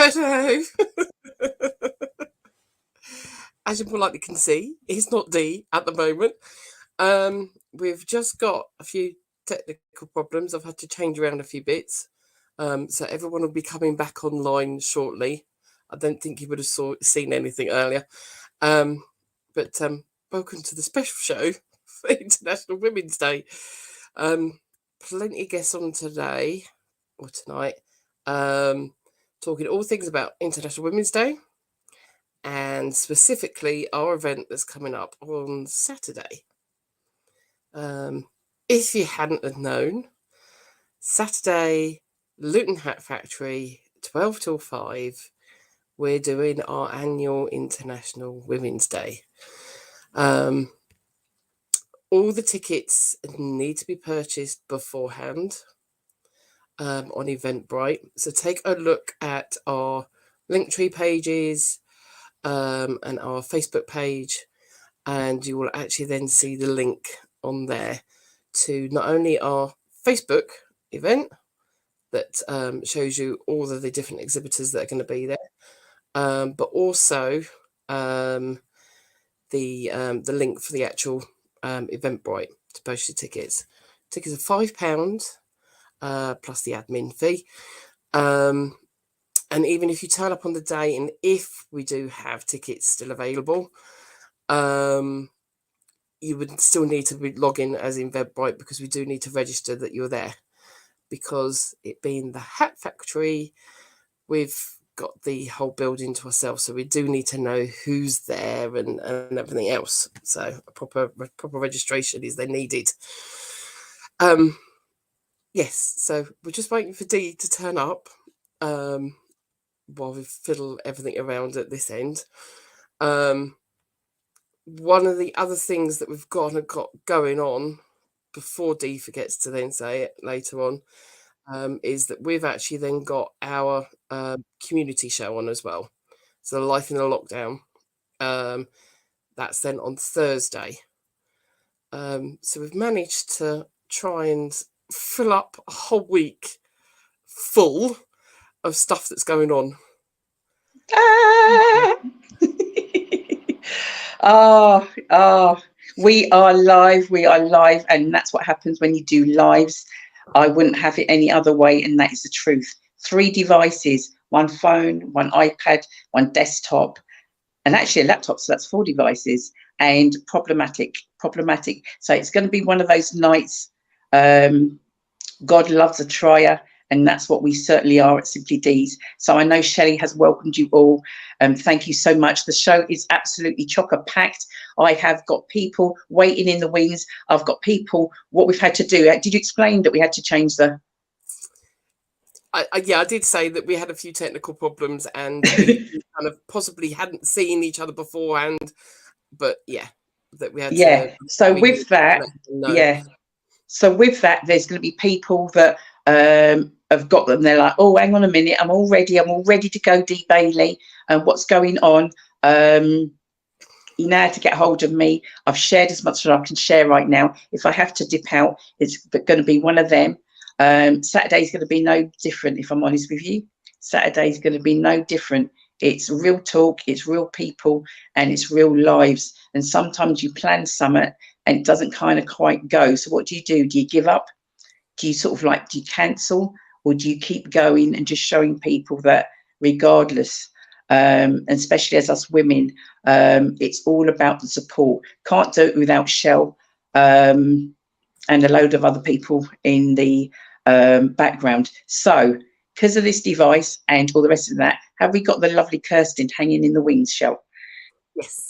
Hello. As you more likely can see, it's not Dee at the moment. We've just got a few technical problems. I've had to change around a few bits. So everyone will be coming back online shortly. I don't think you would have seen anything earlier. But welcome to the special show for International Women's Day. Plenty of guests on today or tonight, talking all things about International Women's Day and specifically our event that's coming up on Saturday. If you hadn't have known, Saturday, Luton Hat Factory, 12 till 5, we're doing our annual International Women's Day. All the tickets need to be purchased beforehand on Eventbrite. So take a look at our Linktree pages and our Facebook page, and you will actually then see the link on there to not only our Facebook event that shows you all of the different exhibitors that are going to be there, but also the link for the actual Eventbrite to purchase your tickets. Tickets are £5 plus the admin fee. And even if you turn up on the day, and if we do have tickets still available, you would still need to log in as Eventbrite, because we do need to register that you're there. Because it being the Hat Factory, we've got the whole building to ourselves, so we do need to know who's there and everything else. So a proper registration is then needed. Yes, so we're just waiting for Dee to turn up while we fiddle everything around at this end. One of the other things that we've got going on, before Dee forgets to then say it later on, is that we've actually then got our community show on as well. So Life in the Lockdown. That's then on Thursday. So we've managed to try and fill up a whole week full of stuff that's going on. We are live, and that's what happens when you do lives. I wouldn't have it any other way, and that is the truth. 3 devices, 1 phone, 1 iPad, 1 desktop, and actually a laptop, so that's 4 devices, and problematic. So it's going to be one of those nights. God loves a trier, and that's what we certainly are at Simply Deez. So I know Shelley has welcomed you all. Thank you so much. The show is absolutely chocker-packed. I have got people waiting in the wings. I've got people, what we've had to do. Did you explain that we had to change the... I did say that we had a few technical problems, and we kind of possibly hadn't seen each other beforehand. But that we had to... So with that, So with that, there's going to be people that have got them. They're like, oh, hang on a minute, I'm all ready to go, Dee Bailey. And what's going on? You know how to get hold of me. I've shared as much as I can share right now. If I have to dip out, it's going to be one of them. Saturday's going to be no different, if I'm honest with you. Saturday's going to be no different. It's real talk, it's real people, and it's real lives. And sometimes you plan something and it doesn't kind of quite go. So what do? Do you give up? Do you sort of like, do you cancel? Or do you keep going and just showing people that regardless, and especially as us women, it's all about the support. Can't do it without Shell and a load of other people in the background. So because of this device and all the rest of that, have we got the lovely Kirsten hanging in the wings, Shell? Yes.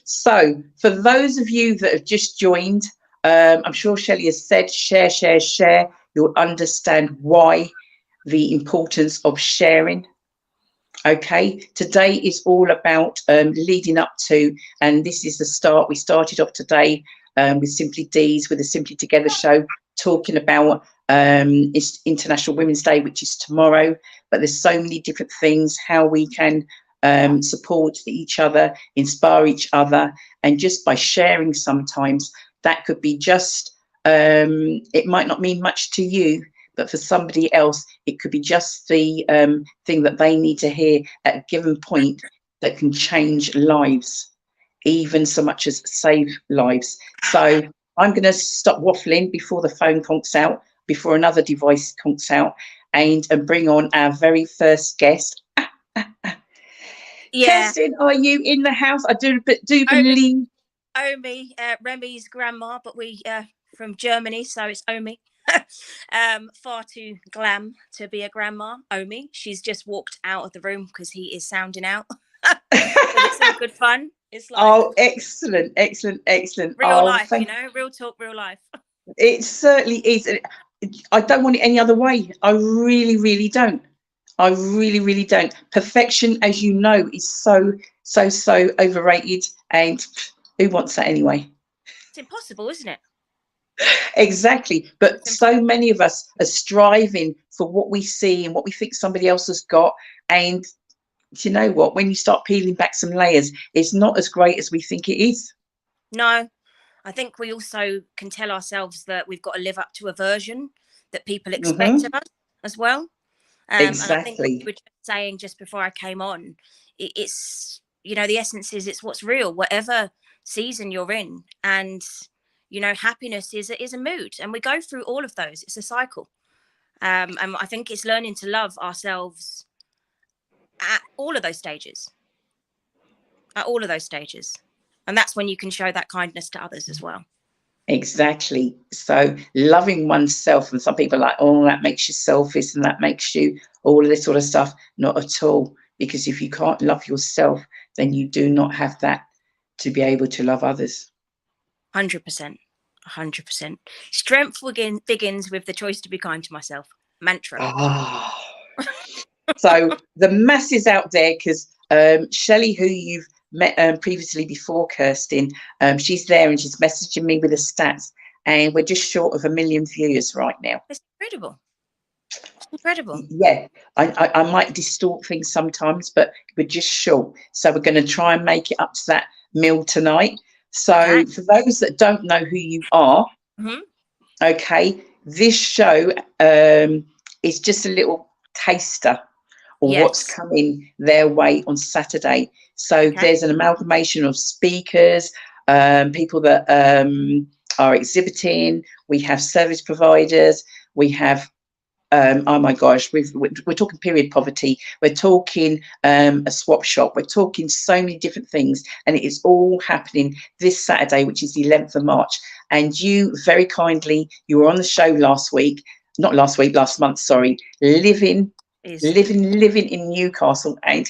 So for those of you that have just joined, I'm sure Shelley has said share. You'll understand why, the importance of sharing. Okay, today is all about leading up to, and this is the start. We started off today with Simply Deez, with the Simply Together show, talking about it's International Women's Day, which is tomorrow. But there's so many different things, how we can support each other, inspire each other, and just by sharing sometimes, that could be just, it might not mean much to you, but for somebody else, it could be just the thing that they need to hear at a given point that can change lives, even so much as save lives. So I'm going to stop waffling before the phone conks out, before another device conks out, and bring on our very first guest. Yeah. Kirsten, are you in the house? I do believe. Omi, Remy's grandma, but we from Germany, so it's Omi. Far too glam to be a grandma. Omi, she's just walked out of the room because he is sounding out. But it's all good fun. It's like, oh, excellent. Real life, you know, real talk, real life. It certainly is. I don't want it any other way. I really don't. I really don't. Perfection, as you know, is so overrated, and who wants that anyway? It's impossible, isn't it? Exactly. But so many of us are striving for what we see and what we think somebody else has got. And do you know what? When you start peeling back some layers, it's not as great as we think it is. No, I think we also can tell ourselves that we've got to live up to a version that people expect of us as well. Exactly. And I think what you were saying just before I came on, it's, you know, the essence is it's what's real, whatever season you're in. And, you know, happiness is a mood. And we go through all of those. It's a cycle. And I think it's learning to love ourselves at all of those stages. And that's when you can show that kindness to others as well. Exactly. So loving oneself, and some people are like, oh, that makes you selfish and that makes you all of this sort of stuff. Not at all. Because if you can't love yourself, then you do not have that to be able to love others. 100%. Strength begins with the choice to be kind to myself. Mantra. Oh. So the masses out there, because Shelley, who you've met previously before, Kirsten, she's there and she's messaging me with the stats, and we're just short of 1 million viewers right now. It's incredible. Yeah, I might distort things sometimes, but we're just short. So we're going to try and make it up to that mil tonight. So for those that don't know who you are, okay, this show is just a little taster of what's coming their way on Saturday. So there's an amalgamation of speakers, people that are exhibiting. We have service providers. We have, oh my gosh, we're talking period poverty. We're talking a swap shop. We're talking so many different things. And it is all happening this Saturday, which is the 11th of March. And you very kindly, you were on the show last month, sorry, living in Newcastle, and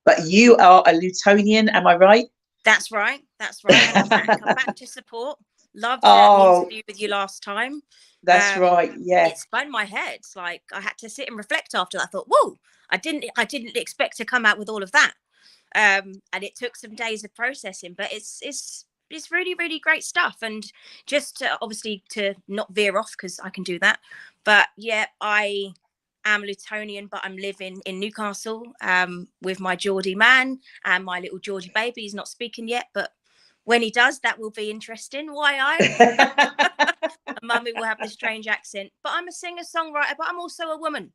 but you are a Lutonian, am I right? That's right. And I'm back. I'm back to support. Loved the interview with you last time. That's right. Yeah, it spun my head. Like I had to sit and reflect after that. I thought, whoa, I didn't expect to come out with all of that. And it took some days of processing, but it's really great stuff. And just obviously to not veer off, because I can do that, but yeah, I am Lutonian, but I'm living in Newcastle with my Geordie man and my little Geordie baby. He's not speaking yet, but when he does, that will be interesting. Mummy will have this strange accent, but I'm a singer-songwriter, but I'm also a woman.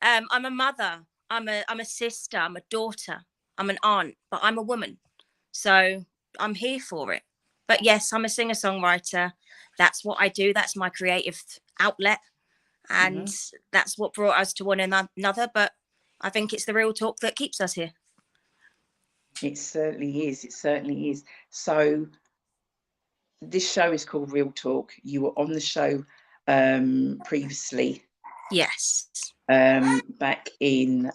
I'm a mother. I'm a sister. I'm a daughter. I'm an aunt, but I'm a woman. So I'm here for it. But yes, I'm a singer-songwriter. That's what I do. That's my creative outlet. And that's what brought us to one another. But I think it's the real talk that keeps us here. It certainly is. So this show is called Real Talk. You were on the show previously. Yes. Back in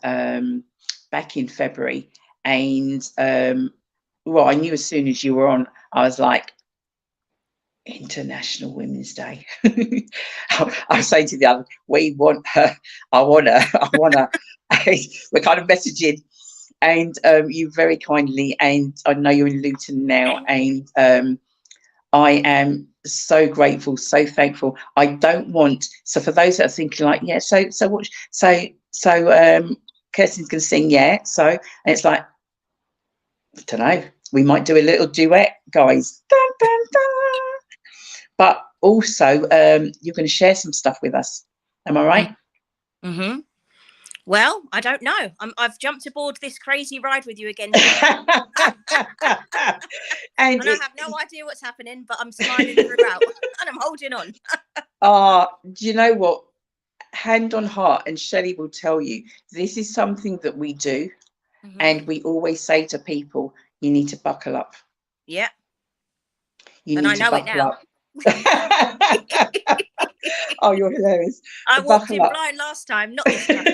February. And well, I knew as soon as you were on, I was like, International Women's Day. I say to the other, we want her, I want her. We're kind of messaging, and you very kindly, and I know you're in Luton now, and I am so grateful, so thankful. I don't want, so for those that are thinking like, yeah, so what, so Kirsten's gonna sing, yeah, so, and it's like, I don't know, we might do a little duet, guys. Dun, dun, dun. But also, you're going to share some stuff with us. Am I right? Mm-hmm. Well, I don't know. I've jumped aboard this crazy ride with you again. And I have no idea what's happening, but I'm smiling throughout and I'm holding on. Do you know what? Hand on heart, and Shelley will tell you, this is something that we do. Mm-hmm. And we always say to people, you need to buckle up. Yeah. You need to buckle up. Oh, you're hilarious. I walked in blind last time, not this time.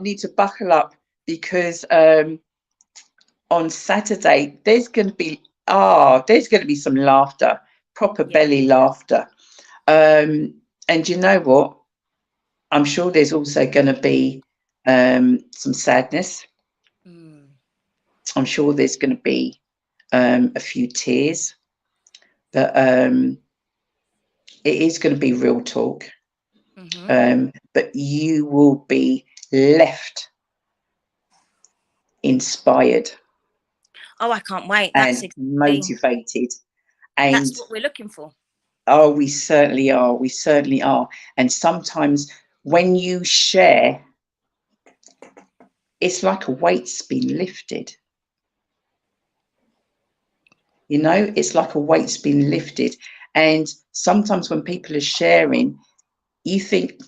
Need to buckle up, because on Saturday there's going to be some laughter, proper belly laughter. And you know what? I'm sure there's also going to be some sadness. I'm sure there's going to be a few tears, but it is going to be real talk. Mm-hmm. But you will be left inspired. Oh, I can't wait. That's motivated. And that's what we're looking for. Oh, we certainly are. We certainly are. And sometimes when you share, it's like a weight's been lifted. You know, it's like a weight's been lifted. And sometimes when people are sharing, you think,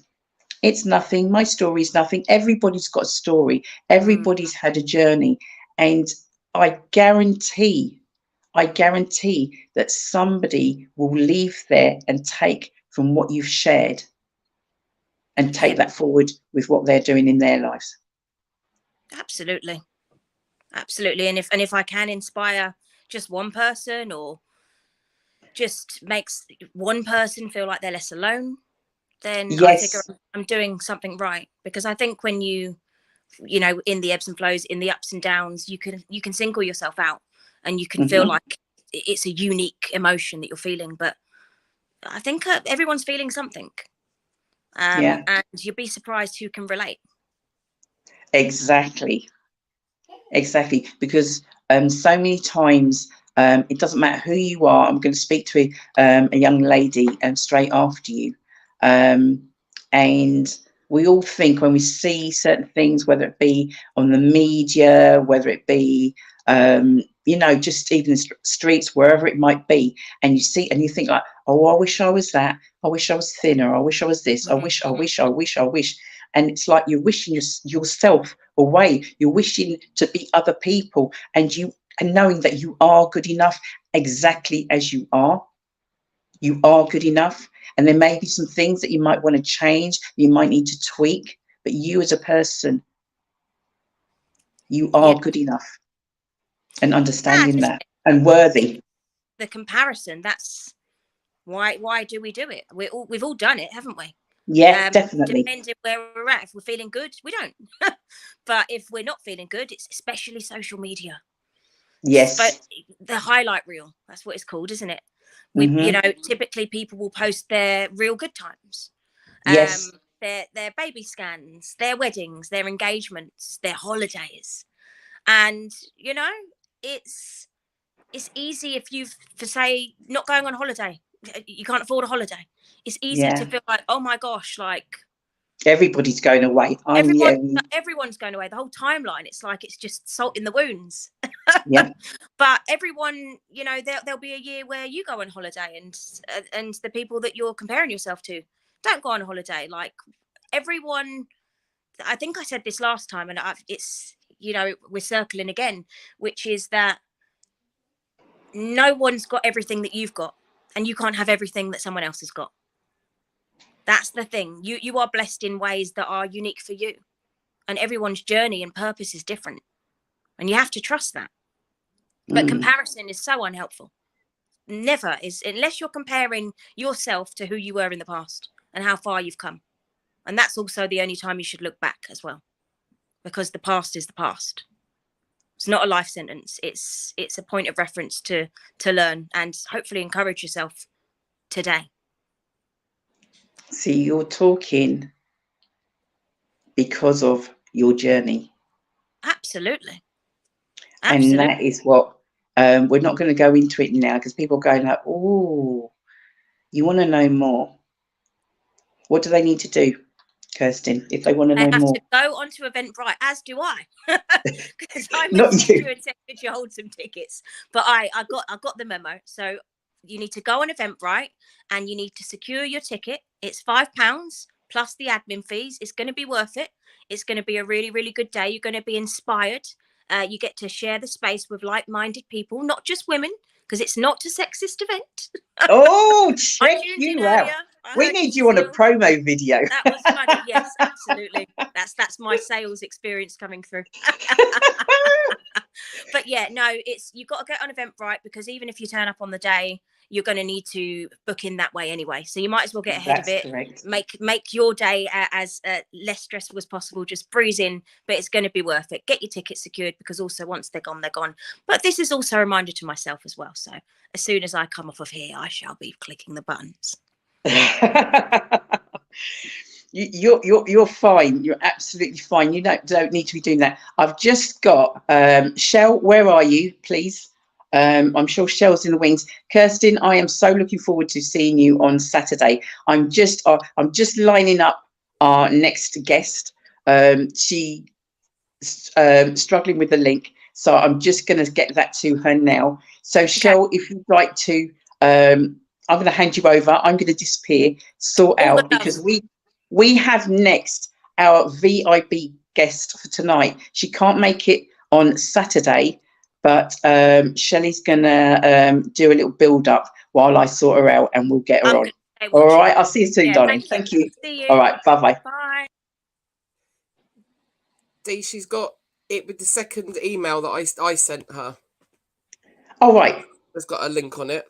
it's nothing. My story's nothing. Everybody's got a story. Everybody's had a journey. And I guarantee that somebody will leave there and take from what you've shared and take that forward with what they're doing in their lives. Absolutely. Absolutely. And if I can inspire just one person, or just makes one person feel like they're less alone, then I figure I'm doing something right. Because I think when you know, in the ebbs and flows, in the ups and downs, you can single yourself out, and you can feel like it's a unique emotion that you're feeling. But I think everyone's feeling something. And you'll be surprised who can relate. Exactly. Because so many times, it doesn't matter who you are. I'm going to speak to a young lady straight after you. And we all think, when we see certain things, whether it be on the media, whether it be, you know, just even streets, wherever it might be, and you see and you think like, oh, I wish I was that. I wish I was thinner. I wish I was this. I wish. And it's like you're wishing yourself away. You're wishing to be other people, and knowing that you are good enough exactly as you are. You are good enough. And there may be some things that you might want to change, you might need to tweak, but you as a person, you are good enough. And understanding that, and worthy. The comparison, that's why do we do it? We've all done it, haven't we? Yeah, definitely. Depending where we're at. If we're feeling good, we don't. But if we're not feeling good, it's especially social media. Yes. But the highlight reel, that's what it's called, isn't it? You know, typically people will post their real good times. Yes. Their baby scans, their weddings, their engagements, their holidays. And, you know, it's easy if you've, for say, not going on holiday. You can't afford a holiday. It's easy to feel like, oh my gosh, like everybody's going away. Everyone's going away. The whole timeline, it's like it's just salt in the wounds. Yeah. But everyone, you know, there'll be a year where you go on holiday, and the people that you're comparing yourself to don't go on holiday. Like everyone, I think I said this last time, and it's, you know, we're circling again, which is that no one's got everything that you've got, and you can't have everything that someone else has got. That's the thing. You are blessed in ways that are unique for you, and everyone's journey and purpose is different, and you have to trust that. But comparison is so unhelpful. Never is, unless you're comparing yourself to who you were in the past and how far you've come. And that's also the only time you should look back as well, because the past is the past. It's not a life sentence. It's a point of reference to learn and hopefully encourage yourself today. See, you're talking because of your journey. Absolutely. And that is what, we're not going to go into it now, because people are going like, oh, You want to know more. What do they need to do, Kirsten, if they want to know They have more? to go onto Eventbrite, as do I, because I Not messaged you. you and said, "Could you hold some tickets?" But I got the memo. So you need to go on Eventbrite and you need to secure your ticket. It's £5 plus the admin fees. It's going to be worth it. It's going to be a really, really good day. You're going to be inspired. You get to share the space with like-minded people, not just women, because it's not a sexist event. Oh, I check tuned in you out. earlier. I We heard need you on a Cecile. promo video. That was funny. Yes, absolutely. That's my sales experience coming through. But yeah, no, you've got to get on Eventbrite, because even if you turn up on the day, you're going to need to book in that way anyway. So you might as well get ahead That's of it. correct. Make your day as less stressful as possible. Just breeze in, but it's going to be worth it. Get your tickets secured, because also once they're gone, they're gone. But this is also a reminder to myself as well. So as soon as I come off of here, I shall be clicking the buttons. You're fine. You're absolutely fine. You don't need to be doing that. I've just got Shell. Where are you, please? I'm sure Shell's in the wings. Kirsten, I am so looking forward to seeing you on Saturday. I'm just lining up our next guest. She struggling with the link, so I'm just going to get that to her now. So Shell, if you'd like to, I'm going to hand you over. I'm going to disappear, sort out, because we have next our VIP guest for tonight. She can't make it on Saturday, but Shelley's going to do a little build up while I sort her out, and we'll get her on. All right, I'll see you soon, darling. Thank you. See you. All right, bye-bye. Bye. Dee, she's got it with the second email that I sent her. All right. It's got a link on it.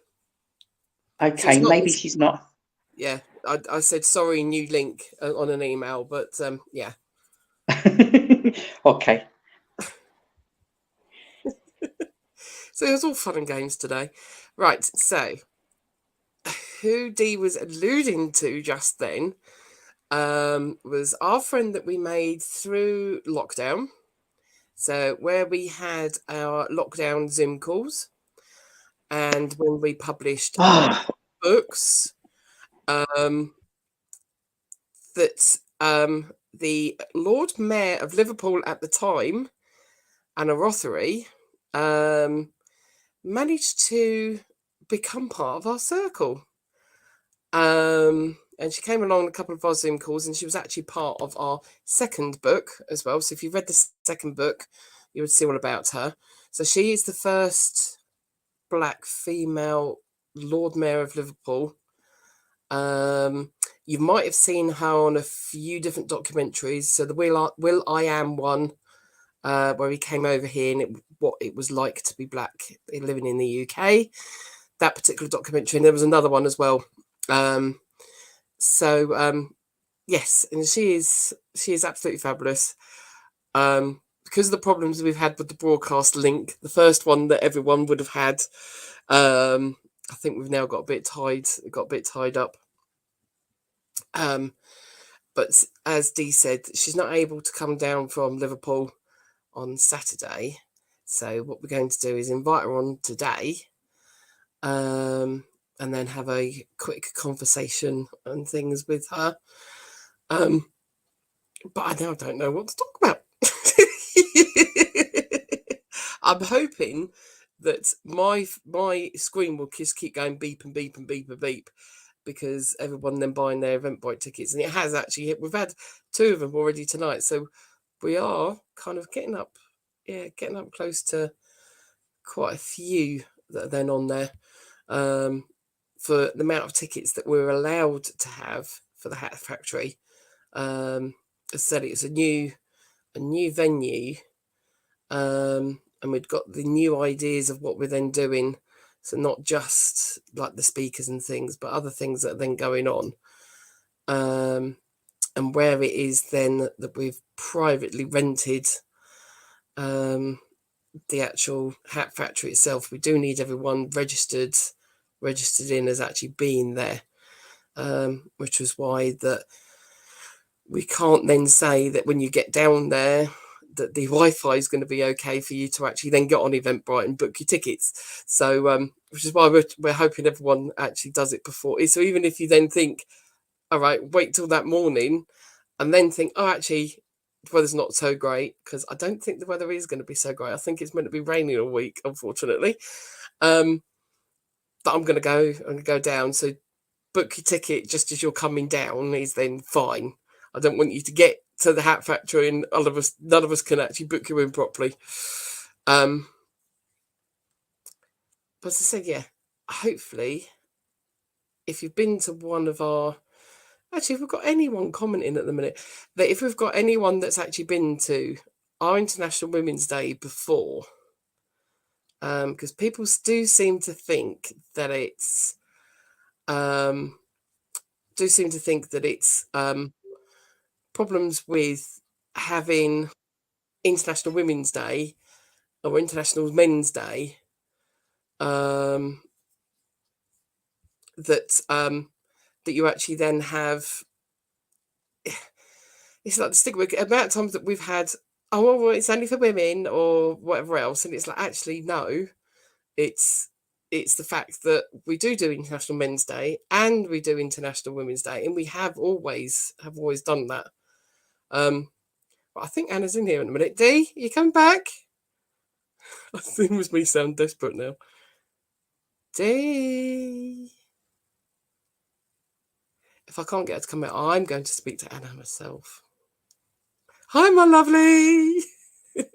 Okay, so maybe she's not. Yeah, I said sorry, new link on an email, but yeah. Okay. So it was all fun and games today. Right, so who Dee was alluding to just then was our friend that we made through lockdown. So where we had our lockdown Zoom calls, and when we published our books, that the Lord Mayor of Liverpool at the time, Anna Rothery, managed to become part of our circle. And she came along a couple of our Zoom calls, and she was actually part of our second book as well. So if you read the second book, you would see all about her. So she is the first Black female Lord Mayor of Liverpool. You might have seen her on a few different documentaries. So the Will I Am one, where he came over here and what it was like to be Black living in the UK. That particular documentary, and there was another one as well. Yes, and she is absolutely fabulous. Because of the problems we've had with the broadcast link, the first one that everyone would have had, I think we've now got a bit tied up. But as Dee said, she's not able to come down from Liverpool on Saturday. So what we're going to do is invite her on today, and then have a quick conversation and things with her. But I now don't know what to talk about. I'm hoping that my screen will just keep going beep and beep and beep and beep, because everyone then buying their Eventbrite tickets, and it has actually. We've had 2 of them already tonight, so we are kind of getting up close to quite a few that are then on there. For the amount of tickets that we're allowed to have for the Hat Factory. As I said, it's a new venue, and we've got the new ideas of what we're then doing. So not just like the speakers and things, but other things that are then going on. And where it is then that we've privately rented the actual Hat Factory itself, we do need everyone registered in as actually being there, which was why that we can't then say that when you get down there that the Wi-Fi is going to be okay for you to actually then get on Eventbrite and book your tickets. So, which is why we're hoping everyone actually does it before. So even if you then think, all right, wait till that morning, and then think, oh, actually, the weather's not so great, because I don't think the weather is going to be so great. I think it's meant to be raining all week, unfortunately. But I'm going to go down. So book your ticket just as you're coming down is then fine. I don't want you to get to the Hat Factory and none of us can actually book you in properly. But as I said, yeah, hopefully, if you've been to one of our, actually, if we've got anyone commenting at the minute, that if we've got anyone that's actually been to our International Women's Day before, because people do seem to think that it's, problems with having International Women's Day or International Men's Day, that you actually then have. It's like the stigma amount of times that we've had. Oh, well, it's only for women or whatever else, and it's like, actually no, it's the fact that we do International Men's Day and we do International Women's Day, and we have always done that. But I think Anna's in here in a minute. Dee, you come back? I think it was me sound desperate now. Dee. If I can't get her to come out, I'm going to speak to Anna myself. Hi, my lovely. Good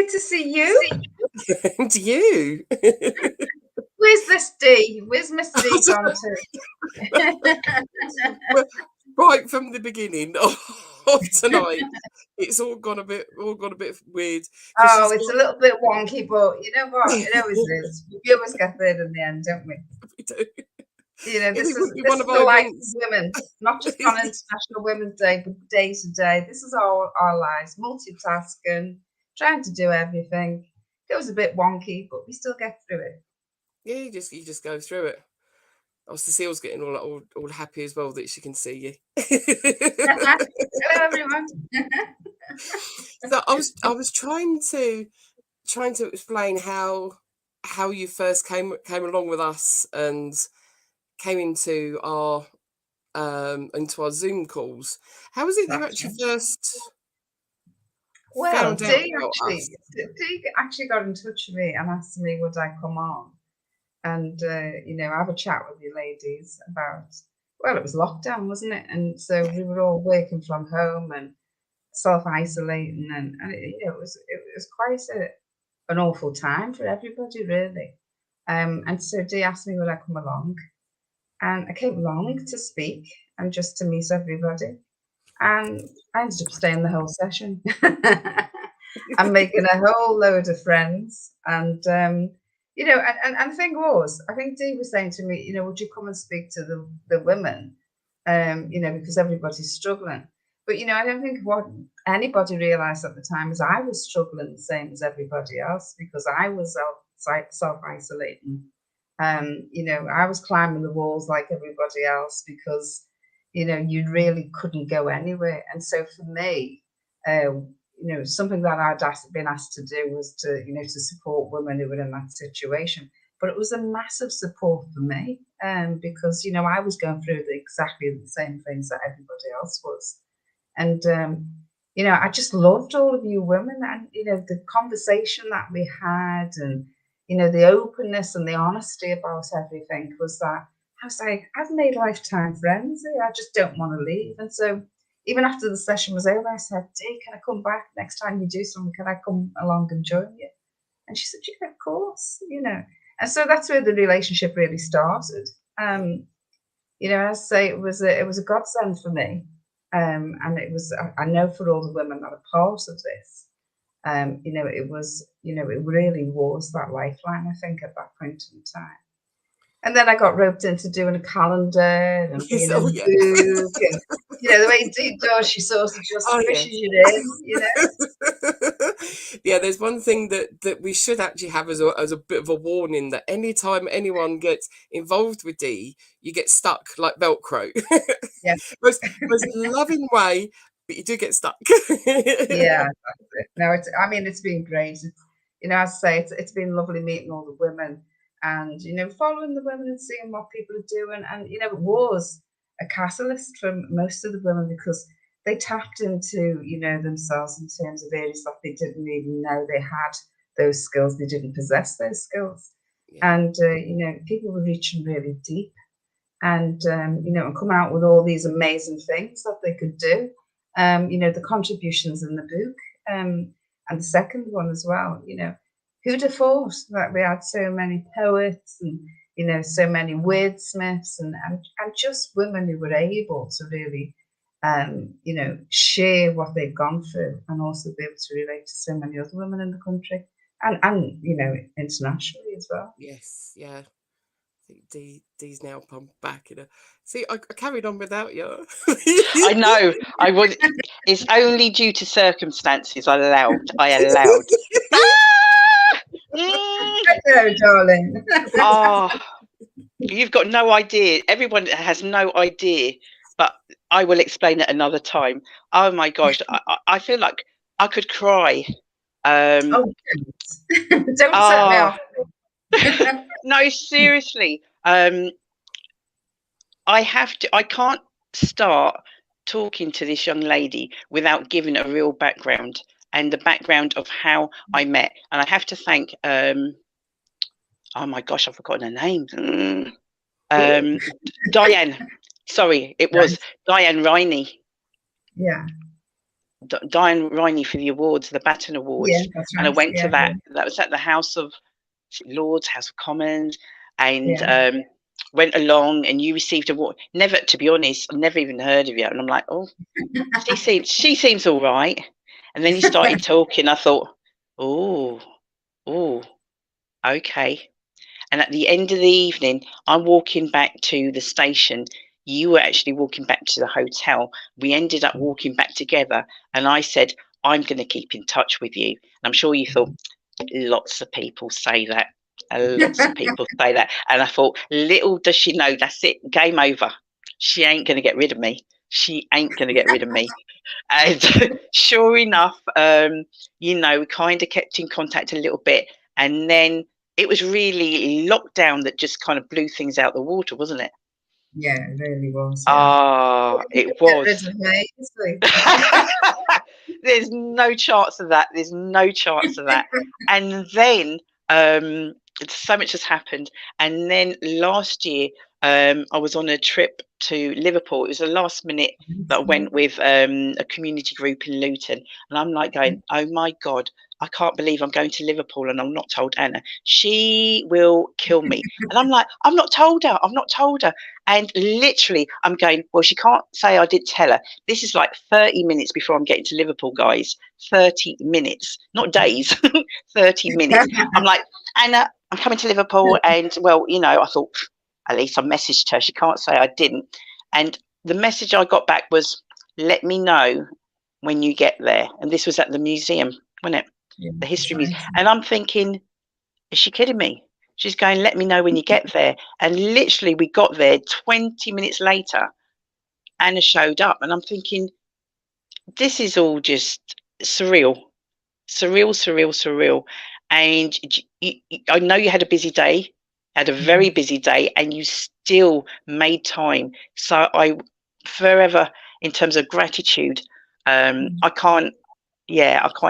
to see you. And you. Where's this Dee? Where's Miss Dee gone to? Right from the beginning of tonight, it's all gone a bit weird. Oh, it's a little bit wonky, but you know what? It always is. We always get there in the end, don't we? We do. You know, this is the life of women, not just on International Women's Day, but day to day. This is our lives, multitasking, trying to do everything. It was a bit wonky, but we still get through it. Yeah, you just go through it. Obviously, Cecile's getting all happy as well that she can see you. Hello, everyone. So I was trying to explain how you first came along with us and came into our Zoom calls. How was it that you actually first? Well, Dee actually got in touch with me and asked me would I come on and have a chat with you ladies about. Well, it was lockdown, wasn't it? And so we were all working from home and self-isolating, and it was quite an awful time for everybody, really. And so Dee asked me would I come along. And I came along to speak and just to meet everybody. And I ended up staying the whole session. I'm making a whole load of friends. And, and the thing was, I think Dee was saying to me, would you come and speak to the women, because everybody's struggling. But, I don't think what anybody realised at the time is I was struggling the same as everybody else because I was self-isolating. I was climbing the walls like everybody else because, you really couldn't go anywhere. And so for me, something that I'd been asked to do was to support women who were in that situation. But it was a massive support for me because, I was going through exactly the same things that everybody else was. And, I just loved all of you women and, the conversation that we had and, the openness and the honesty about everything was that I was like, I've made lifetime friends here. I just don't want to leave. And so even after the session was over, I said, Dee, can I come back next time you do something? Can I come along and join you? And she said, yeah, of course, And so that's where the relationship really started. As I say, it was a godsend for me. And it was, I know for all the women that are part of this, it really was that lifeline, I think, at that point in time. And then I got roped into doing a calendar and being in the book. And, the way Dee does, she sort of just fishes you in, Yeah, there's one thing that we should actually have as a bit of a warning that anytime anyone gets involved with Dee, you get stuck like Velcro. Yeah. most loving way but you do get stuck. Yeah, that's it. No, it's been great. As I say, it's been lovely meeting all the women and, following the women and seeing what people are doing. And, it was a catalyst for most of the women because they tapped into, themselves in terms of areas that they didn't even know they had those skills. They didn't possess those skills. Yeah. And, people were reaching really deep and, and come out with all these amazing things that they could do. The contributions in the book, and the second one as well, who'd have thought that we had so many poets and, so many wordsmiths and just women who were able to really, share what they've gone through and also be able to relate to so many other women in the country and internationally as well. Yes, yeah. I think Dee's now pumped back. See, I carried on without you. I know. I would. It's only due to circumstances. I allowed. Hello, darling. Oh, you've got no idea. Everyone has no idea, but I will explain it another time. Oh my gosh, I feel like I could cry. Don't set me off. No, seriously. I can't start talking to this young lady without giving a real background and the background of how I met. And I have to thank, oh my gosh, I've forgotten her name. Diane. Sorry, it was Diane Riney. Yeah. Diane Riney for the awards, the Baton Awards. Yeah, that's right. And I went to that. Yeah. That was at the House of Lords, House of Commons, and went along and you received a award. Never, to be honest, I've never even heard of you. And I'm like, oh, she seems all right. And then you started talking. I thought, oh, okay. And at the end of the evening, I'm walking back to the station. You were actually walking back to the hotel. We ended up walking back together. And I said, I'm going to keep in touch with you. And I'm sure you thought, lots of people say that. Lots of people say that. And I thought, little does she know, that's it, game over. She ain't going to get rid of me. She ain't going to get rid of me. And sure enough, we kind of kept in contact a little bit. And then it was really lockdown that just kind of blew things out the water, wasn't it? Yeah, it really was. Yeah. It was. There's no chance of that. There's no chance of that. And then so much has happened. And then last year, I was on a trip to Liverpool. It was the last minute that I went with a community group in Luton. And I'm like going, oh my God, I can't believe I'm going to Liverpool and I'm not told Anna. She will kill me. And I'm like, I've not told her. And literally I'm going, well, she can't say I did tell her. This is like 30 minutes before I'm getting to Liverpool, guys. 30 minutes, not days, 30 minutes. I'm like, Anna, I'm coming to Liverpool. And well, I thought, at least I messaged her. She can't say I didn't. And the message I got back was, let me know when you get there. And this was at the museum, wasn't it? Yeah, the History Museum. And I'm thinking, is she kidding me? She's going, let me know when you get there. And literally we got there 20 minutes later. Anna showed up. And I'm thinking, this is all just surreal. And I know you had a busy day. Had a very busy day and you still made time. So I forever, in terms of gratitude, I can't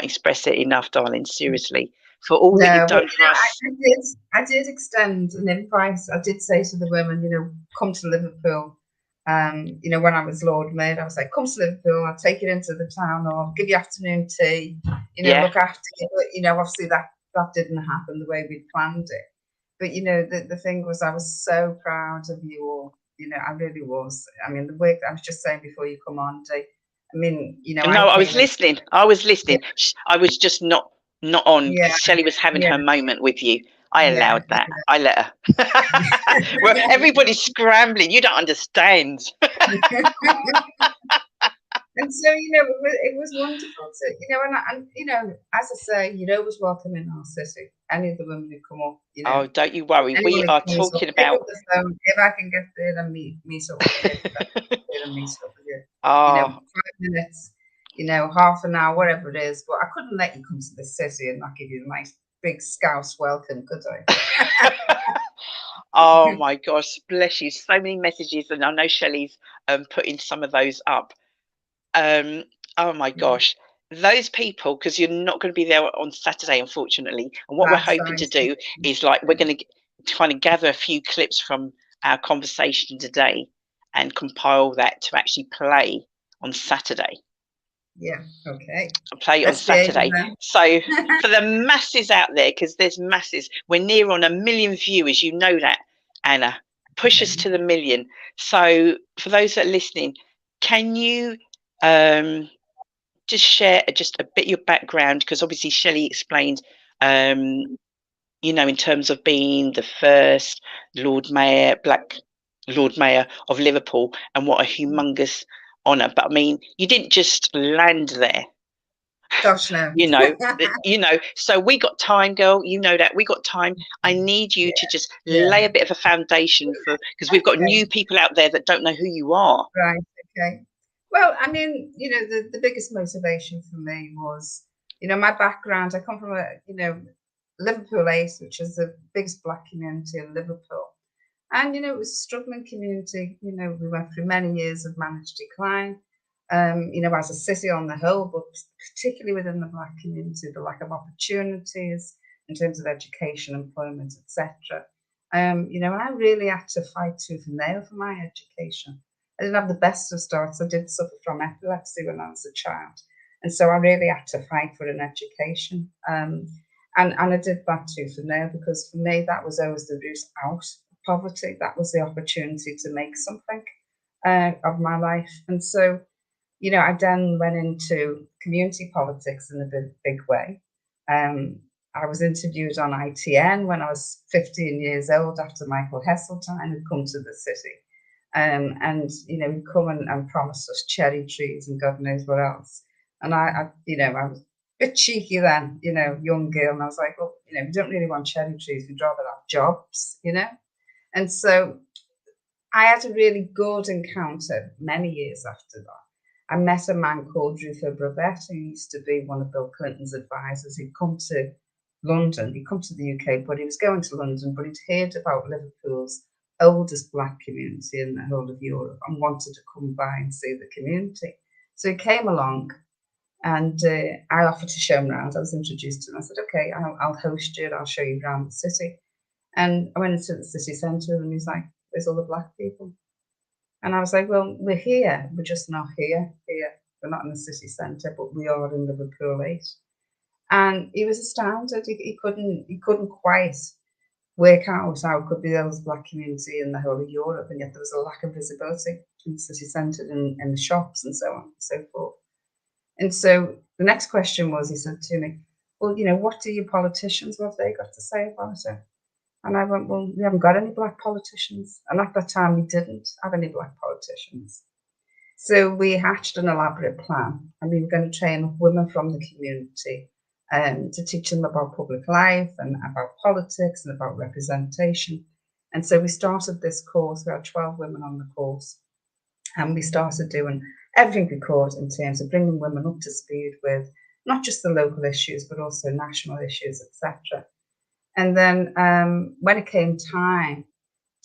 express it enough, darling, seriously, for all that you've done for us. I did extend an invite. I did say to the women, come to Liverpool. When I was Lord Mayor, I was like, come to Liverpool, I'll take you into the town or give you afternoon tea, look after you. But, obviously that didn't happen the way we'd planned it. But, the thing was, I was so proud of you all. I really was. I mean, the work, I was just saying before you come on, Dee, I mean, No, I was listening. Yeah. I was just not on. Yeah. Shelley was having her moment with you. I allowed that. Yeah. I let her. Well, everybody's scrambling. You don't understand. And so, it was wonderful to, and as I say, you're always welcome in our city. Any of the women who come up, Oh, don't you worry. We are talking about. If I can get there and meet up with you. Oh. 5 minutes. you know, half an hour, whatever it is. But I couldn't let you come to the city and not give you a nice big Scouse welcome, could I? Oh my gosh, bless you. So many messages, and I know Shelley's putting some of those up. Oh my gosh. Those people, because you're not going to be there on Saturday, unfortunately. And what we're hoping to do is, like, we're going to kind of gather a few clips from our conversation today and compile that to actually play on Saturday. Yeah, okay. Play on Saturday. So for the masses out there, because there's masses, we're near on 1 million viewers, you know that, Anna. Push us to the 1 million. So for those that are listening, can you just share just a bit of your background? Because obviously Shelley explained, you know, in terms of being the first Black Lord Mayor of Liverpool, and what a humongous honour. But I mean, you didn't just land there. Gosh, no. You know, so we got time, girl. You know that we got time. I need you to just lay a bit of a foundation because we've got new people out there that don't know who you are. Right. Okay. Well, I mean, you know, the biggest motivation for me was, you know, my background. I come from Liverpool Ace, which is the biggest Black community in Liverpool. And, you know, it was a struggling community. You know, we went through many years of managed decline, you know, as a city on the whole, but particularly within the Black community, the lack of opportunities in terms of education, employment, etc. You know, and I really had to fight tooth and nail for my education. I didn't have the best of starts. I did suffer from epilepsy when I was a child. And so I really had to fight for an education. And I did that tooth and nail, because for me, that was always the route out of poverty. That was the opportunity to make something of my life. And so, you know, I then went into community politics in a big way. I was interviewed on ITN when I was 15 years old, after Michael Heseltine had come to the city. And, you know, he'd come and promised us cherry trees and God knows what else. And I you know, I was a bit cheeky then, you know, young girl. And I was like, well, you know, we don't really want cherry trees. We'd rather have jobs, you know. And so I had a really good encounter many years after that. I met a man called Rufo Bravett, who used to be one of Bill Clinton's advisors. He'd come to London, he'd come to the UK, but he was going to London, but he'd heard about Liverpool's oldest Black community in the whole of Europe and wanted to come by and see the community. So he came along, and I offered to show him around. I was introduced to him. I said, okay, I'll host you, I'll show you around the city. And I went into the city centre, and he's like, where's all the Black people? And I was like, well, we're here. We're just not here. We're not in the city centre, but we are in Liverpool 8. And he was astounded. He couldn't quite work out how it could be the oldest Black community in the whole of Europe, and yet there was a lack of visibility in the city centre and in the shops and so on and so forth. And so the next question was, he said to me, well, you know, what do your politicians, what have they got to say about it? And I went, well, we haven't got any Black politicians. And at that time, we didn't have any Black politicians. So we hatched an elaborate plan, and we were going to train up women from the community to teach them about public life and about politics and about representation. And so we started this course. We had 12 women on the course, and we started doing everything we could in terms of bringing women up to speed with not just the local issues, but also national issues, etc. And then when it came time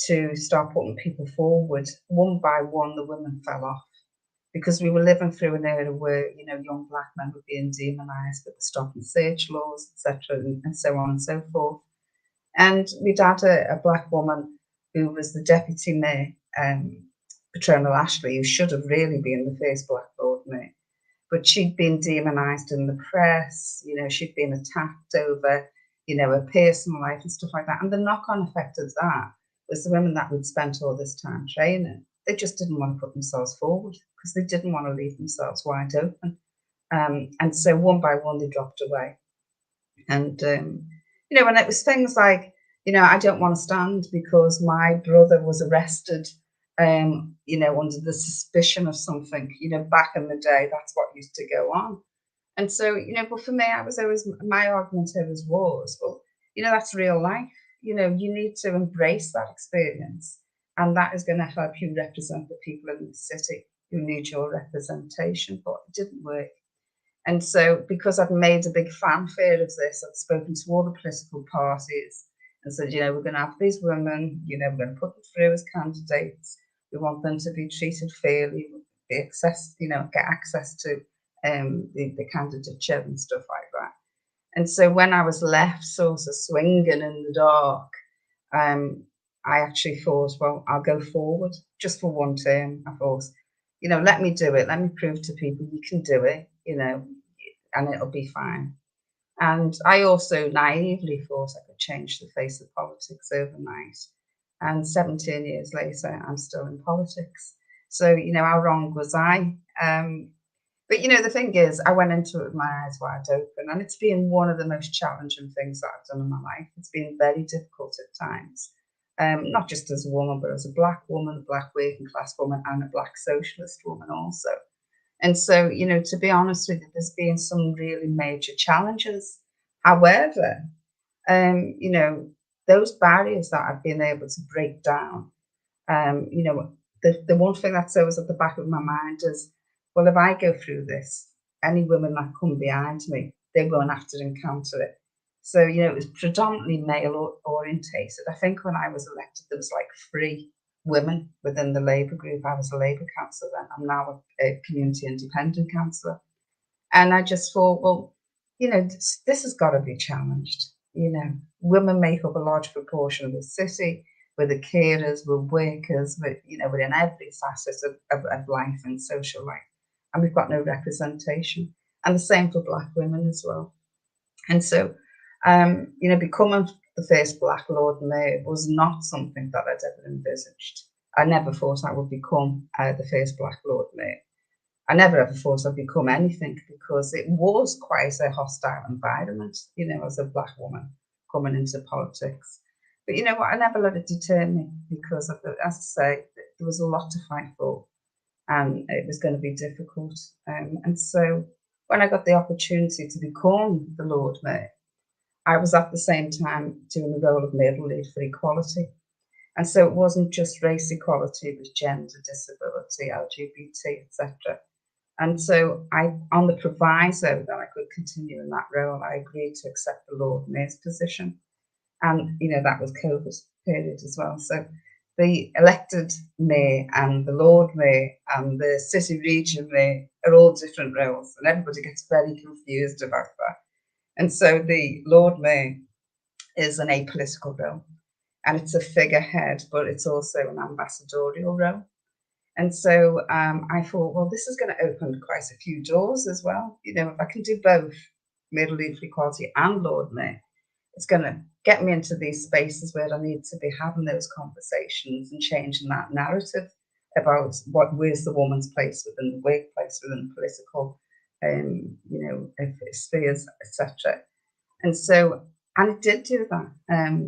to start putting people forward, one by one, the women fell off, because we were living through an era where, you know, young Black men were being demonised with the stop and search laws, etc., and so on and so forth. And we'd had a Black woman who was the deputy mayor, Patrona Ashley, who should have really been the first Black Lord Mayor. But she'd been demonised in the press, you know, she'd been attacked over, you know, her personal life and stuff like that. And the knock-on effect of that was the women that we'd spent all this time training, they just didn't want to put themselves forward, because they didn't want to leave themselves wide open. And so one by one, they dropped away. And, you know, and it was things like, you know, I don't want to stand because my brother was arrested, you know, under the suspicion of something, you know, back in the day, that's what used to go on. And so, you know, but for me, my argument always was, well, you know, that's real life. You know, you need to embrace that experience, and that is going to help you represent the people in the city who need your representation. But it didn't work. And so, because I've made a big fanfare of this, I've spoken to all the political parties and said, you know, we're going to have these women, you know, we're going to put them through as candidates. We want them to be treated fairly, get access to the candidature and stuff like that. And so when I was left sort of swinging in the dark, I actually thought, well, I'll go forward just for one term. I thought, you know, let me do it. Let me prove to people you can do it, you know, and it'll be fine. And I also naively thought I could change the face of politics overnight. And 17 years later, I'm still in politics. So, you know, how wrong was I? But, you know, the thing is, I went into it with my eyes wide open, and it's been one of the most challenging things that I've done in my life. It's been very difficult at times, not just as a woman, but as a Black woman, a Black working class woman, and a Black socialist woman also. And so, you know, to be honest with you, there's been some really major challenges. However, you know, those barriers that I've been able to break down, you know, the one thing that's always at the back of my mind is, well, if I go through this, any women that come behind me, they're going to have to encounter it. So, you know, it was predominantly male orientated. I think when I was elected, there was like 3 women within the Labour group. I was a Labour councillor then. I'm now a community independent councillor. And I just thought, well, you know, this has got to be challenged. You know, women make up a large proportion of the city. We're the carers, we're workers, we're in every facet of life and social life. And we've got no representation. And the same for Black women as well. And so, you know, becoming the first Black Lord Mayor was not something that I'd ever envisaged. I never thought I would become the first Black Lord Mayor. I never ever thought I'd become anything, because it was quite a hostile environment, you know, as a Black woman coming into politics. But you know what, I never let it deter me, because of as I say, there was a lot to fight for, and it was going to be difficult. And so when I got the opportunity to become the Lord Mayor, I was at the same time doing the role of Mayoral Lead for Equality. And so it wasn't just race equality, it was gender, disability, LGBT, etc. And so on the proviso that I could continue in that role, I agreed to accept the Lord Mayor's position. And, you know, that was COVID period as well. So the elected mayor and the Lord Mayor and the city region mayor are all different roles, and everybody gets very confused about that. And so the Lord Mayor is an apolitical role, and it's a figurehead, but it's also an ambassadorial role. And so I thought, well, this is going to open quite a few doors as well. You know, if I can do both Mayoral Lead for Equality and Lord Mayor, it's going to get me into these spaces where I need to be having those conversations and changing that narrative about where's the woman's place within the workplace, within the political, you know, spheres, etc. And so, and it did do that.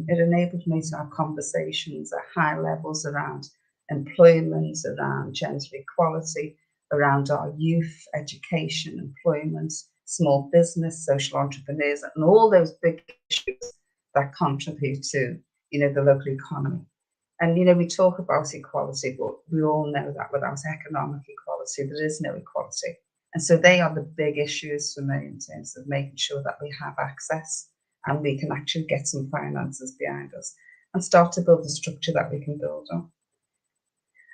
It enabled me to have conversations at high levels around employment, around gender equality, around our youth, education, employment, small business, social entrepreneurs, and all those big issues that contribute to, you know, the local economy. And, you know, we talk about equality, but we all know that without economic equality, there is no equality. And so they are the big issues for me in terms of making sure that we have access and we can actually get some finances behind us and start to build the structure that we can build on.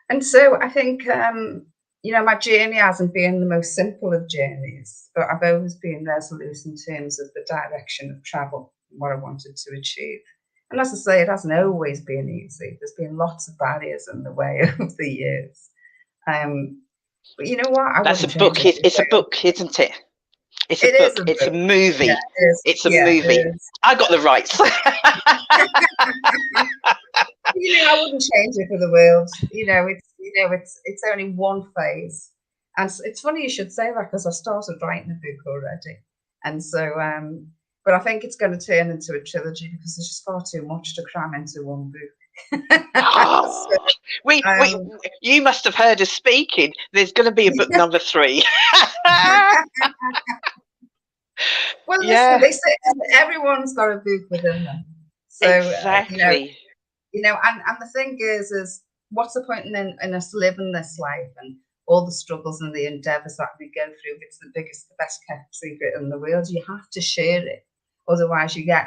And so I think, you know, my journey hasn't been the most simple of journeys, but I've always been resolute in terms of the direction of travel, what I wanted to achieve. And as I say, it hasn't always been easy. There's been lots of barriers in the way over the years. But you know what? That's a book. It's a book, isn't it? It's a book. It's a movie. Yeah, it's a movie. I got the rights. You know, I wouldn't change it for the world. It's only one phase, and it's funny you should say that, because I started writing a book already, and so but I think it's going to turn into a trilogy, because there's just far too much to cram into one book. You must have heard us speaking. There's going to be a book number 3. Well, listen, they say everyone's got a book within them. So, exactly. You know, and the thing is what's the point in us living this life and all the struggles and the endeavours that we go through. If it's the biggest, the best kept secret in the world, you have to share it. Otherwise, you get,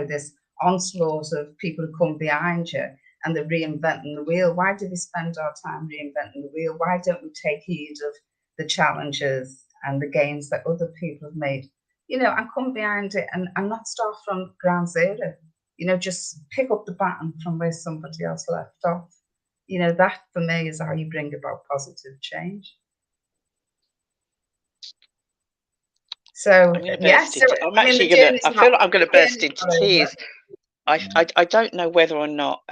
this onslaught of people who come behind you and they're reinventing the wheel. Why do we spend our time reinventing the wheel? Why don't we take heed of the challenges and the gains that other people have made, and come behind it and not start from ground zero, just pick up the baton from where somebody else left off. That for me is how you bring about positive change. So yes, I feel like I'm going to burst into tears. I don't know whether or not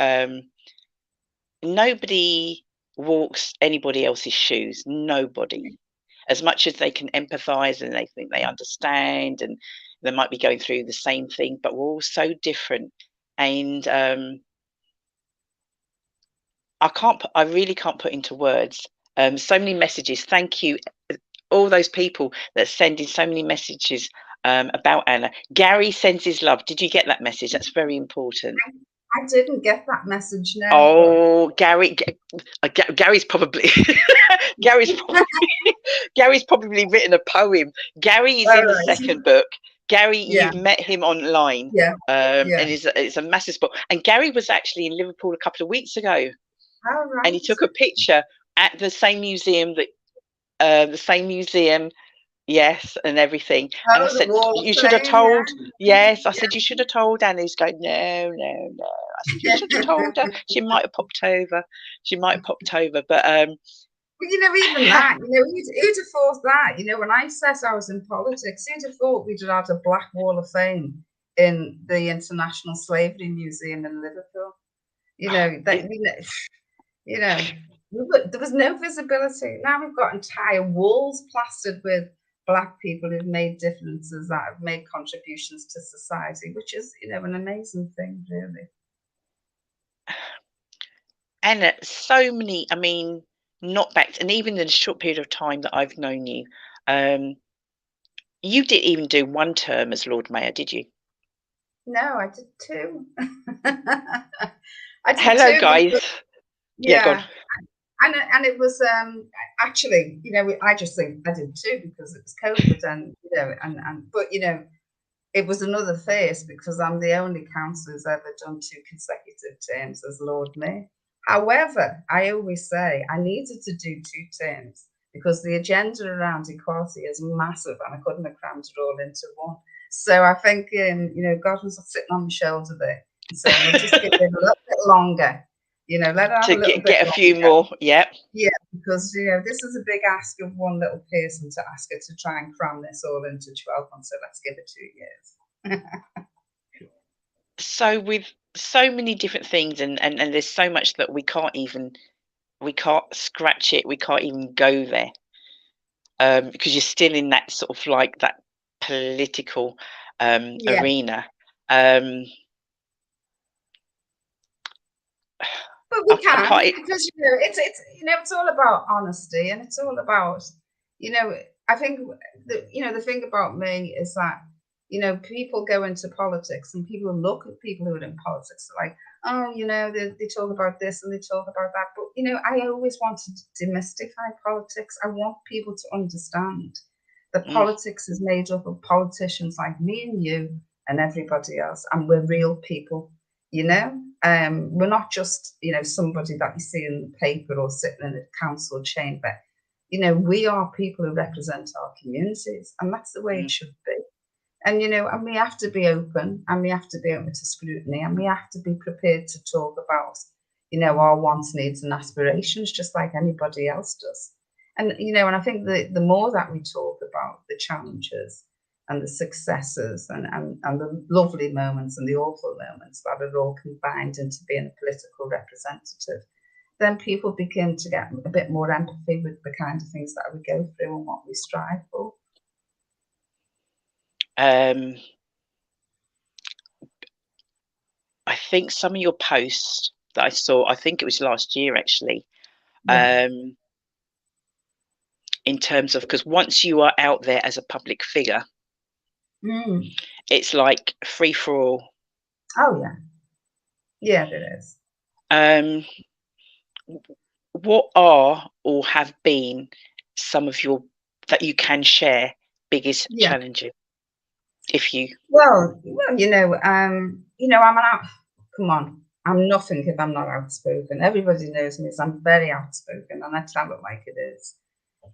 nobody walks anybody else's shoes. Nobody. As much as they can empathise and they think they understand and they might be going through the same thing, but we're all so different. And I really can't put into words. So many messages. Thank you, all those people that are sending so many messages about Anna. Gary sends his love. Did you get that message? That's very important. I didn't get that message. No. Oh, Gary's probably Gary's probably written a poem. Gary is in the second book. Gary, you've met him online. And it's a massive spot. And Gary was actually in Liverpool a couple of weeks ago. Oh, right. And he took a picture at the same museum yes, and everything. And I said, you should have told. Yes, I said you should have told Anna. He's going, no. I said you should have told her. She might have popped over. But well, even that, who'd have thought that? When I said I was in politics, who'd have thought we'd have had a Black Wall of Fame in the International Slavery Museum in Liverpool? There was no visibility. Now we've got entire walls plastered with Black people who've made differences, that have made contributions to society, which is, an amazing thing, really. And so many, knockbacks, and even in a short period of time that I've known you, you didn't even do one term as Lord Mayor, did you? No, I did two. I did Hello, two, guys. Yeah, go on. And it was actually, I just think I did two because it was COVID, and but it was another phase because I'm the only councillor who's ever done 2 consecutive terms as Lord Mayor. However, I always say I needed to do 2 terms because the agenda around equality is massive, and I couldn't have crammed it all into one. So I think God was sitting on my shoulder there, so we'll just give it a little bit longer. Let her have a little bit get a few more. Yeah, because this is a big ask of one little person to ask her to try and cram this all into 12 months. So let's give it 2 years. So with so many different things, and there's so much that we can't scratch it. We can't even go there because you're still in that sort of like that political arena. But we can, because it's all about honesty, and it's all about I think the thing about me is that people go into politics and people look at people who are in politics like, oh, they talk about this and they talk about that, but I always want to demystify politics. I want people to understand that politics is made up of politicians like me and you and everybody else, and we're real people. We're not just somebody that you see in the paper or sitting in a council chamber. We are people who represent our communities, and that's the way it should be. And and we have to be open, and we have to be open to scrutiny, and we have to be prepared to talk about our wants, needs, and aspirations, just like anybody else does. And and I think the more that we talk about the challenges and the successes and the lovely moments and the awful moments that are all combined into being a political representative, then people begin to get a bit more empathy with the kind of things that we go through and what we strive for. I think some of your posts that I saw, I think it was last year actually, in terms of, because once you are out there as a public figure, it's like free for all. Oh yeah, it is. what are or have been some of your, that you can share, biggest challenges? If you well, I'm come on, I'm nothing if I'm not outspoken. Everybody knows me, so I'm very outspoken, and I tell it like it is.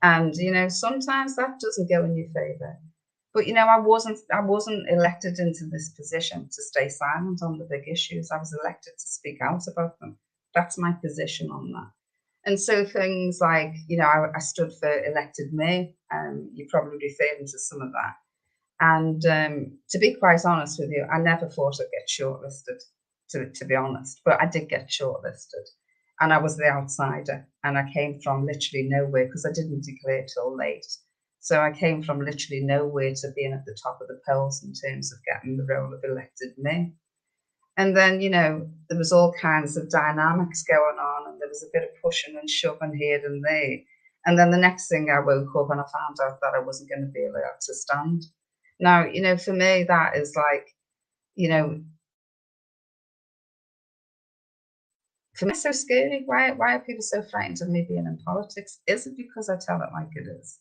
And sometimes that doesn't go in your favor. But I wasn't elected into this position to stay silent on the big issues. I was elected to speak out about them. That's my position on that. And so things like, I stood for elected mayor. You're probably referring to some of that. And to be quite honest with you, I never thought I'd get shortlisted, to be honest. But I did get shortlisted. And I was the outsider. And I came from literally nowhere because I didn't declare till late. So I came from literally nowhere to being at the top of the polls in terms of getting the role of elected mayor. And then, there was all kinds of dynamics going on, and there was a bit of pushing and shoving here and there. And then the next thing I woke up and I found out that I wasn't going to be allowed to stand. Now, for me, that is like, for me, it's so scary. Why are people so frightened of me being in politics? Is it because I tell it like it is?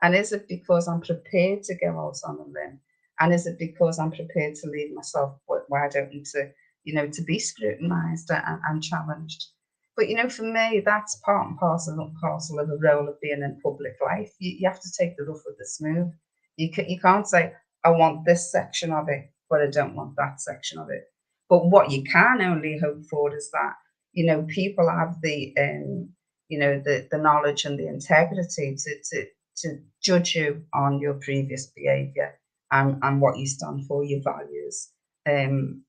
And is it because I'm prepared to go out on a limb? And is it because I'm prepared to leave myself wide open to be scrutinised and challenged? But for me, that's part and parcel of the role of being in public life. You have to take the rough with the smooth. You can't say, I want this section of it, but I don't want that section of it. But what you can only hope for is that people have the the knowledge and the integrity to judge you on your previous behaviour and what you stand for, your values, and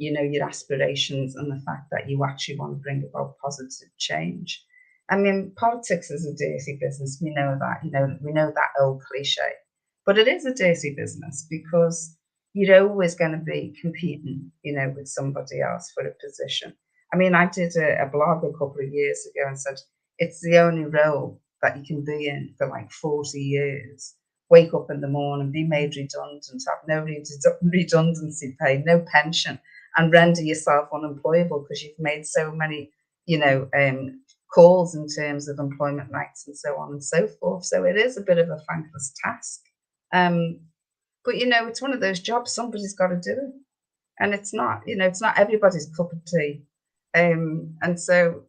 your aspirations, and the fact that you actually want to bring about positive change. I mean, politics is a dirty business. We know that. We know that old cliche, but it is a dirty business because you're always going to be competing, with somebody else for a position. I mean, I did a blog a couple of years ago and said it's the only role that you can be in for like 40 years. Wake up in the morning, be made redundant, have no redundancy pay, no pension, and render yourself unemployable because you've made so many, calls in terms of employment rights and so on and so forth. So it is a bit of a thankless task. But it's one of those jobs, somebody's got to do it. And it's not everybody's cup of tea. And so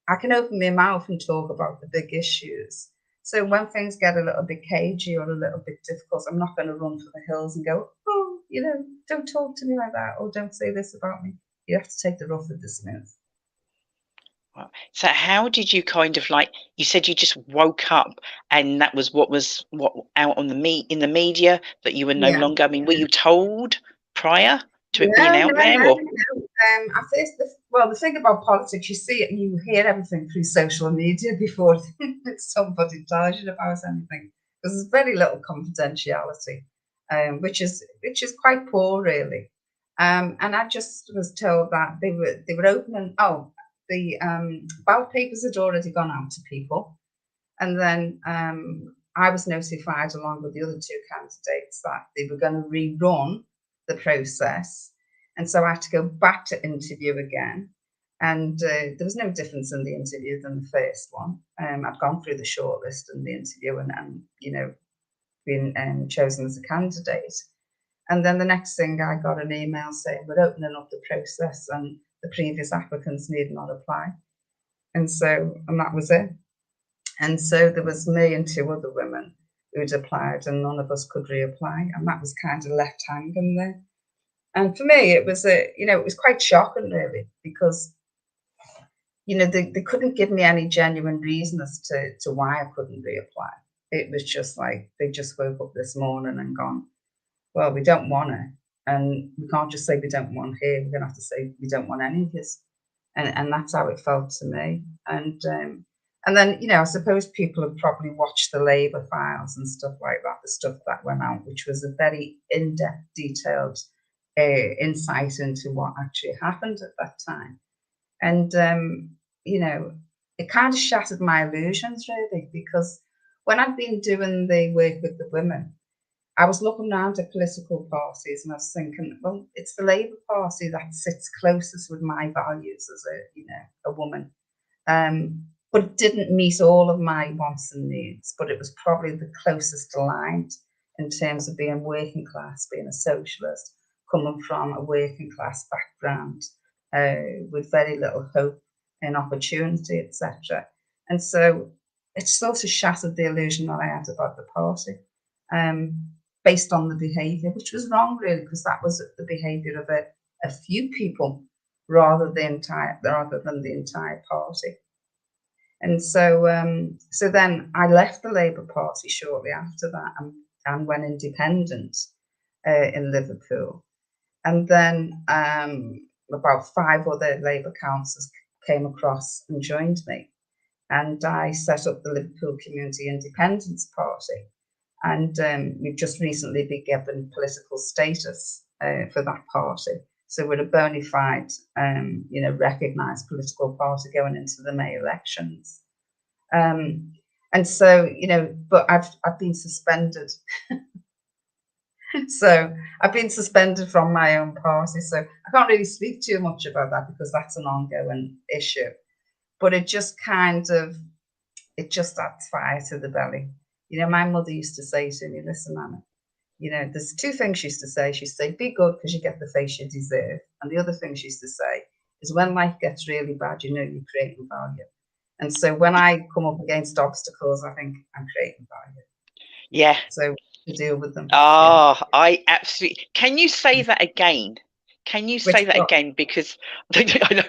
I can open my mouth and talk about the big issues. So when things get a little bit cagey or a little bit difficult, I'm not going to run for the hills and go, oh, don't talk to me like that, or don't say this about me. You have to take the rough with the smooth. So how did you kind of, like, you said you just woke up and that was what out on in the media, that you were no longer, I mean, were you told prior to it being out there? Or? The thing about politics, you see it and you hear everything through social media before somebody tells you about anything, because there's very little confidentiality, which is quite poor, really. And I just was told that they were opening. The ballot papers had already gone out to people, and then I was notified along with the other two candidates that they were going to rerun the process, and so I had to go back to interview again. And there was no difference in the interview than the first one. I'd gone through the shortlist and the interview, and been chosen as a candidate. And then the next thing, I got an email saying we're opening up the process and the previous applicants need not apply. And that was it. And so there was me and two other women who'd applied, and none of us could reapply. And that was kind of left hanging there. And for me, it was it was quite shocking, really, because they couldn't give me any genuine reason as to why I couldn't reapply. It was just like they just woke up this morning and gone, well, we don't want it. And we can't just say we don't want here. We're going to have to say we don't want any of this. And that's how it felt to me. And then, I suppose people have probably watched the Labour files and stuff like that, the stuff that went out, which was a very in-depth, detailed insight into what actually happened at that time. And, it kind of shattered my illusions, really, because when I'd been doing the work with the women, I was looking around at political parties and I was thinking, well, it's the Labour Party that sits closest with my values as a woman. but it didn't meet all of my wants and needs. But it was probably the closest aligned in terms of being working class, being a socialist, coming from a working class background, with very little hope and opportunity, etc. And so it sort of shattered the illusion that I had about the party, based on the behaviour, which was wrong, really, because that was the behaviour of a few people rather than the entire party. And so then I left the Labour Party shortly after that and went independent in Liverpool. And then about 5 other Labour councillors came across and joined me. And I set up the Liverpool Community Independence Party. And we've just recently been given political status for that party. So we're a bona fide, recognised political party going into the May elections. And so, but I've been suspended. So I've been suspended from my own party. So I can't really speak too much about that because that's an ongoing issue. But it just adds fire to the belly. My mother used to say to me, listen, Anna, there's 2 things she used to say. She used to say, be good because you get the face you deserve. And the other thing she used to say is when life gets really bad, you're creating value. And so when I come up against obstacles, I think I'm creating value. Yeah. So to deal with them. Oh, yeah. I absolutely. Can you say that again? Can you say that again? Because I know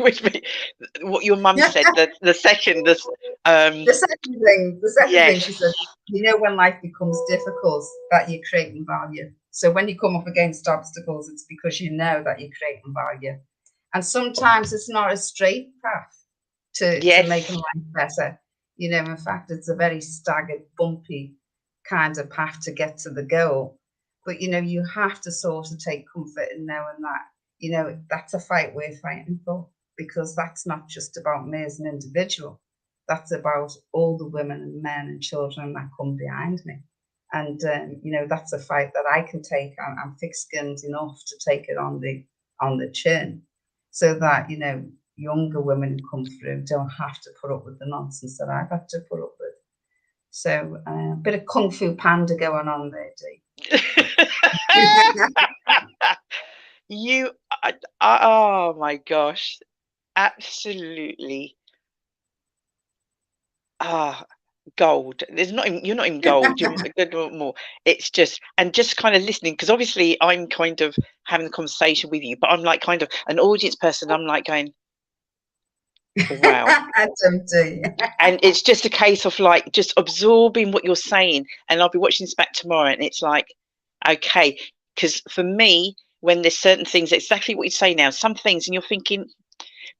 what your mum said. The second thing she said. When life becomes difficult, that you're creating value. So when you come up against obstacles, it's because you know that you're creating value. And sometimes it's not a straight path to making life better. In fact, it's a very staggered, bumpy kind of path to get to the goal. But you have to sort of take comfort in knowing that that's a fight worth fighting for, because that's not just about me as an individual. That's about all the women and men and children that come behind me. And that's a fight that I can take. I'm thick-skinned enough to take it on the chin, so that younger women who come through don't have to put up with the nonsense that I've had to put up with. So a bit of Kung Fu Panda going on there, Dee. Oh my gosh, absolutely. Gold. You're not in gold. You're more. It's just kind of listening, because obviously I'm kind of having a conversation with you, but I'm like kind of an audience person. I'm like going, wow. And it's just a case of like just absorbing what you're saying, and I'll be watching this back tomorrow, and it's like, okay, because for me, when there's certain things, exactly what you say now, some things, and you're thinking,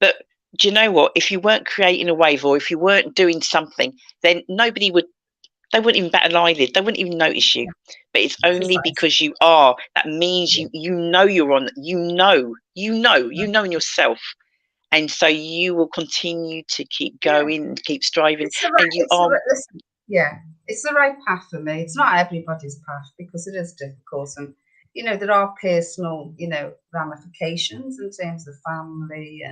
but do you know what? If you weren't creating a wave, or if you weren't doing something, then they wouldn't even bat an eyelid. They wouldn't even notice you. But it's only because you are. That means you know you're on. You know in yourself, and so you will continue to keep going, keep striving, and you are. It's the right path for me. It's not everybody's path, because it is difficult, and there are personal ramifications in terms of family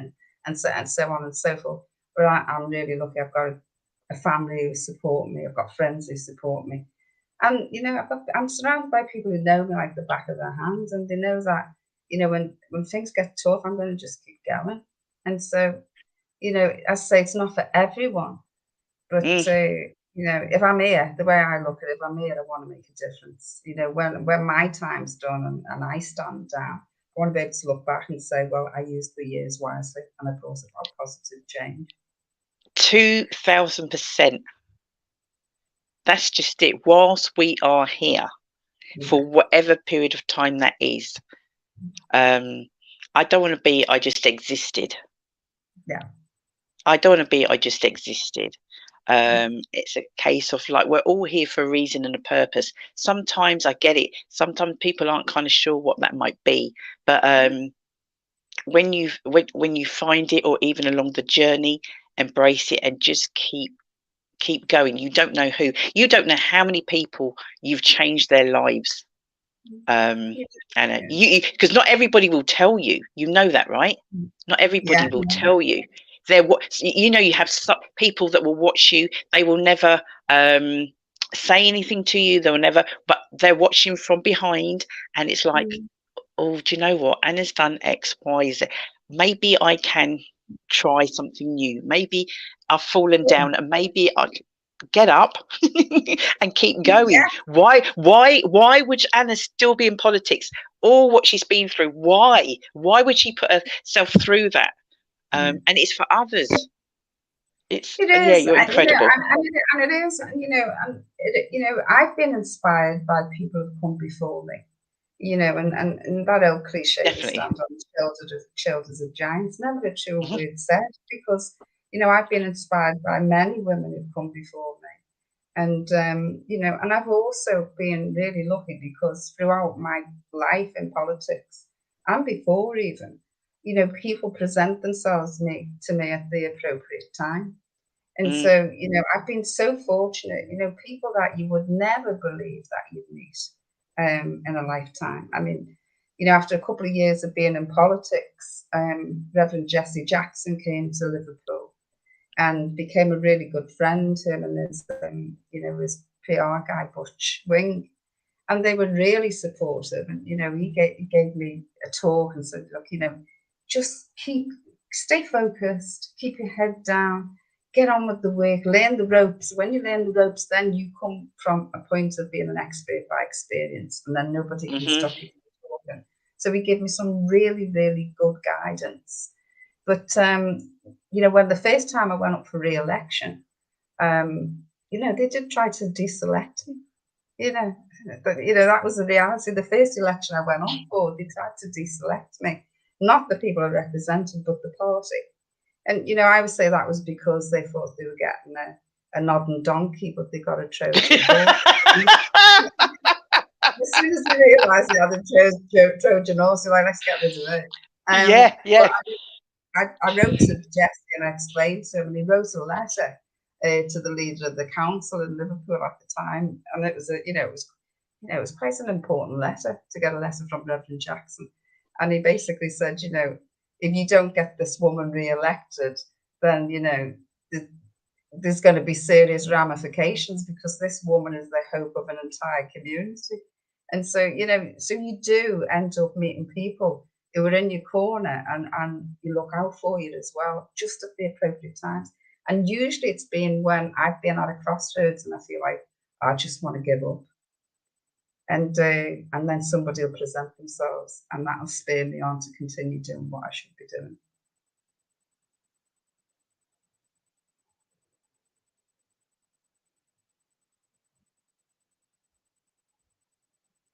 and so on and so forth. But I'm really lucky. I've got a family who support me. I've got friends who support me, and I'm surrounded by people who know me like the back of their hands, and they know that when things get tough, I'm going to just keep going. And so as I say, it's not for everyone, but if I'm here, the way I look at it, if I'm here, I want to make a difference. When my time's done and I stand down, I want to be able to look back and say, well, I used the years wisely and I brought about positive change. 2000%. That's just it. Whilst we are here, for whatever period of time that is, I don't want to be I just existed. Yeah. I don't want to be I just existed. It's a case of like, we're all here for a reason and a purpose. Sometimes I get it. Sometimes people aren't kind of sure what that might be. But when you find it, or even along the journey, embrace it and just keep going. You don't know how many people you've changed their lives. And because not everybody will tell you. You know that, right? Not everybody will tell you. you have people that will watch you. They will never say anything to you. They'll never, but they're watching from behind, and it's like, oh, do you know what? Anna's done X, Y, Z. Maybe I can try something new. Maybe I've fallen down, and maybe I get up and keep going. Why would Anna still be in politics? All what she's been through. Why would she put herself through that? And it's for others. It is. Yeah, you're incredible. And it is. I've been inspired by people who've come before me. And that old cliche, Definitely. Stand on the shoulders of giants, never a true word said, because I've been inspired by many women who've come before me. And, and I've also been really lucky because throughout my life in politics and before even, people present themselves to me at the appropriate time. And so, I've been so fortunate, people that you would never believe that you'd meet in a lifetime. I mean, after a couple of years of being in politics, Reverend Jesse Jackson came to Liverpool and became a really good friend, him and his PR guy, Butch Wing. And they were really supportive. And, he gave me a talk and said, look, just stay focused, keep your head down, get on with the work, learn the ropes. When you learn the ropes, then you come from a point of being an expert by experience, and then nobody can stop you from talking. So he gave me some really, really good guidance. But, when the first time I went up for re-election, they did try to deselect me, but, that was the reality. The first election I went up for, they tried to deselect me. Not the people I represented, but the party. And, I would say that was because they thought they were getting a nodding donkey, but they got a Trojan horse. As soon as they realised they had a Trojan horse, they're like, let's get rid of it. I wrote to Jesse and I explained to him, and he wrote a letter to the leader of the council in Liverpool at the time. And it was it was quite an important letter to get a letter from Reverend Jackson. And he basically said, if you don't get this woman re-elected, then, there's going to be serious ramifications, because this woman is the hope of an entire community. And so, so you do end up meeting people who are in your corner and you look out for you as well, just at the appropriate times. And usually it's been when I've been at a crossroads and I feel like I just want to give up. And then somebody will present themselves, and that'll spur me on to continue doing what I should be doing.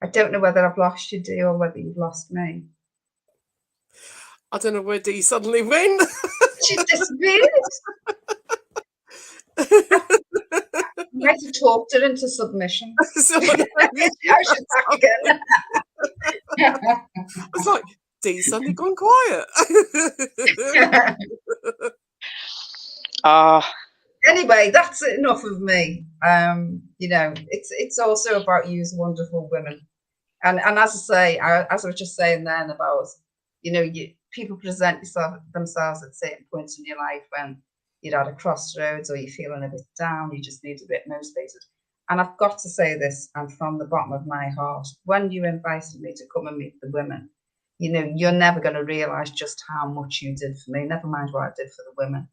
I don't know whether I've lost you, Dee, or whether you've lost me. I don't know where Dee suddenly went. She disappeared. I might have talked her into submission. I should back again. It's like, Dee's suddenly gone quiet. Anyway, that's enough of me. It's also about you, wonderful women. And as I say, as I was just saying then about, people present themselves at certain points in your life when you're at a crossroads or you're feeling a bit down, you just need a bit motivated. And I've got to say this, and from the bottom of my heart, when you invited me to come and meet the women, you're never going to realise just how much you did for me, never mind what I did for the women.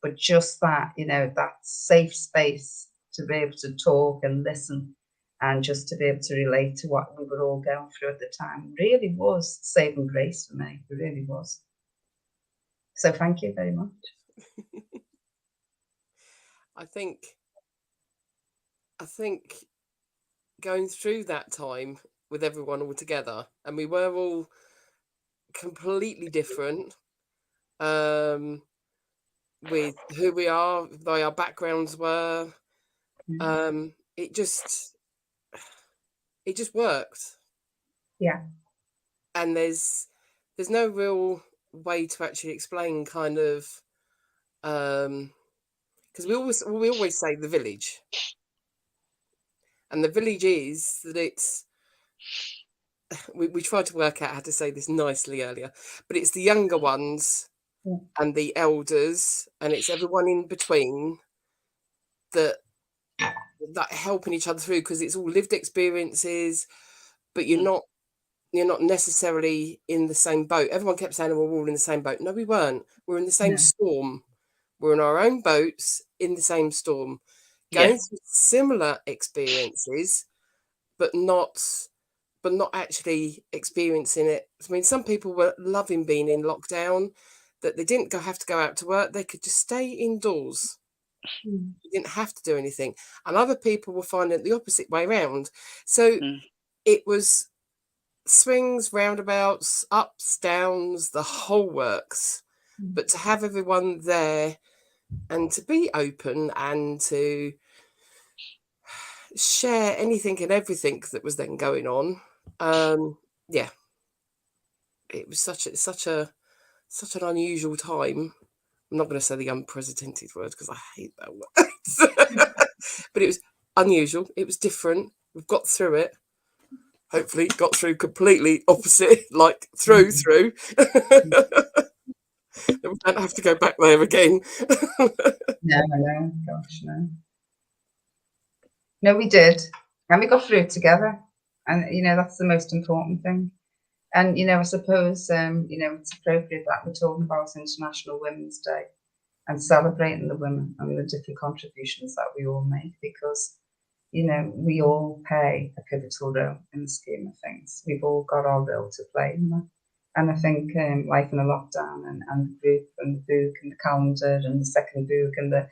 But just that, that safe space to be able to talk and listen and just to be able to relate to what we were all going through at the time really was saving grace for me. It really was. So thank you very much. I think going through that time with everyone all together, and we were all completely different with who we are, though our backgrounds were. It just worked. Yeah. And there's no real way to actually explain kind of because we always say the village, and the village is that it's we tried to work out how to say this nicely earlier, but it's the younger ones and the elders, and it's everyone in between that helping each other through, because it's all lived experiences, but you're not necessarily in the same boat. Everyone kept saying we're all in the same boat. No, we weren't. We're in the same storm. We're in our own boats in the same storm, going through similar experiences, but not actually experiencing it. I mean, some people were loving being in lockdown, that they didn't have to go out to work. They could just stay indoors. You didn't have to do anything. And other people were finding it the opposite way around. So it was swings, roundabouts, ups, downs, the whole works. But to have everyone there and to be open and to share anything and everything that was then going on, it was such an unusual time. I'm not going to say the unprecedented word because I hate that word. But it was unusual. It was different. We've got through it. Hopefully got through completely opposite, like through. We don't have to go back there again. No, gosh, no. No, we did. And we got through it together. And, you know, that's the most important thing. And, you know, I suppose, you know, it's appropriate that we're talking about International Women's Day and celebrating the women and the different contributions that we all make, because, you know, we all play a pivotal role in the scheme of things. We've all got our role to play in that. And I think Life in a Lockdown and the group and the book and the calendar and the second book and the,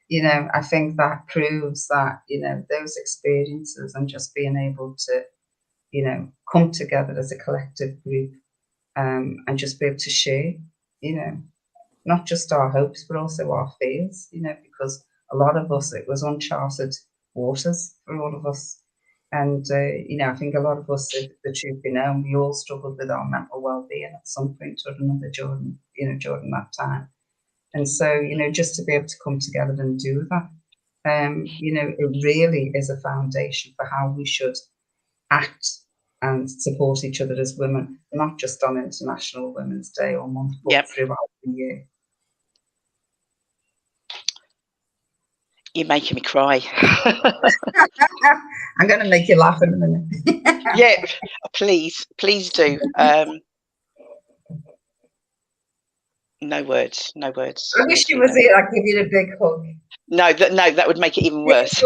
you know, I think that proves that, you know, those experiences and just being able to, you know, come together as a collective group and just be able to share, you know, not just our hopes, but also our fears, you know, because a lot of us, it was uncharted waters for all of us. And, you know, I think a lot of us, the truth be known, we all struggled with our mental well-being at some point or another during that time. And so, you know, just to be able to come together and do that, you know, it really is a foundation for how we should act and support each other as women, not just on International Women's Day or month, but throughout the year. You're making me cry. I'm going to make you laugh in a minute. Yeah, please do. No words. I wish you was here. I'd give you a big hug. No, that would make it even worse.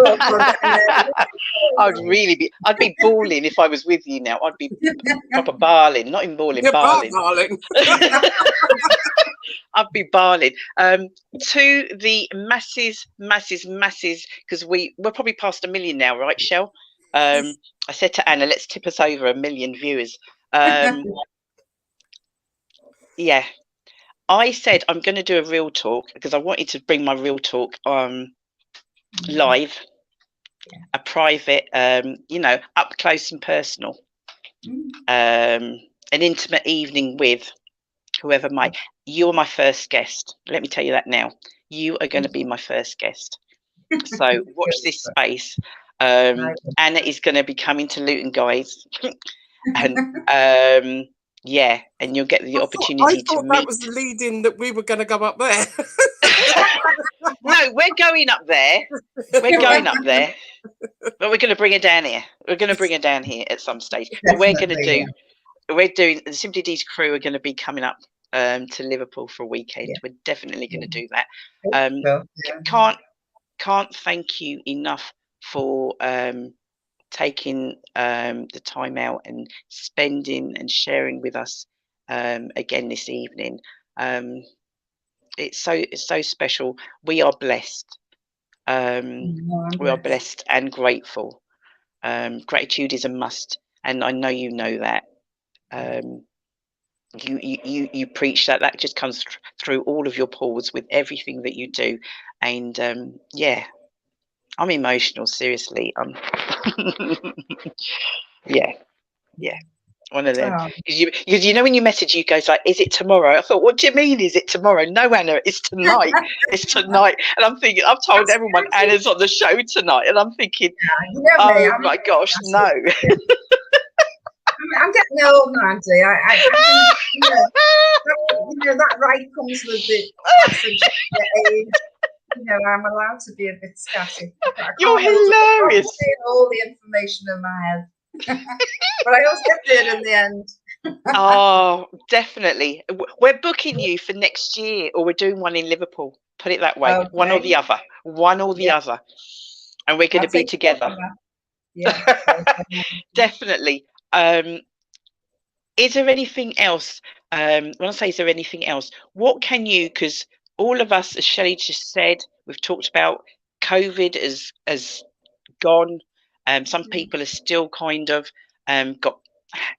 I'd be bawling if I was with you now. I'd be proper bawling, not even bawling, bawling. I'd be bawling. To the masses, because we're probably past 1 million now, right, Shell? I said to Anna, let's tip us over 1 million viewers. Yeah. I said I'm going to do a real talk because I wanted to bring my real talk live, a private, you know, up close and personal, an intimate evening with whoever you're my first guest. Let me tell you that now. You are going to be my first guest. So watch this space. Anna is going to be coming to Luton, guys. And yeah, and you'll get the opportunity to meet. That was leading that we were going to go up there. No, we're going up there. But we're going to bring her down here. We're going to bring her down here at some stage. But we're doing the Simply Deez crew are going to be coming up to Liverpool for a weekend. Yeah. We're definitely going to do that. Can't thank you enough for taking the time out and spending and sharing with us again this evening. It's so special. We are blessed. We are blessed and grateful. Gratitude is a must, and I know you know that. You preach that just comes through all of your pores with everything that you do, and yeah, I'm emotional, seriously. Yeah, one of them. Because you know when you message, you goes like, "Is it tomorrow?" I thought, "What do you mean? Is it tomorrow?" No, Anna, it's tonight. It's tonight. And I'm thinking, I've told everyone Anna's on the show tonight, and I'm thinking, oh my gosh, no. I'm getting old, Auntie. that right comes with the passage of the age. I'm allowed to be a bit scatty. You're hilarious. All the information in my head. But I always get there in the end. Oh, definitely. We're booking you for next year, or we're doing one in Liverpool. Put it that way. Okay. One or the other. One or the other. And we're going to be together. Yeah. Definitely. Is there anything else? When I say is there anything else, what can you, because all of us, as Shelley just said, we've talked about COVID has gone. Some people are still kind of got,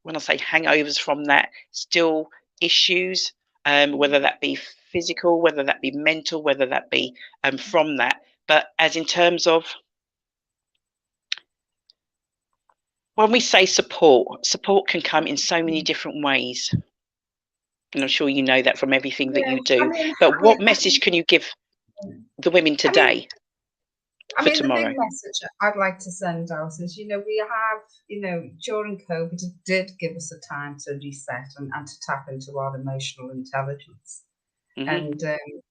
when I say hangovers from that, still issues, whether that be physical, whether that be mental, whether that be from that. But as in terms of, when we say support can come in so many different ways. And I'm sure you know that from everything that you do. But what message can you give the women today? The big message I'd like to send out is, we have, during COVID, it did give us a time to reset and to tap into our emotional intelligence. And,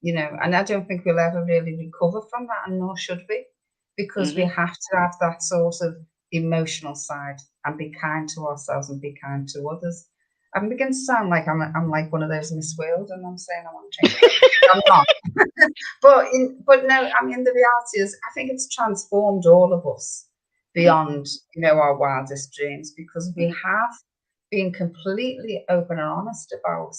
and I don't think we'll ever really recover from that, and nor should we, because we have to have that sort of emotional side and be kind to ourselves and be kind to others. I'm beginning to sound like I'm like one of those Miss World, and I'm saying I want to change it. I'm not. but no, the reality is, I think it's transformed all of us beyond, our wildest dreams, because we have been completely open and honest about,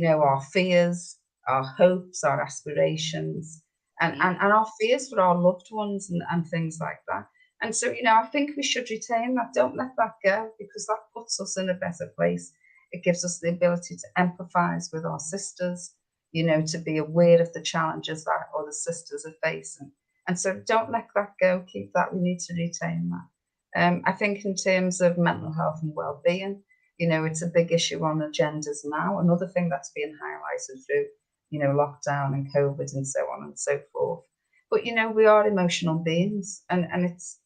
our fears, our hopes, our aspirations, and our fears for our loved ones and things like that. And so, I think we should retain that. Don't let that go, because that puts us in a better place. It gives us the ability to empathise with our sisters, to be aware of the challenges that other sisters are facing. And so don't let that go. Keep that. We need to retain that. I think in terms of mental health and well-being, it's a big issue on agendas now. Another thing that's being highlighted through, lockdown and COVID and so on and so forth. But, we are emotional beings, and it's,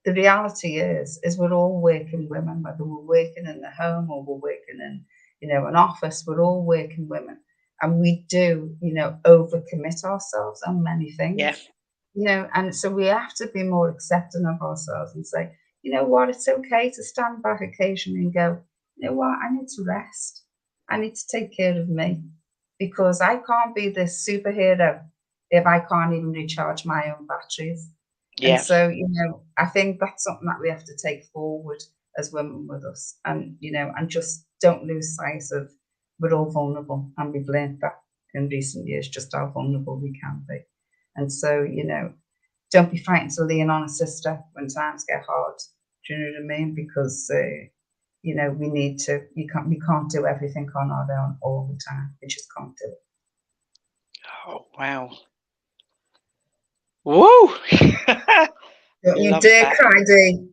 the reality is we're all working women, whether we're working in the home or we're working in, an office, we're all working women. And we do, overcommit ourselves on many things. Yeah. And so we have to be more accepting of ourselves and say, you know what, it's okay to stand back occasionally and go, you know what, I need to rest. I need to take care of me, because I can't be this superhero if I can't even recharge my own batteries. Yeah. And so, I think that's something that we have to take forward as women with us, and, and just don't lose sight of, we're all vulnerable, and we've learned that in recent years, just how vulnerable we can be. And so, don't be frightened to lean on a sister when times get hard. Do you know what I mean? Because, we need to, we can't do everything on our own all the time. We just can't do it. Oh, wow. Whoa! Don't you dare cry, Dee.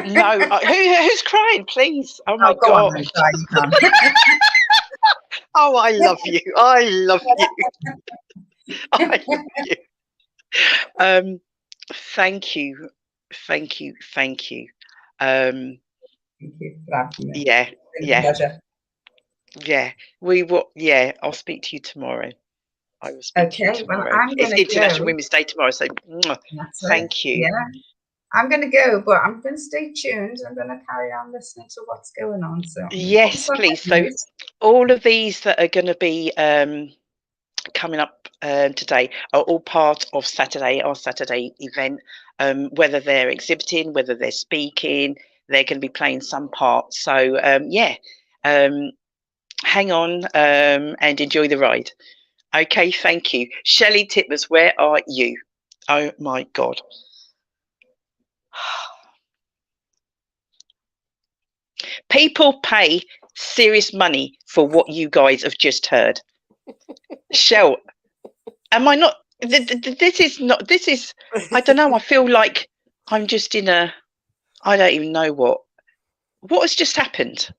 No, who's crying, please? Oh my God! On, cry, you can. Oh, I love you. I love you. I love you. Thank you. Thank you for having me. Yeah. Pleasure. Yeah. We will. Yeah, I'll speak to you tomorrow. I will speak to you tomorrow. Well, it's International Women's Day tomorrow, so thank you. Yeah. I'm going to go, but I'm going to stay tuned. I'm going to carry on listening to what's going on. So yes, please. So all of these that are going to be coming up today are all part of our Saturday event. Whether they're exhibiting, whether they're speaking, they're going to be playing some part. So hang on and enjoy the ride. Okay, thank you. Shelley Titmus, where are you? Oh my God. People pay serious money for what you guys have just heard. Shell, am I not? This is, I don't know. I feel like I'm just in I don't even know what has just happened.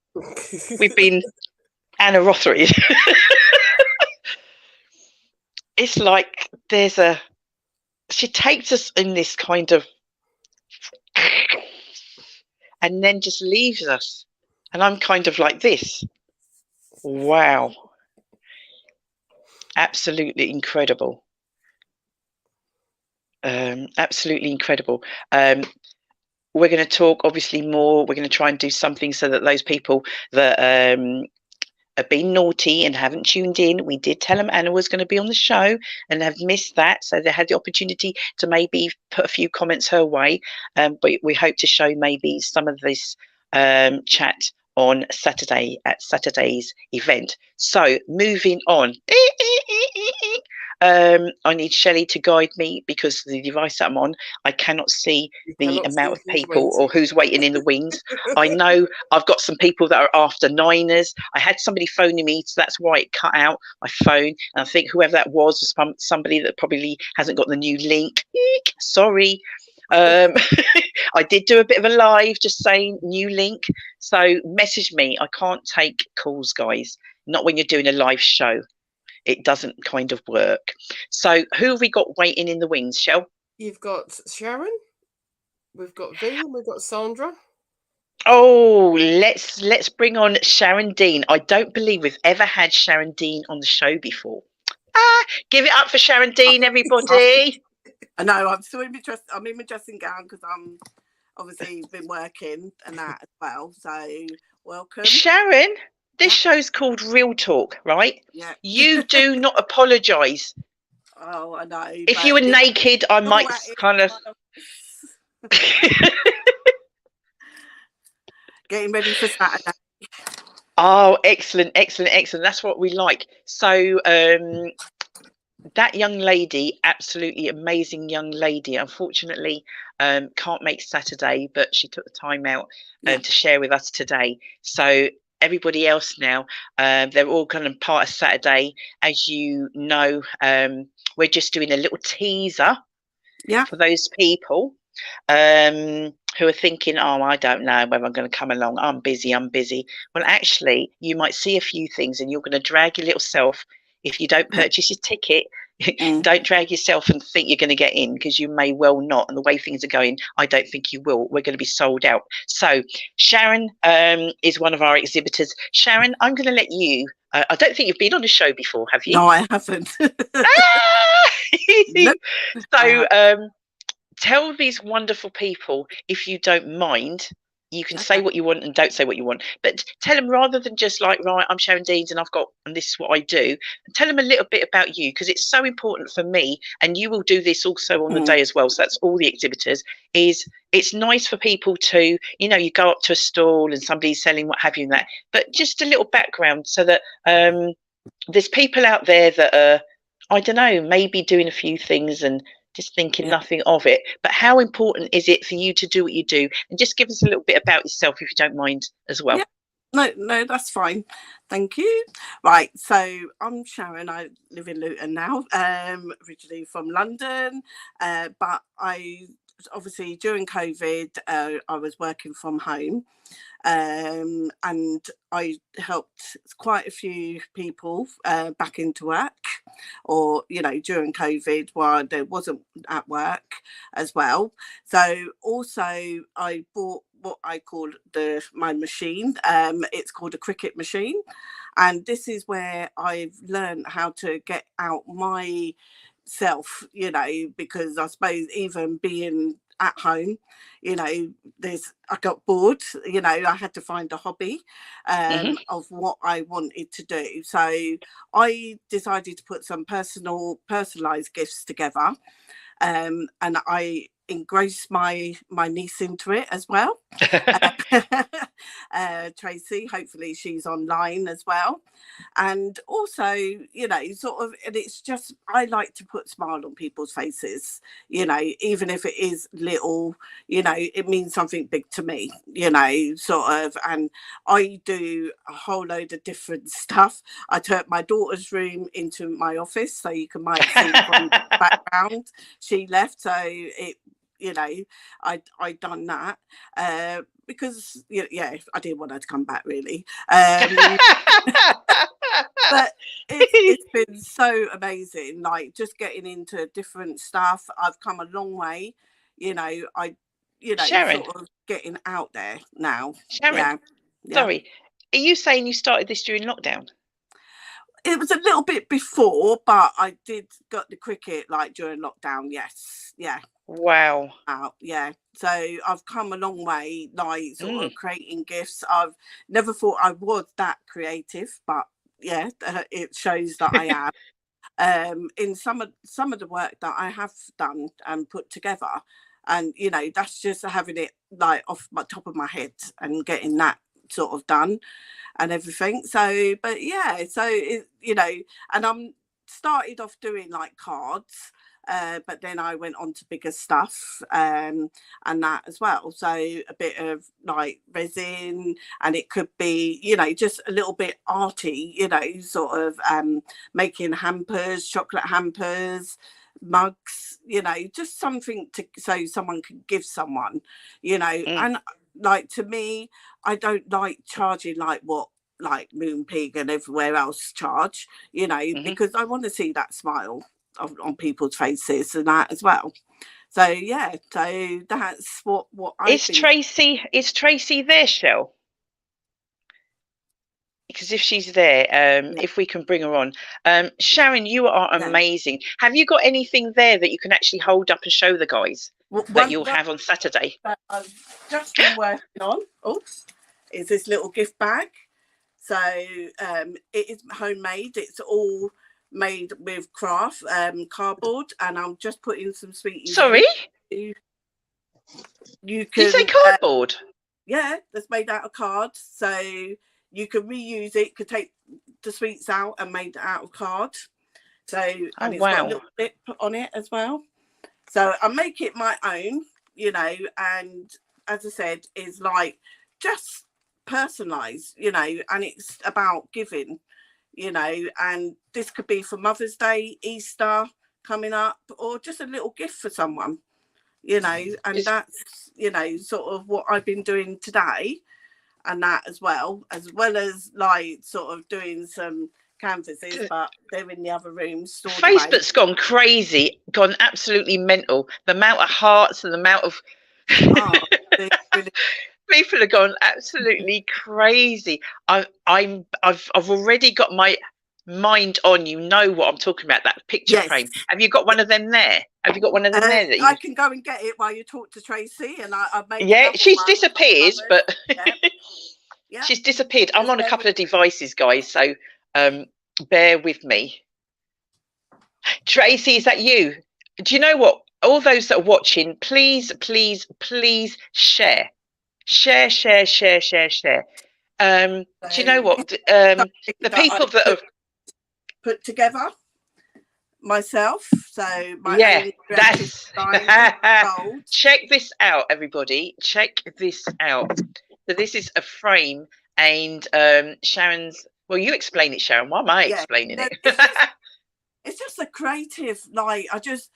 We've been Anna Rothery. It's like she takes us in this kind of, and then just leaves us. And I'm kind of like this. Wow. Absolutely incredible. Absolutely incredible. We're going to talk obviously more. We're going to try and do something so that those people that have been naughty and haven't tuned in, we did tell them Anna was going to be on the show and have missed that, so they had the opportunity to maybe put a few comments her way, but we hope to show maybe some of this chat on Saturday at Saturday's event. So moving on. I need Shelley to guide me because the device that I'm on, I cannot see the amount of people or who's waiting in the wings. I know I've got some people that are after Niners. I had somebody phoning me, so that's why it cut out my phone. And I think whoever that was somebody that probably hasn't got the new link. Eek, sorry. I did do a bit of a live just saying new link. So message me. I can't take calls, guys. Not when you're doing a live show. It doesn't kind of work. So who have we got waiting in the wings, Shell? You've got Sharon, we've got V, and we've got Sandra. Oh, let's bring on Sharon Dean. I don't believe we've ever had Sharon Dean on the show before. Give it up for Sharon Dean, everybody. I know, I'm still in my dressing gown because I'm obviously been working and that as well. So welcome. Sharon, this show's called Real Talk, right? Yeah. You do not apologise. Oh, I know. If you were naked, I might kind of... Getting ready for Saturday. Oh, excellent. That's what we like. So that young lady, absolutely amazing young lady, unfortunately can't make Saturday, but she took the time out to share with us today. So everybody else now, they're all kind of part of Saturday. As you know, we're just doing a little teaser for those people who are thinking, oh, I don't know whether I'm going to come along. I'm busy. Well, actually, you might see a few things and you're going to drag your little self. If you don't purchase your ticket, don't drag yourself and think you're going to get in, because you may well not. And the way things are going, I don't think you will. We're going to be sold out. So Sharon is one of our exhibitors. Sharon, I'm going to let you. I don't think you've been on a show before, have you? No, I haven't. So tell these wonderful people, if you don't mind, you can say what you want and don't say what you want, but tell them, rather than just like, right, I'm Sharon Deans and and this is what I do, tell them a little bit about you, because it's so important for me, and you will do this also on the day as well. So that's all the exhibitors. It's nice for people to, you go up to a stall and somebody's selling what have you and that, but just a little background so that there's people out there that are, I don't know, maybe doing a few things and just thinking nothing of it. But how important is it for you to do what you do? And just give us a little bit about yourself, if you don't mind, as well. No, that's fine. Thank you. Right, so I'm Sharon. I live in Luton now, originally from London, but I obviously during COVID, I was working from home. And I helped quite a few people back into work, or during COVID while they wasn't at work as well. So also I bought what I call my machine. It's called a cricket machine, and this is where I've learned how to get out myself, because I suppose even being at home, I got bored, I had to find a hobby of what I wanted to do. So I decided to put some personalized gifts together, and I engrossed my niece into it as well. Tracy, hopefully she's online as well. And also, and it's just, I like to put a smile on people's faces, even if it is little, it means something big to me, and I do a whole load of different stuff. I turned my daughter's room into my office, so you might see from the background. She left, so I done that because I didn't want her to come back really. But it's been so amazing, like just getting into different stuff. I've come a long way, Sharon, sort of getting out there now. Sharon, sorry, are you saying you started this during lockdown? It was a little bit before, but I did got the cricket like during lockdown. Yes, yeah. Wow. Yeah. So I've come a long way, like sort of creating gifts. I've never thought I was that creative, but yeah, it shows that I am. In some of the work that I have done and put together, and you know, that's just having it like off my top of my head and getting that sort of done and everything. So, but yeah, so you know, and I'm started off doing like cards, but then I went on to bigger stuff, and that as well. So a bit of like resin, and it could be, you know, just a little bit arty, you know, sort of making hampers, chocolate hampers, mugs, you know, just something to so someone can give someone, you know. And like, to me, I don't like charging like what like Moonpig and everywhere else charge, you know, because I want to see that smile on people's faces and that as well. So yeah, so that's what I think. Is Tracy there, Shell? Because if she's there, if we can bring her on. Sharon, you are amazing. Have you got anything there that you can actually hold up and show the guys that you'll have on Saturday? That I've just been working on is this little gift bag. So it is homemade. It's all made with craft cardboard, and I'm just putting some sweeties. Sorry? You can. You say cardboard? Yeah, that's made out of cards. So you can reuse it. Could take the sweets out and made it out of card. So and it's got a little bit on it as well. So I make it my own, you know, and as I said, is like just personalized, you know, and it's about giving, you know, and this could be for Mother's Day, Easter coming up, or just a little gift for someone, you know. And that's, you know, sort of what I've been doing today, and that as well as like sort of doing some canvases, but they're in the other rooms. Facebook's gone crazy, gone absolutely mental. The amount of hearts and the amount of people have gone absolutely crazy. I've already got my mind on, you know what I'm talking about, that picture frame. Have you got one of them there? Have you got one of them there? That I can go and get it while you talk to Tracy, and I've made. Yeah, she's disappeared, but she's disappeared. I'm on a couple of devices, guys, so bear with me. Tracy, is that you? Do you know what? All those that are watching, please, please, please share. Share. Do you know what? The people that have put together myself. So my own that's check this out, everybody. Check this out. So this is a frame, and Sharon's. Well, you explain it, Sharon. Why am I explaining it? It's just a creative, like I just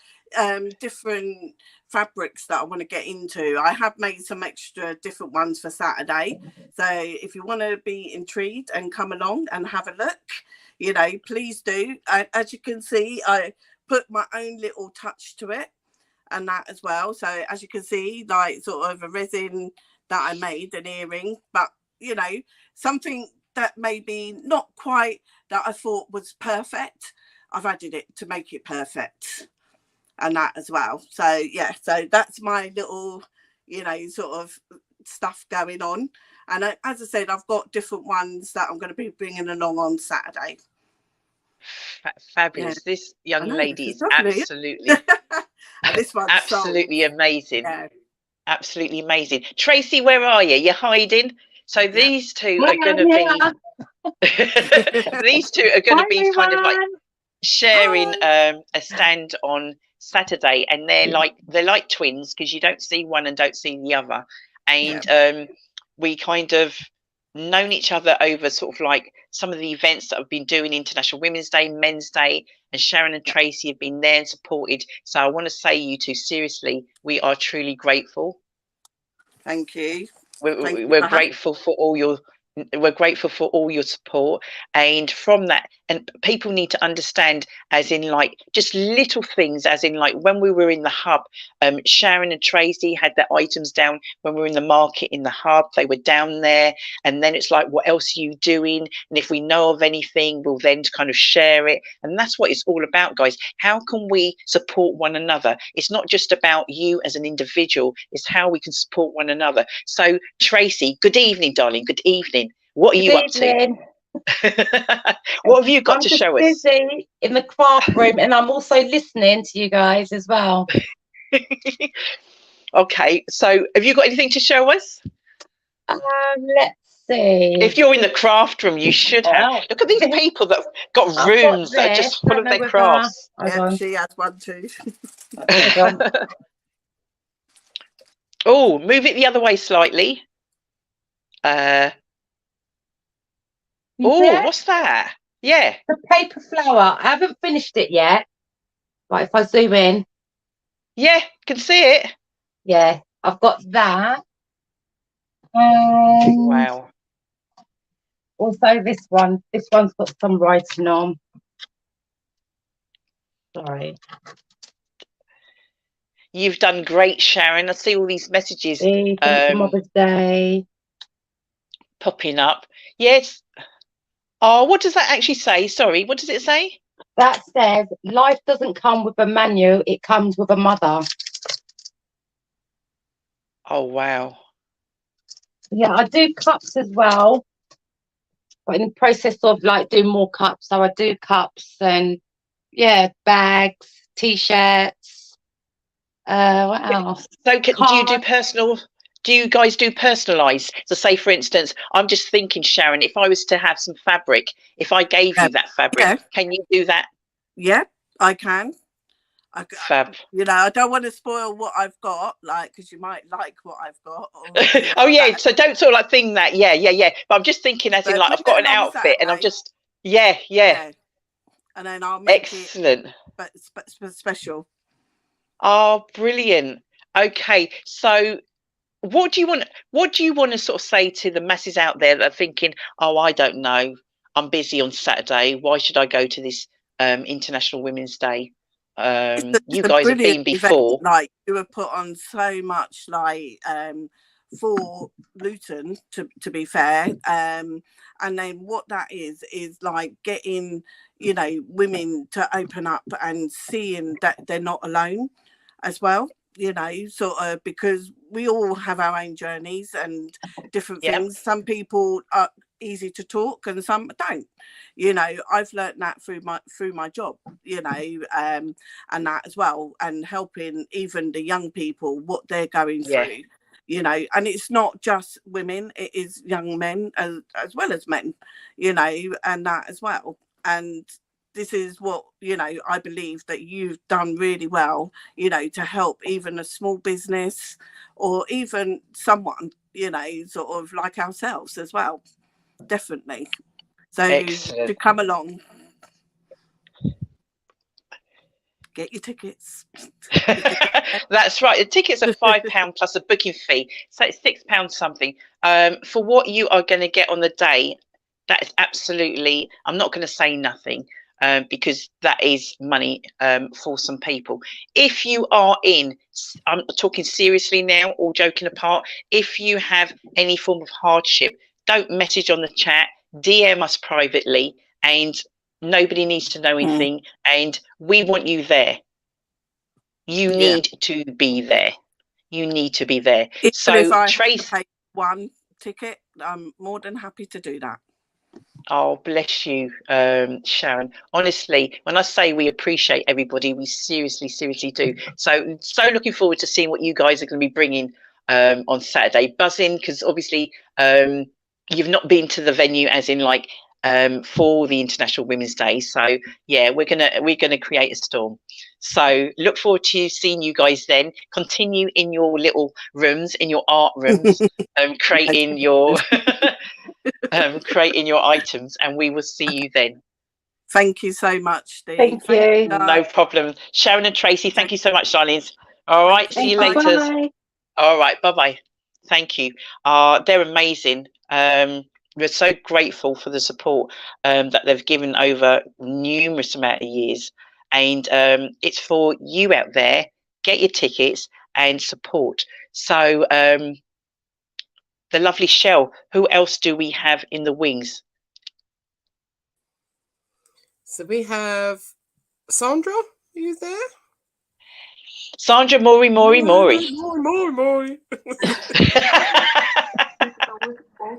different fabrics that I want to get into. I have made some extra different ones for Saturday. So if you want to be intrigued and come along and have a look, you know, please do. As you can see, I put my own little touch to it and that as well. So as you can see, like sort of a resin that I made, an earring, but you know, something that maybe not quite that I thought was perfect. I've added it to make it perfect and that as well. So yeah, so that's my little, you know, sort of stuff going on. And as I said, I've got different ones that I'm going to be bringing along on Saturday. Fabulous. Yeah. This young lady is absolutely this one's absolutely amazing. Yeah. Absolutely amazing. Tracy, where are you? You're hiding. So these two are going to be these two are going to be kind of like sharing a stand on Saturday, and they're like twins, because you don't see one and don't see the other. And we kind of known each other over sort of like some of the events that I've been doing, International Women's Day, Men's Day, and Sharon and Tracy have been there and supported. So I want to say, you two, seriously, we are truly grateful. Thank you. We're grateful for all your support, and from that, and people need to understand, as in like just little things, as in like when we were in the hub, Sharon and Tracy had their items down when we were in the market in the hub. They were down there, and then it's like, what else are you doing? And if we know of anything, we'll then kind of share it. And that's what it's all about, guys. How can we support one another? It's not just about you as an individual, it's how we can support one another. So Tracy, good evening, darling. Good evening. What are you up to? What have you got to show us? I'm just busy in the craft room, and I'm also listening to you guys as well. Okay, so have you got anything to show us? Let's see. If you're in the craft room, you should have. Look at these people that have got rooms that are just full of their crafts. Yeah, she has one too. Oh, move it the other way slightly. Oh, what's that? Yeah. The paper flower. I haven't finished it yet. Right, if I zoom in. Yeah, can see it. Yeah, I've got that. Wow. Also this one. This one's got some writing on. Sorry. You've done great, Sharon. I see all these messages for Mother's Day popping up. Yes. Oh, what does that actually say? Sorry, what does it say? That says, life doesn't come with a manual, it comes with a mother. Oh, wow. Yeah, I do cups as well. But in the process of like doing more cups, so I do cups and yeah, bags, t-shirts. What else? So do you do personal? Do you guys do personalised? So say, for instance, I'm just thinking, Sharon, if I was to have some fabric, if I gave you that fabric, can you do that? Yeah, I can. Fab. You know, I don't want to spoil what I've got, like, because you might like what I've got. Oh, yeah, so don't sort of like think that. Yeah. But I'm just thinking as in like, I've got an outfit and I'm just, yeah. And then I'll make it special. Oh, brilliant. Okay, so what do you want to sort of say to the masses out there that are thinking, oh, I don't know, I'm busy on Saturday, why should I go to this International Women's Day? You guys have been before. Event, like you were put on so much, like for Luton, to be fair, and then what that is like getting, you know, women to open up and seeing that they're not alone as well. You know, sort of, because we all have our own journeys and different things. Some people are easy to talk and some don't. You know, I've learned that through my job, you know, and that as well, and helping even the young people what they're going through, you know. And it's not just women, it is young men as well as men, you know, and that as well. And this is what, you know, I believe that you've done really well, you know, to help even a small business or even someone, you know, sort of like ourselves as well. Definitely. So excellent. To come along, get your tickets. That's right. The tickets are £5 plus a booking fee. So it's £6 something. For what you are going to get on the day, that is absolutely, I'm not going to say nothing. Because that is money for some people. If you are I'm talking seriously now, all joking apart, if you have any form of hardship, don't message on the chat, DM us privately, and nobody needs to know anything, and we want you there. You need to be there. You need to be there. So if I Trace, pay one ticket, I'm more than happy to do that. Oh, bless you, Sharon. Honestly, when I say we appreciate everybody, we seriously do. So looking forward to seeing what you guys are going to be bringing on Saturday. Buzzing, because obviously you've not been to the venue as in like for the International Women's Day. So yeah, we're gonna create a storm. So look forward to seeing you guys then. Continue in your little rooms, in your art rooms, creating your creating your items, and we will see you then. Thank you so much, Dee. Thank you. No problem. Sharon and Tracy, thank you so much, darlings. All right, see you later. Bye. All right, bye-bye. Thank you. They're amazing. we're so grateful for the support that they've given over numerous amount of years, and it's for you out there. Get your tickets and support. So the lovely Shell, who else do we have in the wings? So we have Sandra. Are you there? Sandra, Maury.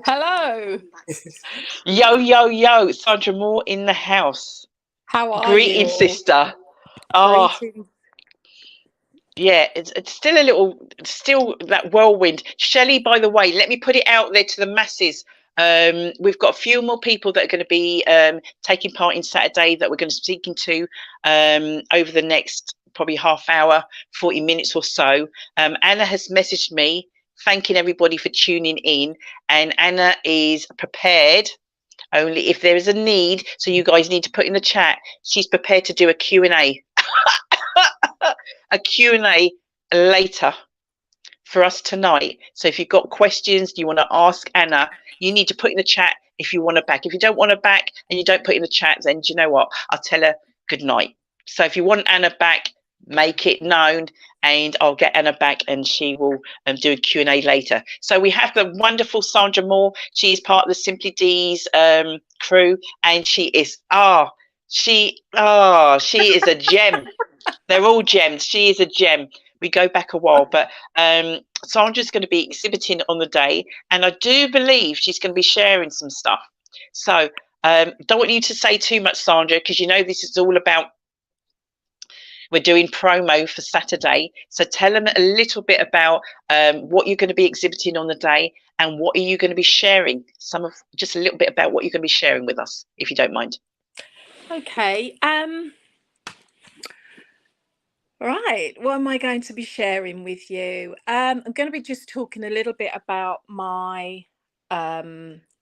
Hello. Yo. Sandra Moore in the house. How are Greetings, you? sister. Oh, Greetings. yeah, it's still that whirlwind. Shelley, by the way, let me put it out there to the masses. We've got a few more people that are going to be taking part in Saturday that we're going to be speaking to over the next probably half hour, 40 minutes or so. Anna has messaged me thanking everybody for tuning in, and Anna is prepared only if there is a need. So you guys need to put in the chat. She's prepared to do a Q&A. A Q&A later for us tonight. So if you've got questions you want to ask Anna, you need to put in the chat if you want her back. If you don't want her back and you don't put in the chat, then do you know what? I'll tell her good night. So if you want Anna back, make it known, and I'll get Anna back and she will do a Q&A later. So we have the wonderful Sandra Moore. She's part of the Simply Deez crew, and she is she is a gem. They're all gems. She is a gem. We go back a while, but Sandra's going to be exhibiting on the day, and I do believe she's going to be sharing some stuff. So don't want you to say too much, Sandra, because you know this is all about, we're doing promo for Saturday. So tell them a little bit about what you're going to be exhibiting on the day, and what are you going to be sharing, just a little bit about what you're going to be sharing with us, if you don't mind. Okay. Right, what am I going to be sharing with you? I'm going to be just talking a little bit about my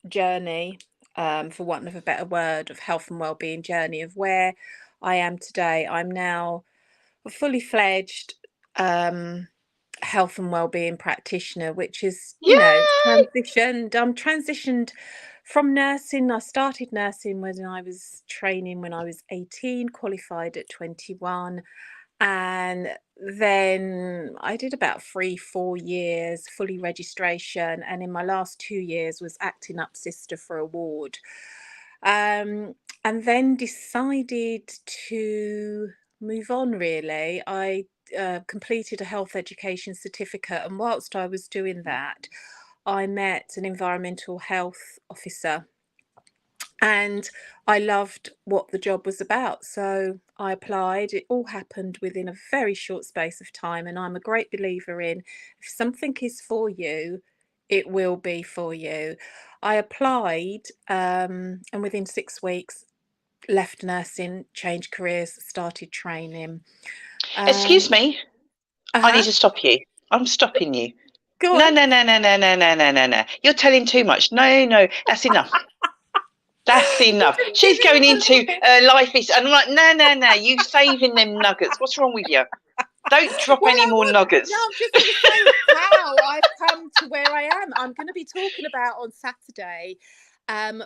journey, for want of a better word, of health and wellbeing journey, of where I am today. I'm now a fully fledged health and wellbeing practitioner, which is, you know, transitioned. I'm transitioned from nursing. I started nursing when I was training when I was 18, qualified at 21. And then I did about 3-4 years fully registration, and in my last 2 years was acting up sister for a ward, and then decided to move on. Really, I completed a health education certificate, and whilst I was doing that, I met an environmental health officer, and I loved what the job was about. So I applied. It all happened within a very short space of time. And I'm a great believer in, if something is for you, it will be for you. I applied, and within 6 weeks, left nursing, changed careers, started training. Excuse me. I need to stop you. I'm stopping you. Go No. on. You're telling too much. No, that's enough. That's enough. She's going into life is, and I'm like, no. You saving them nuggets. What's wrong with you? Don't drop any more nuggets. No, I'm just going to say how I've come to where I am. I'm going to be talking about on Saturday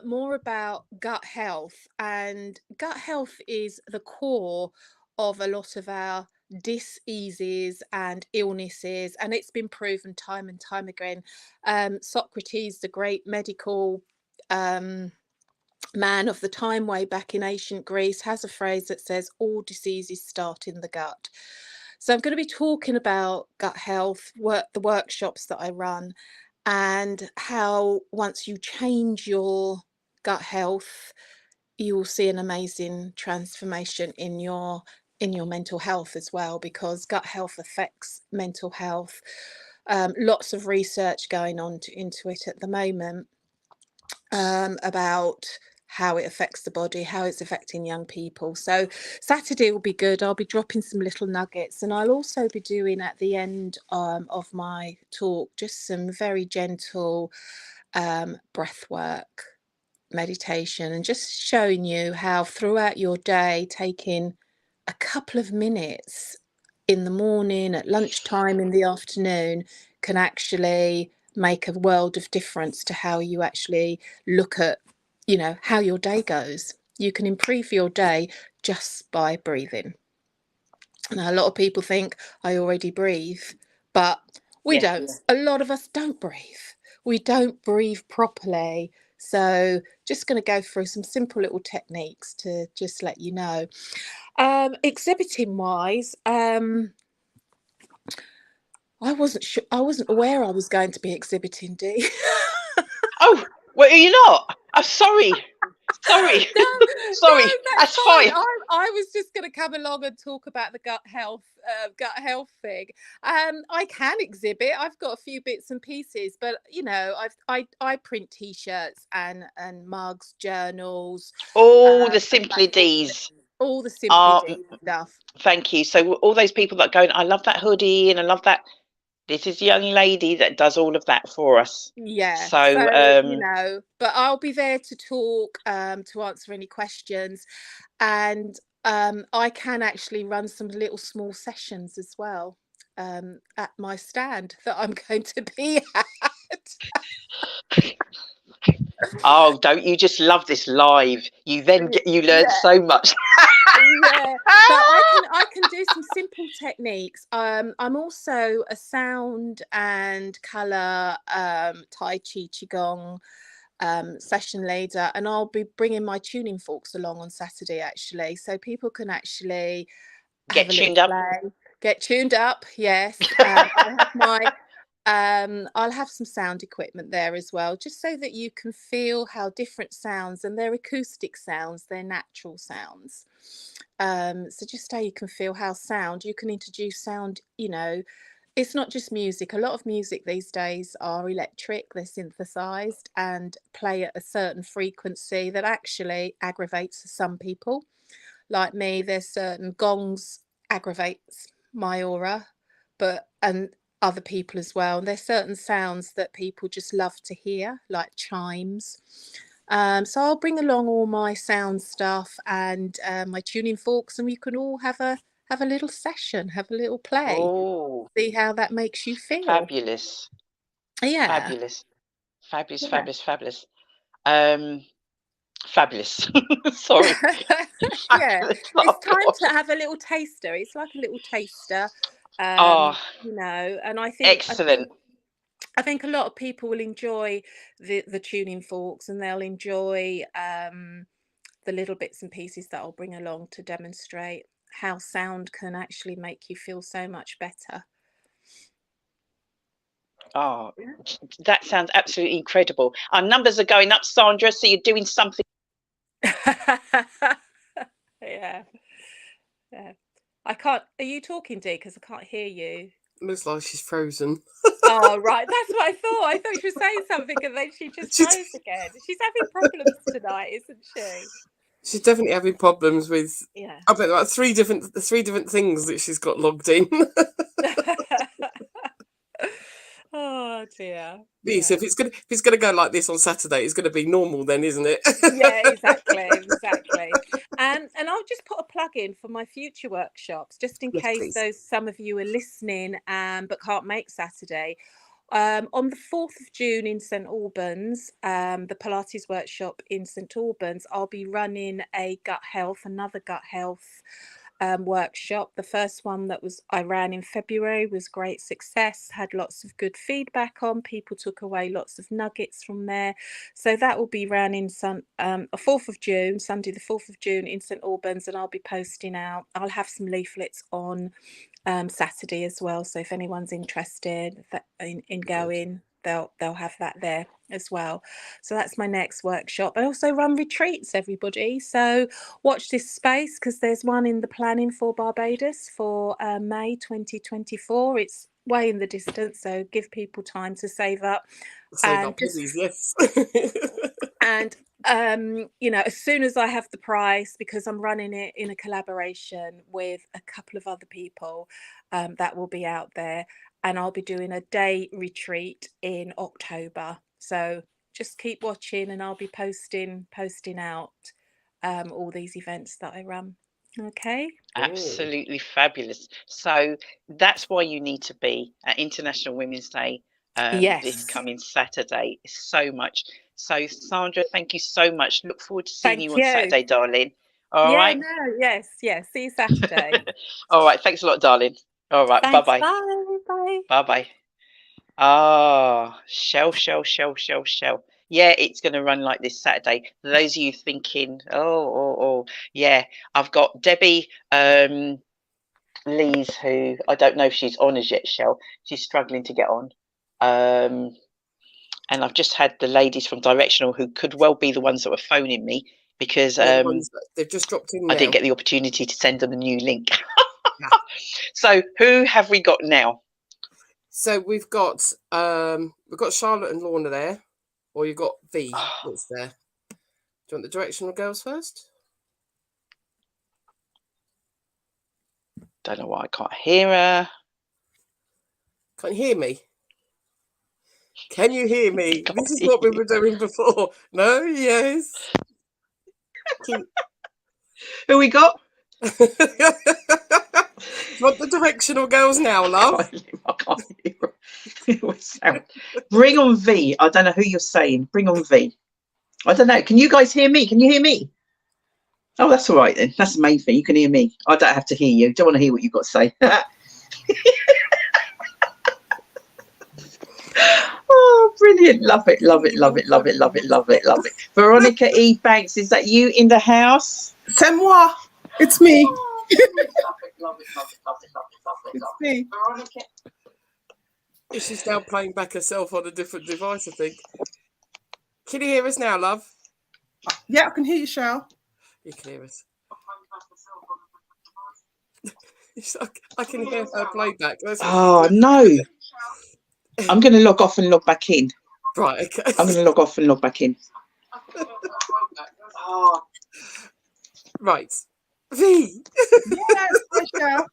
more about gut health, and gut health is the core of a lot of our diseases and illnesses, and it's been proven time and time again. Socrates, the great medical man of the time way back in ancient Greece, has a phrase that says all diseases start in the gut. So I'm going to be talking about gut health, the workshops that I run, and how once you change your gut health, you will see an amazing transformation in your mental health as well, because gut health affects mental health. Lots of research going on into it at the moment, about how it affects the body, how it's affecting young people. So Saturday will be good. I'll be dropping some little nuggets, and I'll also be doing at the end of my talk just some very gentle breath work, meditation, and just showing you how throughout your day, taking a couple of minutes in the morning, at lunchtime, in the afternoon, can actually make a world of difference to how you actually look at, you know, how your day goes. You can improve your day just by breathing. Now, a lot of people think I already breathe, but we don't. A lot of us don't breathe. We don't breathe properly. So just going to go through some simple little techniques to just let you know. Exhibiting wise, I wasn't sure, I wasn't aware I was going to be exhibiting, Dee. Oh, well, are you not? I'm sorry. Sorry. No, Sorry. no, That's fine. I was just going to come along and talk about the gut health thing. I can exhibit. I've got a few bits and pieces, but you know, I print T-shirts and mugs, journals. All the Simply Deez. All the Simply Deez stuff. Thank you. So all those people that are going, I love that hoodie and I love that. This is the young lady that does all of that for us. Yeah. So you know, but I'll be there to talk, to answer any questions, and I can actually run some little small sessions as well at my stand that I'm going to be at. Oh, don't you just love this live? You then you learn so much. Yeah, so I can do some simple techniques. I'm also a sound and color Tai Chi Qigong session leader, and I'll be bringing my tuning forks along on Saturday actually, so people can actually get tuned up. Get tuned up. Yes, I have my I'll have some sound equipment there as well, just so that you can feel how different sounds, and they're acoustic sounds, they're natural sounds. So just so you can feel how you can introduce sound, you know, it's not just music. A lot of music these days are electric, they're synthesized and play at a certain frequency that actually aggravates some people. Like me, there's certain gongs aggravates my aura, and other people as well. And there's certain sounds that people just love to hear, like chimes. So I'll bring along all my sound stuff and my tuning forks, and we can all have a little session, have a little play. Oh, see how that makes you feel. Fabulous. Yeah. Fabulous. Fabulous, Yeah. fabulous, fabulous. Fabulous. Sorry. Yeah, it's time to have a little taster. It's like a little taster, you know, and I think excellent. I think a lot of people will enjoy the tuning forks, and they'll enjoy the little bits and pieces that I'll bring along to demonstrate how sound can actually make you feel so much better. Oh, that sounds absolutely incredible. Our numbers are going up, Sandra, so you're doing something. Yeah. I can't. Are you talking, Dee? Because I can't hear you. Looks like she's frozen. Oh, right. That's what I thought. I thought she was saying something and then she just froze again. She's having problems tonight, isn't she? She's definitely having problems with. Yeah. I bet like three different things that she's got logged in. Oh dear. So if it's gonna go like this on Saturday, it's gonna be normal then, isn't it? Yeah, exactly. And I'll just put a plug in for my future workshops, just in case some of you are listening but can't make Saturday. On the 4th of June in St Albans, the Pilates workshop in St Albans, I'll be running another gut health workshop. The first one I ran in February was great success, had lots of good feedback on. People took away lots of nuggets from there. So that will be ran in 4th of June, Sunday the 4th of June in St Albans, and I'll be posting out. I'll have some leaflets on Saturday as well, so if anyone's interested in going, they'll have that there as well. So that's my next workshop. I also run retreats, everybody, so watch this space, because there's one in the planning for Barbados for May 2024. It's way in the distance, so give people time to save up. Yes. And you know, as soon as I have the price, because I'm running it in a collaboration with a couple of other people, that will be out there, and I'll be doing a day retreat in October. So just keep watching, and I'll be posting out all these events that I run. Okay. Absolutely fabulous. So that's why you need to be at International Women's Day this coming Saturday. So much. So Sandra, thank you so much. Look forward to seeing you on Saturday, darling. All right. Yes. See you Saturday. All right. Thanks a lot, darling. All right. Thanks, Bye-bye. Bye. Bye-bye. Ah, shell. Yeah, it's going to run like this Saturday. For those of you thinking, yeah, I've got Debbie Lees, who I don't know if she's on as yet, Shell. She's struggling to get on. And I've just had the ladies from Directional, who could well be the ones that were phoning me, because they've just dropped in now. I didn't get the opportunity to send them a new link. So who have we got now? So we've got Charlotte and Lorna there, or you've got V that's there. Do you want the Directional girls first? Don't know why I can't hear her. Can't you hear me? Can you hear me? This is what we were doing before. No, yes. Who we got? Want the Directional girls now, love? I can't hear. Bring on V. I don't know who you're saying. Bring on V. I don't know. Can you guys hear me? Can you hear me? Oh, that's all right then. That's the main thing. You can hear me. I don't have to hear you. Don't want to hear what you've got to say. Oh, brilliant. Love it. Veronica E. Banks, is that you in the house? C'est moi. It's me. Love it. It's me. Veronica. She's now playing back herself on a different device, I think. Can you hear us now, love? Yeah, I can hear you, Shell. You can hear us. I can hear her playback. Oh, no. I'm going to log off and log back in. Right, okay. I'm going to log off and log back in. Right. V. Yes, Michelle.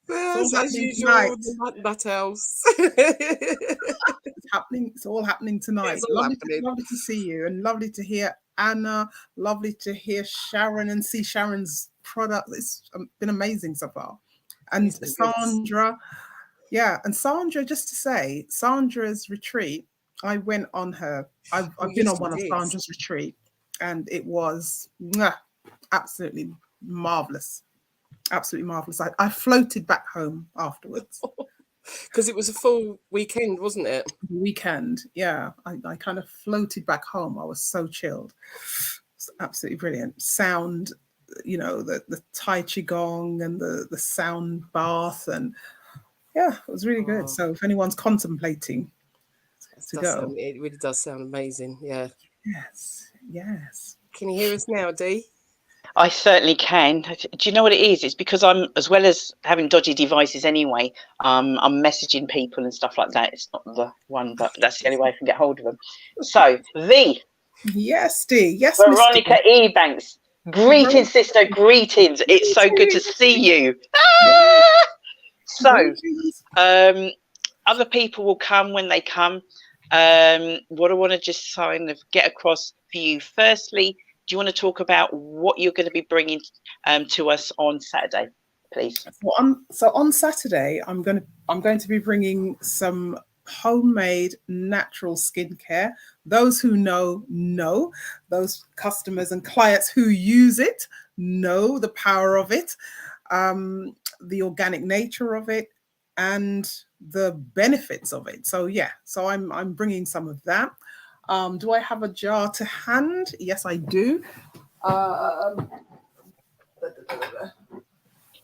Yes, as usual, that else. It's all happening tonight. It's all happening. Lovely to see you, and lovely to hear Anna. Lovely to hear Sharon and see Sharon's product. It's been amazing so far. And Sandra. Yeah, and Sandra, just to say, Sandra's retreat, I went on her. I've been on one of Sandra's retreat, and it was absolutely marvelous. Absolutely marvelous. I floated back home afterwards. Because it was a full weekend, wasn't it? Weekend, yeah. I kind of floated back home. I was so chilled. It's absolutely brilliant. Sound, the Tai Chi Gong and the sound bath, and yeah, it was really good. So if anyone's contemplating to go. It really does sound amazing, yeah. Yes. Can you hear us now, Dee? I certainly can. Do you know what it is? It's because I'm, as well as having dodgy devices anyway, I'm messaging people and stuff like that. It's not the one, but that's the only way I can get hold of them. So, V. Yes, Dee. Yes, Veronica E. Banks. Greetings, sister. Greetings. It's so good to see you. So, other people will come when they come. What I want to just kind of get across for you, firstly, do you want to talk about what you're going to be bringing to us on Saturday, please? So on Saturday, I'm going to be bringing some homemade natural skincare. Those who know. Those customers and clients who use it know the power of it, the organic nature of it, and the benefits of it. So yeah, so I'm bringing some of that. Do I have a jar to hand? Yes, I do.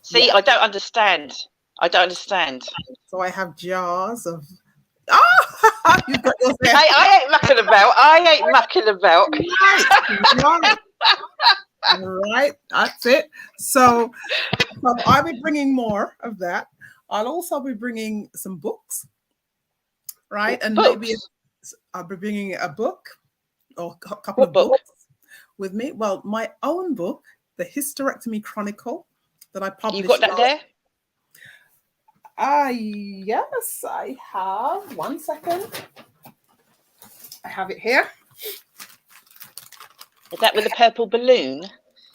See, yeah. I don't understand. So I have jars of. You've got I ain't mucking about. Right, that's it. So I'll be bringing more of that. I'll also be bringing some books, right? And maybe I'll be bringing a book or a couple of books with me. Well, my own book, The Hysterectomy Chronicle, that I published. You got that there? Yes, I have. 1 second. I have it here. Is that with a purple balloon?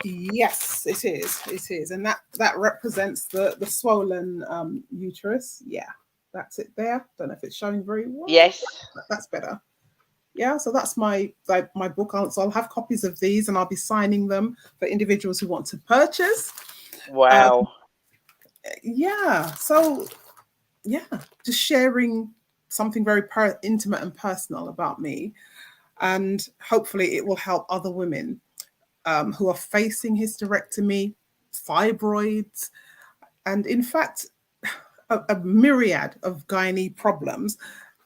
Yes, it is. It is. And that represents the swollen uterus. Yeah. That's it there. Don't know if it's showing very well. Yes. That's better. Yeah, so that's my book. So I'll have copies of these, and I'll be signing them for individuals who want to purchase. Wow. Yeah. So yeah, just sharing something very intimate and personal about me, and hopefully it will help other women who are facing hysterectomy, fibroids, and in fact a myriad of gynae problems.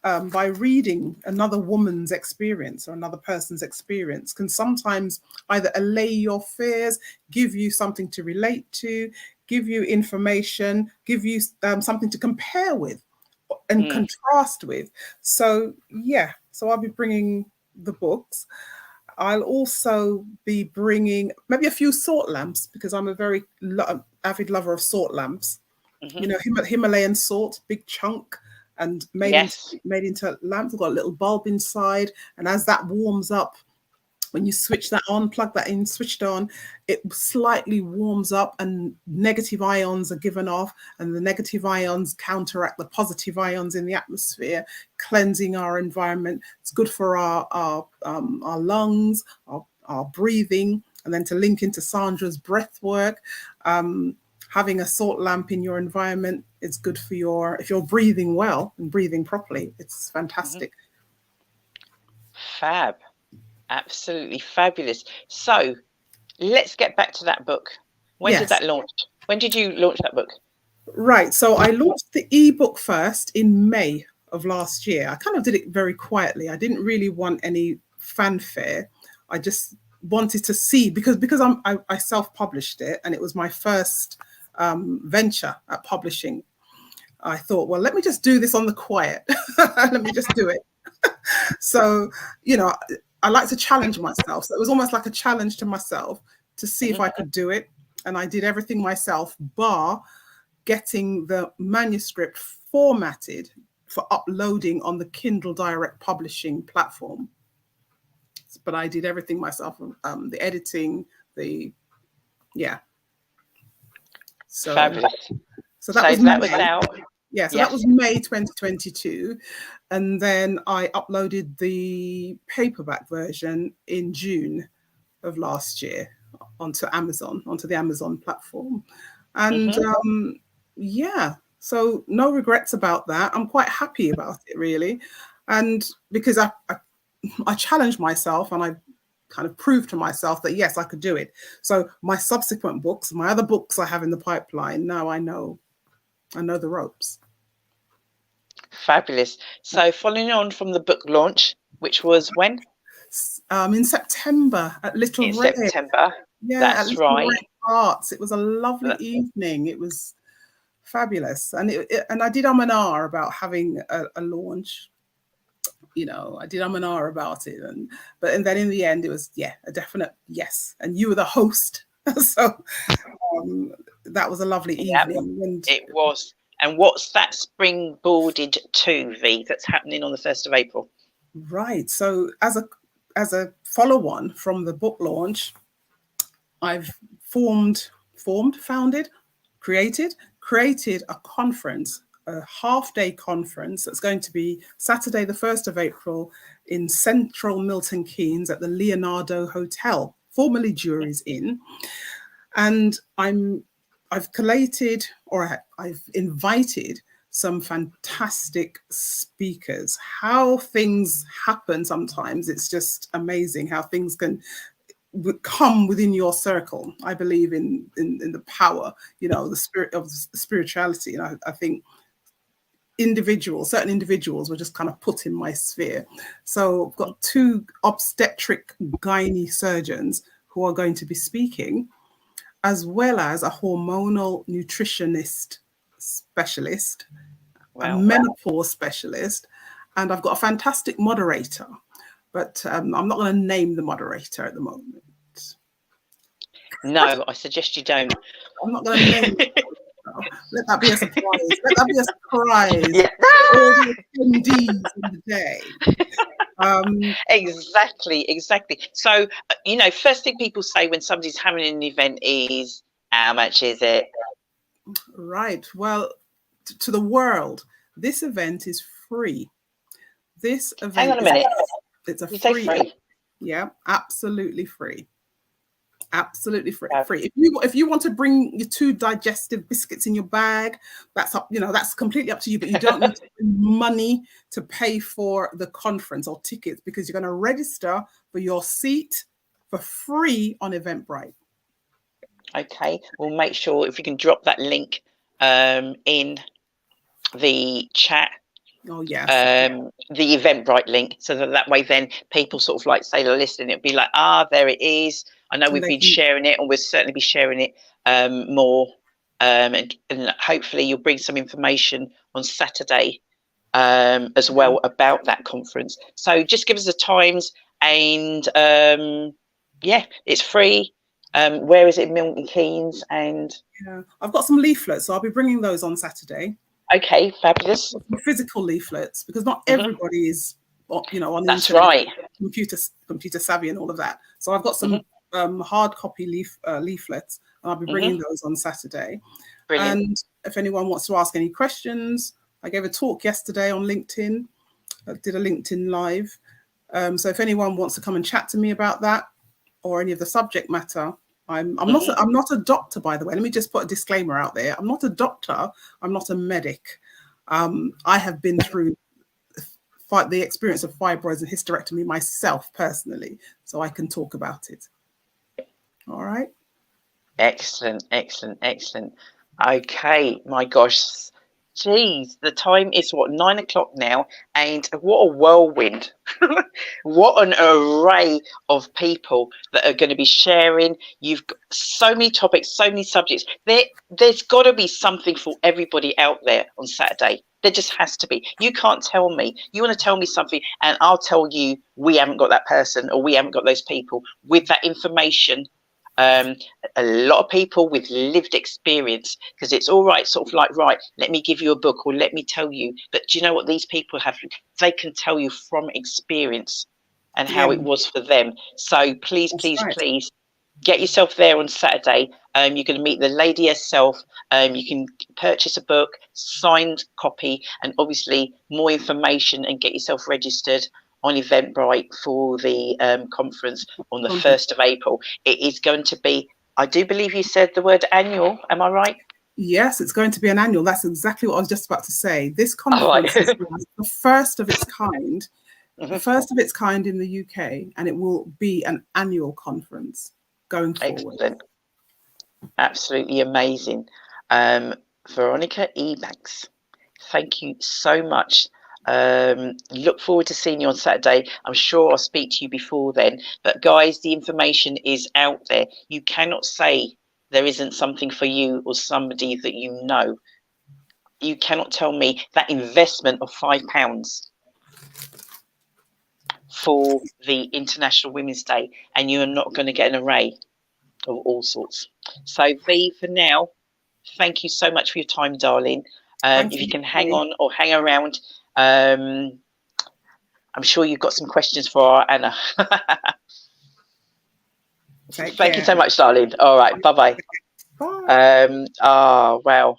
By reading another woman's experience or another person's experience can sometimes either allay your fears, give you something to relate to, give you information, give you something to compare with and contrast with. So yeah, so I'll be bringing the books. I'll also be bringing maybe a few salt lamps, because I'm a very avid lover of salt lamps. You know, Himalayan salt, big chunk, and made into lamps. I've got a little bulb inside, and as that warms up, when you switch that on, plug that in, switch it on, it slightly warms up and negative ions are given off, and the negative ions counteract the positive ions in the atmosphere, cleansing our environment. It's good for our lungs, our breathing, and then to link into Sandra's breath work. Having a salt lamp in your environment is good for if you're breathing well and breathing properly. It's fantastic. Fab. Absolutely fabulous. So let's get back to that book. When did that launch? When did you launch that book? Right. So I launched the ebook first in May of last year. I kind of did it very quietly. I didn't really want any fanfare. I just wanted to see, because I self-published it, and it was my first venture at publishing. I thought, well, let me just do this on the quiet. Let me just do it. So, you know, I like to challenge myself. So it was almost like a challenge to myself to see if I could do it. And I did everything myself, bar getting the manuscript formatted for uploading on the Kindle Direct Publishing platform. But I did everything myself, the editing, So, fabulous. So that was out. Yeah, so that was May 2022. And then I uploaded the paperback version in June of last year onto the Amazon platform. And so no regrets about that. I'm quite happy about it, really. And because I challenged myself, and I kind of proved to myself that, yes, I could do it. So my subsequent books, my other books I have in the pipeline, now I know the ropes. Fabulous. So following on from the book launch, which was when? In September at Little Red. September. Yeah, that's at right. Red Arts. It was a lovely evening. It was fabulous. And and I did and ah about having a launch. You know, I did and ah about it. And then in the end, it was, a definite yes. And you were the host. So that was a lovely evening. And it was. And what's that springboarded to, V, that's happening on the 1st of April? Right. So as a follow-on from the book launch, I've created a conference, a half-day conference that's going to be Saturday, the 1st of April in central Milton Keynes at the Leonardo Hotel, formerly Jury's Inn. And I've collated, or I've invited some fantastic speakers. How things happen sometimes, it's just amazing how things can come within your circle. I believe in the power, the spirit of spirituality. And I think certain individuals were just kind of put in my sphere. So I've got 2 obstetric gynae surgeons who are going to be speaking, as well as a hormonal nutritionist specialist, a menopause specialist, and I've got a fantastic moderator, but I'm not going to name the moderator at the moment. No, I suggest you don't. I'm not going to name it. Let that be a surprise. Let that be a surprise. Yeah. All the attendees in the day. Exactly. So, first thing people say when somebody's having an event is, how much is it? Right. Well, to the world, This event is free. This event. Hang on a minute. It's a free. Yeah, absolutely free. Absolutely free. Yeah. Free. If you want to bring your 2 digestive biscuits in your bag, that's up. That's completely up to you. But you don't need to spend money to pay for the conference or tickets, because you're going to register for your seat for free on Eventbrite. Okay, we'll make sure if you can drop that link in the chat. Oh yes. The Eventbrite link, so that way then people sort of like say they're listening, it'd be like, there it is. I know we've been sharing it, and we'll certainly be sharing it more, and hopefully you'll bring some information on Saturday as well about that conference. So just give us the times, and it's free. Where is it? Milton Keynes. And I've got some leaflets, so I'll be bringing those on Saturday. Okay, fabulous. Physical leaflets, because not everybody is, on the That's internet, right. computer savvy and all of that. So I've got some hard copy leaflets, and I'll be bringing those on Saturday. Brilliant. And if anyone wants to ask any questions, I gave a talk yesterday on LinkedIn. I did a LinkedIn live. So if anyone wants to come and chat to me about that or any of the subject matter, I'm not a doctor, by the way. Let me just put a disclaimer out there. I'm not a doctor. I'm not a medic. I have been through the experience of fibroids and hysterectomy myself personally, so I can talk about it. All right. Excellent, excellent, excellent. Okay, my gosh. Geez, the time is 9 o'clock now, and what a whirlwind. What an array of people that are going to be sharing. You've got so many topics, so many subjects. There's got to be something for everybody out there on Saturday. There just has to be. You can't tell me. You want to tell me something, and I'll tell you we haven't got that person, or we haven't got those people with that information. A lot of people with lived experience, because it's all right, sort of like, right, let me give you a book or let me tell you. But do you know what these people have? They can tell you from experience and how it was for them. So please, please get yourself there on Saturday. You're going to meet the lady herself. You can purchase a book, signed copy, and obviously more information, and get yourself registered on Eventbrite for the conference on the 1st of April. It is going to be, I do believe you said the word annual, am I right? Yes, it's going to be an annual. That's exactly what I was just about to say. This conference is the first of its kind, the first of its kind in the UK, and it will be an annual conference going forward. Excellent. Absolutely amazing. Veronica Ebanks, thank you so much. Look forward to seeing you on Saturday. I'm sure I'll speak to you before then. But guys, the information is out there. You cannot say there isn't something for you or somebody that you know. You cannot tell me that investment of £5 for the International Women's Day, and you're not going to get an array of all sorts. So V, for now, thank you so much for your time, darling. If you can hang on or hang around, I'm sure you've got some questions for our Anna. Thank you so much, darling. All right, bye-bye. Bye. Oh, wow.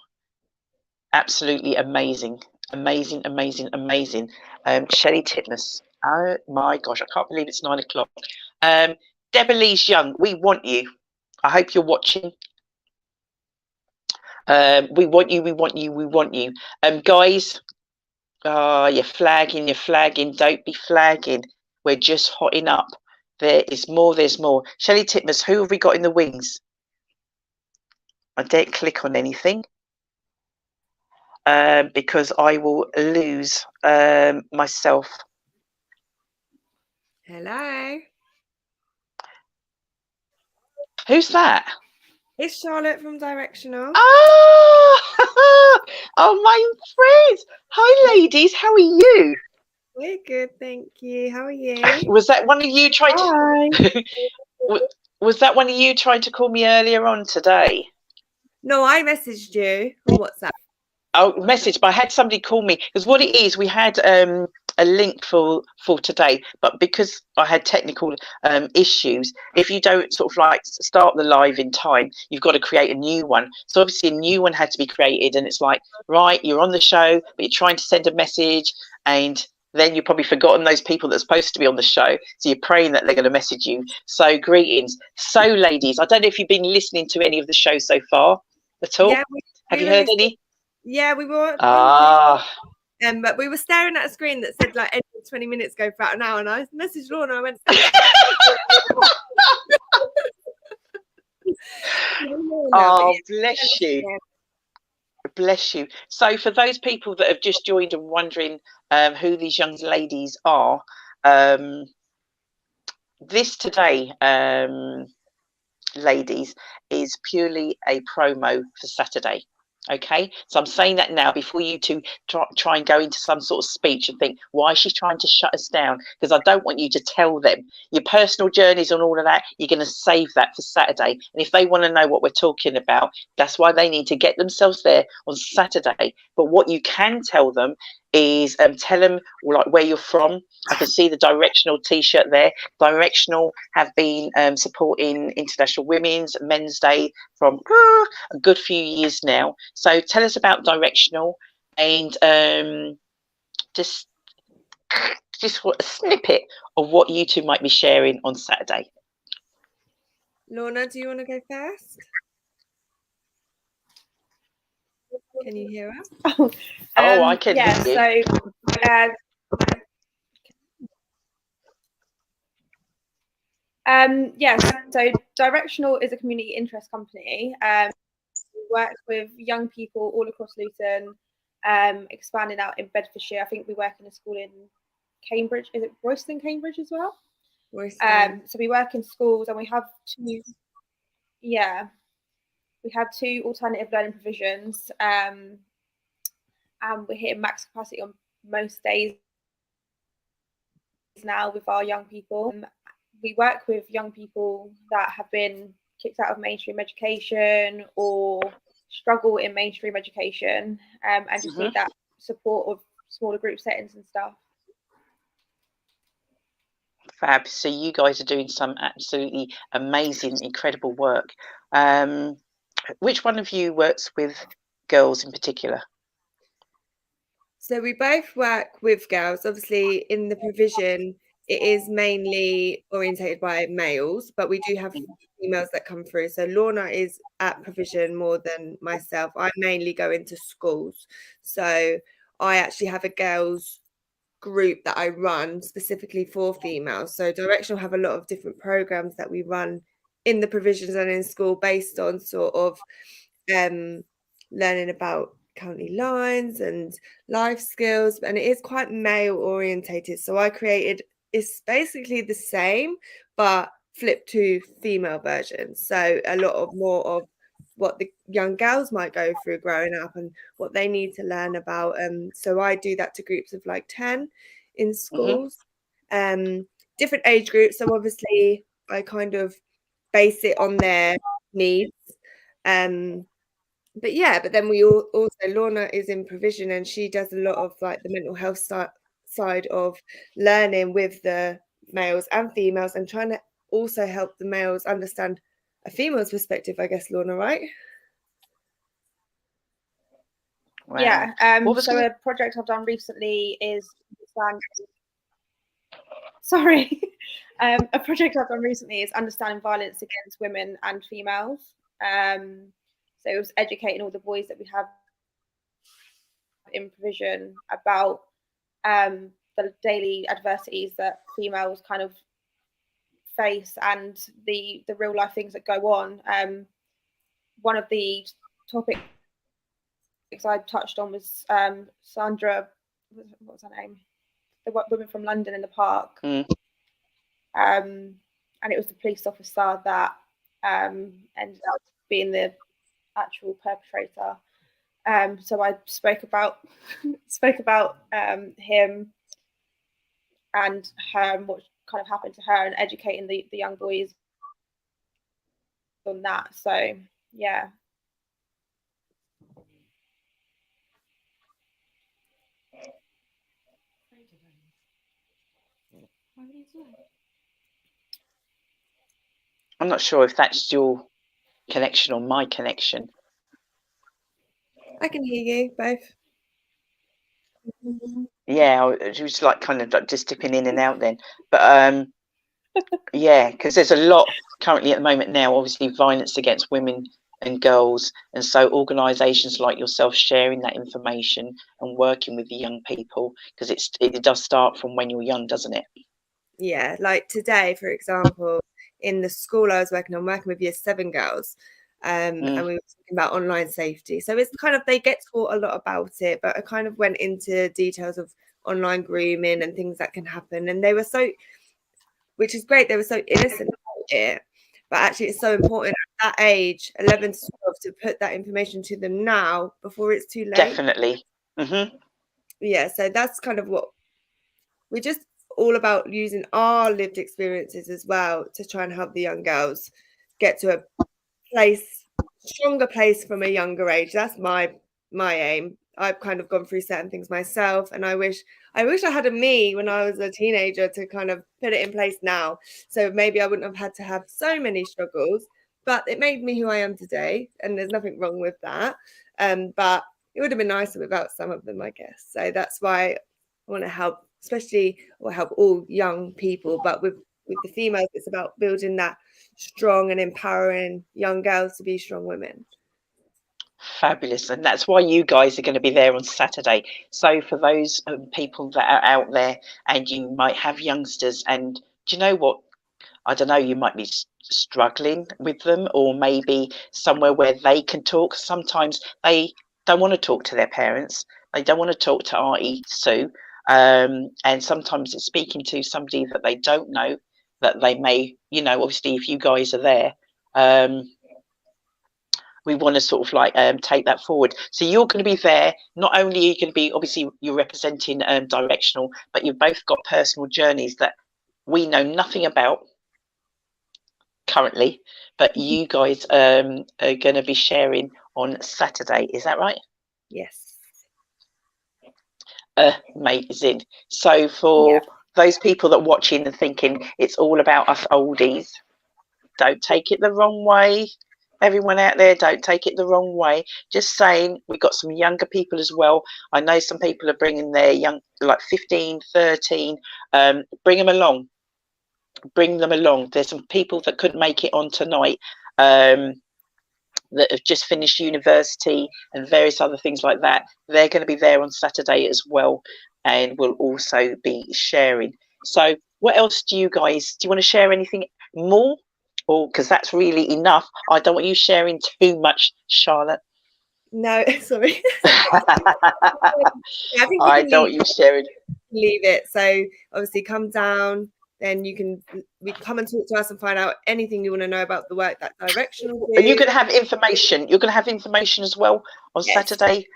Absolutely amazing. Amazing, amazing, amazing. Shelley Titmus. Oh, my gosh, I can't believe it's 9 o'clock. Deborah Lees Young, we want you. I hope you're watching. We want you, we want you, we want you. Guys, you're flagging, don't be flagging. We're just hotting up. There is more, there's more. Shelley Titmus, who have we got in the wings? I don't click on anything because I will lose myself. Hello. Who's that? It's Charlotte from Directional. Oh, oh, my friends. Hi, ladies. How are you? We're good, thank you. How are you? Was that one of you trying to? Was that one of you trying to call me earlier on today? No, I messaged you on WhatsApp. Oh, message, but I had somebody call me because what it is, we had a link for today, but because I had technical issues, if you don't sort of like start the live in time, you've got to create a new one. So obviously a new one had to be created, and it's like, right, you're on the show, but you're trying to send a message, and then you've probably forgotten those people that are supposed to be on the show, so you're praying that they're going to message you. So greetings. So ladies, I don't know if you've been listening to any of the shows so far at all. Yeah, Have you heard any? Yeah, we were. But we were staring at a screen that said like 20 minutes go for about an hour, and I messaged Lorna. I went, oh, bless you. Bless you. So for those people that have just joined and wondering who these young ladies are, this today, ladies, is purely a promo for Saturday. Okay, so I'm saying that now before you two try and go into some sort of speech and think, why is she trying to shut us down? Because I don't want you to tell them your personal journeys and all of that. You're going to save that for Saturday. And if they want to know what we're talking about, that's why they need to get themselves there on Saturday. But what you can tell them is tell them like where you're from. I can see the Directional t-shirt there. Directional have been supporting International Women's Men's Day from a good few years now. So tell us about Directional, and just a snippet of what you two might be sharing on Saturday. Lorna, do you want to go first? Can you hear us? Oh, I can hear you. Yes, so Directional is a community interest company. We work with young people all across Luton, expanding out in Bedfordshire. I think we work in a school in Cambridge. Is it Royston, Cambridge as well? So we work in schools, and we have two. Yeah, we have 2 alternative learning provisions, and we're hitting max capacity on most days now with our young people. We work with young people that have been kicked out of mainstream education or struggle in mainstream education, and just need that support of smaller group settings and stuff. Fab. So you guys are doing some absolutely amazing, incredible work. Which one of you works with girls in particular? So we both work with girls. Obviously, in the provision, it is mainly orientated by males, but we do have females that come through. So Lorna is at provision more than myself. I mainly go into schools. So I actually have a girls group that I run specifically for females. So Directional have a lot of different programs that we run in the provisions and in school based on sort of learning about county lines and life skills, and it is quite male orientated. So I created, it's basically the same but flipped to female versions. So a lot of more of what the young girls might go through growing up and what they need to learn about. So I do that to groups of like 10 in schools, different age groups. So obviously I kind of base it on their needs. But yeah, but then we also, Lorna is in provision, and she does a lot of like the mental health side of learning with the males and females, and trying to also help the males understand a female's perspective, I guess, Lorna, right? Wow. Yeah. So a project I've done recently is a project I've done recently is understanding violence against women and females. So it was educating all the boys that we have in provision about the daily adversities that females kind of face and the real life things that go on. One of the topics I touched on was Sandra, what was her name? The woman from London in the park. And it was the police officer that ended up being the actual perpetrator. So I spoke about him and her and what kind of happened to her, and educating the young boys on that. So yeah. I'm not sure if that's your connection or my connection. I can hear you both. Yeah, I was like kind of like just dipping in and out then. But yeah, because there's a lot currently at the moment now, obviously violence against women and girls. And so organisations like yourself sharing that information and working with the young people, because it does start from when you're young, doesn't it? Yeah, like today, for example, in the school I was working with year 7 girls, and we were talking about online safety. So it's kind of, they get taught a lot about it, but I kind of went into details of online grooming and things that can happen. And they were so, which is great, they were so innocent about it. But actually, it's so important at that age, 11 to 12, to put that information to them now before it's too late. Definitely. Yeah, so that's kind of what we're just all about, using our lived experiences as well to try and help the young girls get to a stronger place from a younger age. That's my aim. I've kind of gone through certain things myself, and I wish I had a me when I was a teenager to kind of put it in place now. So maybe I wouldn't have had to have so many struggles, but it made me who I am today, and there's nothing wrong with that. But it would have been nicer without some of them, I guess. So that's why I want to help, help all young people. But with the females, it's about building that strong and empowering young girls to be strong women. Fabulous. And that's why you guys are going to be there on Saturday. So for those people that are out there and you might have youngsters, and do you know what? I don't know, you might be struggling with them, or maybe somewhere where they can talk. Sometimes they don't want to talk to their parents. They don't want to talk to Auntie Sue. And sometimes it's speaking to somebody that they don't know, that they may, obviously if you guys are there, we want to sort of like take that forward. So you're going to be there. Not only are you going to be, obviously you're representing Directional, but you've both got personal journeys that we know nothing about currently, but you guys are going to be sharing on Saturday. Is that right? Yes. Amazing. So for those people that are watching and thinking it's all about us oldies, don't take it the wrong way. Everyone out there, don't take it the wrong way. Just saying, we've got some younger people as well. I know some people are bringing their young, like 15, 13. Bring them along. Bring them along. There's some people that couldn't make it on tonight that have just finished university and various other things like that. They're going to be there on Saturday as well, and will also be sharing. So what else do you want to share anything more? Or because that's really enough. I don't want you sharing too much, Charlotte. No, sorry. I don't want you sharing. Leave it. So obviously come down, then we come and talk to us and find out anything you want to know about the work that Directional do. And you're going to have information. You're going to have information as well on Saturday,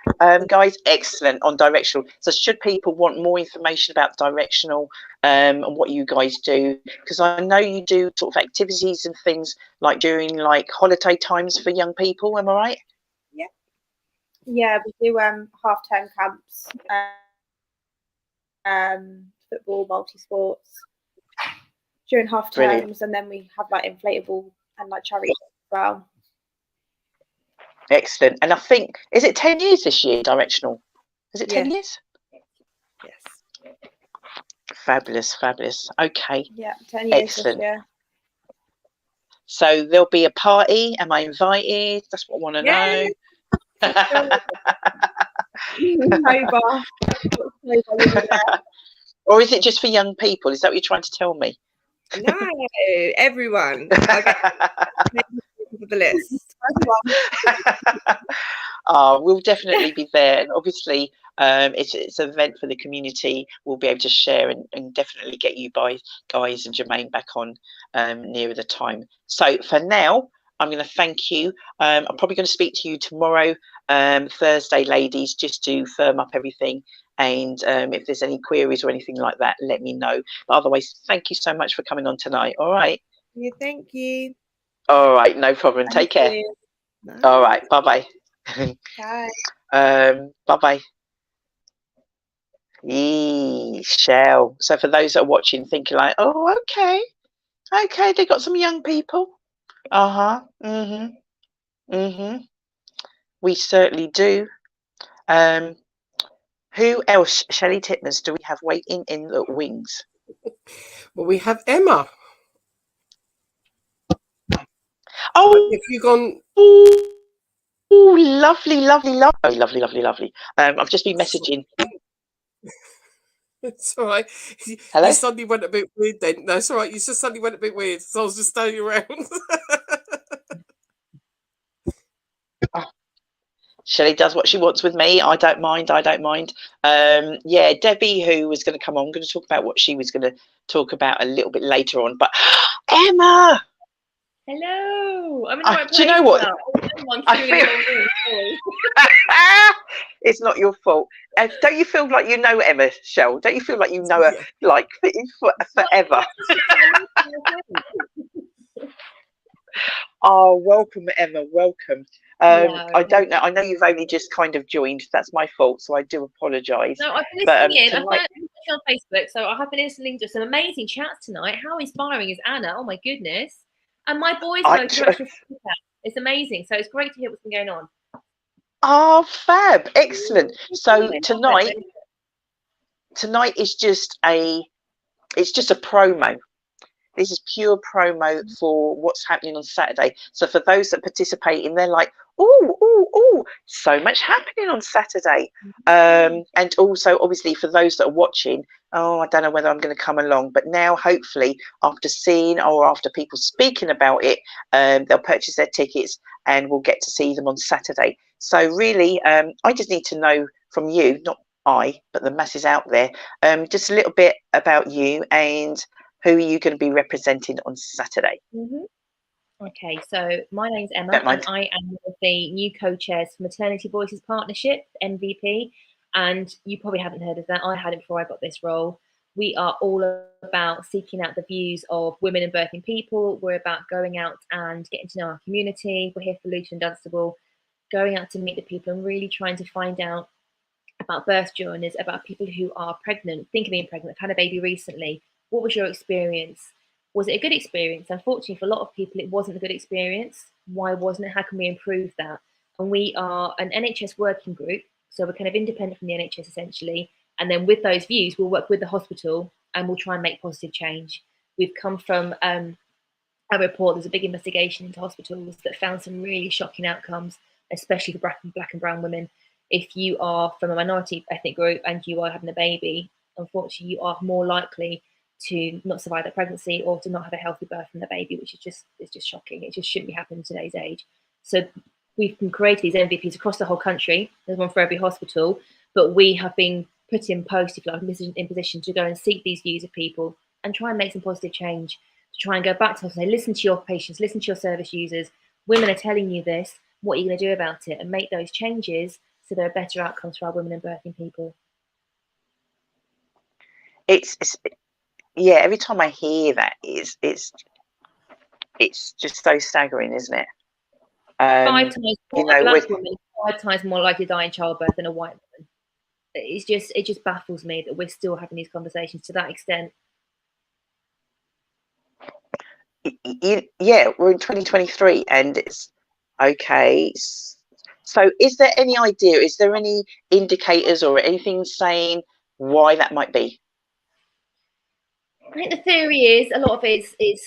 guys. Excellent, on Directional. So should people want more information about Directional and what you guys do, because I know you do sort of activities and things like during like holiday times for young people. Am I right? Yeah, we do half-term camps, football, multi-sports during half terms, and then we have like inflatable and like charity as well. Excellent. And I think, is it 10 years this year, Directional? Is it 10 years? Yes. Fabulous, fabulous. Okay. Yeah, 10 years Excellent. this year. So there'll be a party. Am I invited? That's what I want to know. Or is it just for young people? Is that what you're trying to tell me? No, everyone. Okay. The list. We'll definitely be there, and obviously it's an event for the community. We'll be able to share and definitely get you guys and Jermaine back on nearer the time. So for now, I'm going to thank you. I'm probably going to speak to you tomorrow, Thursday, ladies, just to firm up everything. And if there's any queries or anything like that, let me know. But otherwise, thank you so much for coming on tonight. All right. Yeah, thank you. All right, no problem. Take care. Bye. All right, bye-bye. Bye. Bye-bye. Shell. So for those that are watching, thinking like, oh, okay, they got some young people. We certainly do. Who else, Shelley Titmus, do we have waiting in the wings? Well, we have Emma. Oh, have you gone? Oh, lovely. I've just been messaging. It's all right. Hello? You suddenly went a bit weird then. No, it's all right. You just suddenly went a bit weird. So I was just standing around. Shelley does what she wants with me. I don't mind. Yeah, Debbie, who was going to come on, I'm going to talk about what she was going to talk about a little bit later on. But Emma! Hello. I'm in the right place. Do you know what? I feel it's not your fault. Don't you feel like you know Emma, Shell? Don't you feel like you know her like forever? Oh, welcome, Emma. Welcome. I don't know. I know you've only just kind of joined. That's my fault, so I do apologise. No, I've been listening in. I've been on Facebook, so I have been listening to some amazing chats tonight. How inspiring is Anna? Oh my goodness! And my boys' motor. It's amazing. So it's great to hear what's been going on. Oh, fab! Excellent. So tonight is just a promo. This is pure promo for what's happening on Saturday. So for those that participate in, they're like, oh, so much happening on Saturday. And also, obviously, for those that are watching, I don't know whether I'm going to come along. But now, hopefully, after seeing or after people speaking about it, they'll purchase their tickets and we'll get to see them on Saturday. So really, I just need to know from you, not I, but the masses out there, just a little bit about you and who are you going to be representing on Saturday? Okay, so my name's Emma, and I am one of the new co-chairs for Maternity Voices Partnership, MVP, and you probably haven't heard of that. I had it before I got this role. We are all about seeking out the views of women and birthing people. We're about going out and getting to know our community. We're here for Luton and Dunstable, going out to meet the people and really trying to find out about birth journeys, about people who are pregnant, think of being pregnant, had a baby recently. What was your experience? Was it a good experience? Unfortunately, for a lot of people, it wasn't a good experience. Why wasn't it? How can we improve that? And we are an NHS working group, so we're kind of independent from the NHS essentially. And then with those views, we'll work with the hospital and we'll try and make positive change. We've come from a report, there's a big investigation into hospitals that found some really shocking outcomes, especially for black and brown women. If you are from a minority ethnic group and you are having a baby, unfortunately, you are more likely to not survive that pregnancy or to not have a healthy birth from the baby, which is just shocking. It just shouldn't be happening in today's age. So we've created these MVPs across the whole country. There's one for every hospital, but we have been put in post, if you like, in position to go and seek these views of people and try and make some positive change, to try and go back to hospital, listen to your patients, listen to your service users. Women are telling you this. What are you going to do about it? And make those changes so there are better outcomes for our women and birthing people. Yeah, every time I hear that, it's just so staggering, isn't it? 5 times more, a black woman, 5 times more likely to die in childbirth than a white woman. It just baffles me that we're still having these conversations to that extent. Yeah, we're in 2023 and it's okay. So is there any idea, is there any indicators or anything saying why that might be? I think the theory is a lot of it is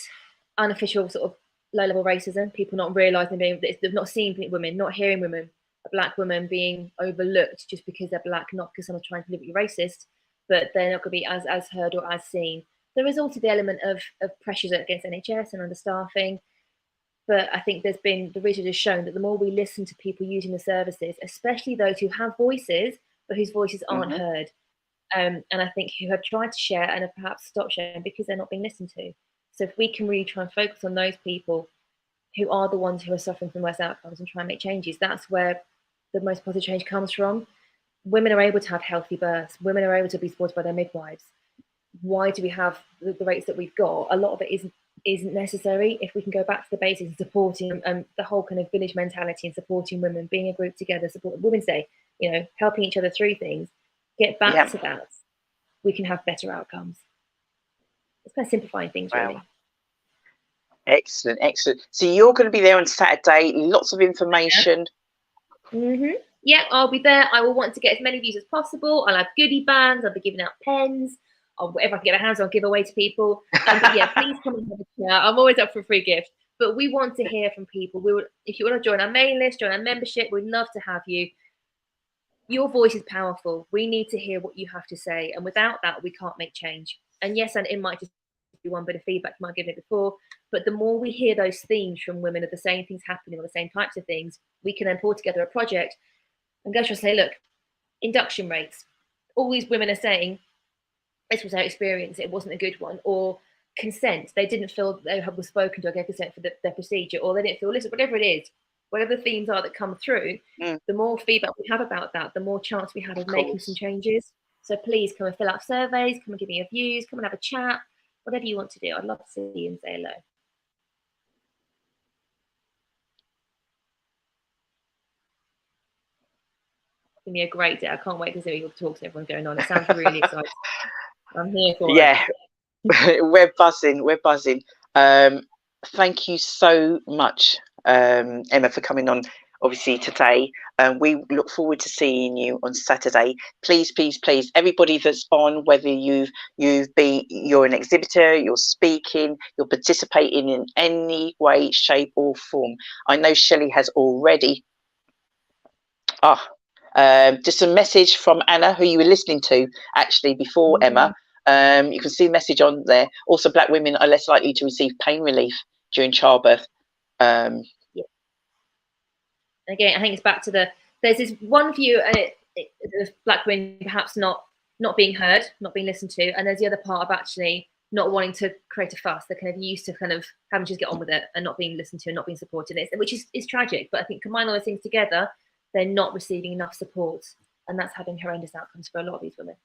unofficial sort of low-level racism, people not realising they've not seen women, not hearing women, a black woman being overlooked just because they're black, not because someone's trying to be racist, but they're not going to be as heard or as seen. There is also the element of pressures against NHS and understaffing, but I think the research has shown that the more we listen to people using the services, especially those who have voices, but whose voices aren't heard, and I think who have tried to share and have perhaps stopped sharing because they're not being listened to. So if we can really try and focus on those people who are the ones who are suffering from worse outcomes and try and make changes, that's where the most positive change comes from. Women are able to have healthy births. Women are able to be supported by their midwives. Why do we have the rates that we've got? A lot of it isn't necessary. If we can go back to the basics and supporting the whole kind of village mentality and supporting women, being a group together, supporting Women's Day, helping each other through things, get back to that. we can have better outcomes. It's kind of simplifying things, really. Excellent, excellent. So you're going to be there on Saturday, lots of information. Yeah, I'll be there. I will want to get as many views as possible. I'll have goodie bags. I'll be giving out pens. Or whatever I can get my hands on, I'll give away to people. But yeah, please come and have a chat. I'm always up for a free gift. But we want to hear from people. If you want to join our mailing list, join our membership, we'd love to have you. Your voice is powerful. We need to hear what you have to say. And without that, we can't make change. And yes, and it might just be one bit of feedback you might give it before. But the more we hear those themes from women of the same things happening or the same types of things, we can then pull together a project and go to say, look, induction rates. All these women are saying, this was our experience, it wasn't a good one. Or consent, they didn't feel they were spoken to or gave consent for their procedure, or they didn't feel listened, whatever it is, whatever the themes are that come through, the more feedback we have about that, the more chance we have of making some changes. So please come and fill out surveys, come and give me your views, come and have a chat, whatever you want to do. I'd love to see you and say hello. It's going to be a great day. I can't wait to see your talks and everyone's going on. It sounds really exciting. I'm here for it. We're buzzing. We're buzzing. Thank you so much, Emma, for coming on, obviously, today. We look forward to seeing you on Saturday. Please, please, please, everybody that's on, whether you're an exhibitor, you're speaking, you're participating in any way, shape or form. I know Shelley has already. Just a message from Anna, who you were listening to actually before Emma. You can see a message on there. Also, black women are less likely to receive pain relief during childbirth. Again, I think it's back to there's this one view of black women perhaps not being heard, not being listened to, and there's the other part of actually not wanting to create a fuss. They're kind of used to kind of having to just get on with it and not being listened to and not being supported, which is tragic. But I think combine all those things together, they're not receiving enough support, and that's having horrendous outcomes for a lot of these women.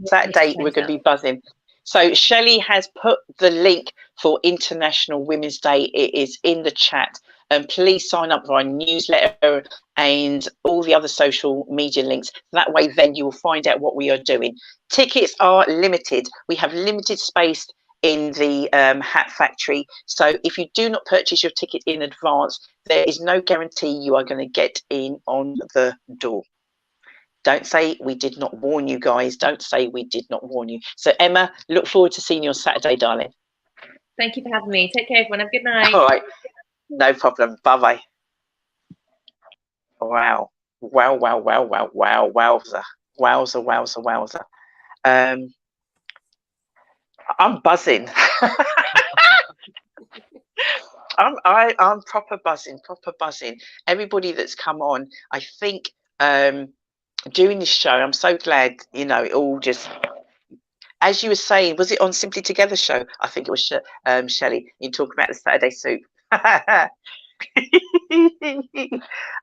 Saturday we're going to be buzzing. So Shelley has put the link for International Women's Day. It is in the chat. And please sign up for our newsletter and all the other social media links. That way then you will find out what we are doing. Tickets are limited. We have limited space in the Hat Factory. So if you do not purchase your ticket in advance, there is no guarantee you are going to get in on the door. Don't say we did not warn you, guys. Don't say we did not warn you. So, Emma, look forward to seeing you on Saturday, darling. Thank you for having me. Take care, everyone. Have a good night. All right. No problem. Bye-bye. Wow. Wow, wow, wow, wow, wow, wowza. Wowza, wowza, wowza. I'm buzzing. I'm proper buzzing, proper buzzing. Everybody that's come on, I think... during this show, I'm so glad, you know, it all just, as you were saying, was it on Simply Together show? I think it was Shelley, you talking about the Saturday soup.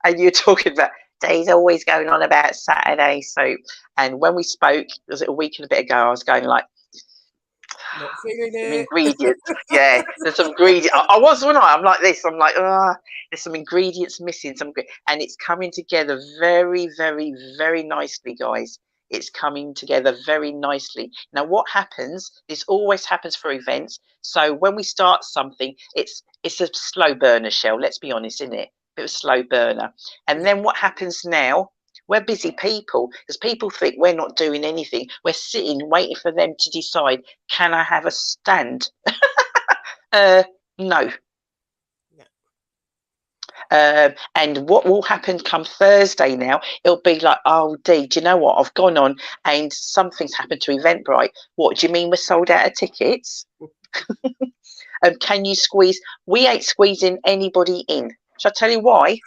And you're talking about Dave's always going on about Saturday soup. And when we spoke, was it a week and a bit ago, I was going like, not feeling it. Ingredients, yeah. There's some ingredients. I was when I'm like this. I'm like, there's some ingredients missing. And it's coming together very, very, very nicely, guys. It's coming together very nicely. Now, what happens? This always happens for events. So when we start something, it's a slow burner, Shell. Let's be honest, isn't it? It was a slow burner. And then what happens now? We're busy people because people think we're not doing anything. We're sitting waiting for them to decide, can I have a stand? No. And what will happen come Thursday now, it'll be like, oh, Dee, do you know what? I've gone on and something's happened to Eventbrite. What do you mean we're sold out of tickets? Can you squeeze? We ain't squeezing anybody in. Shall I tell you why?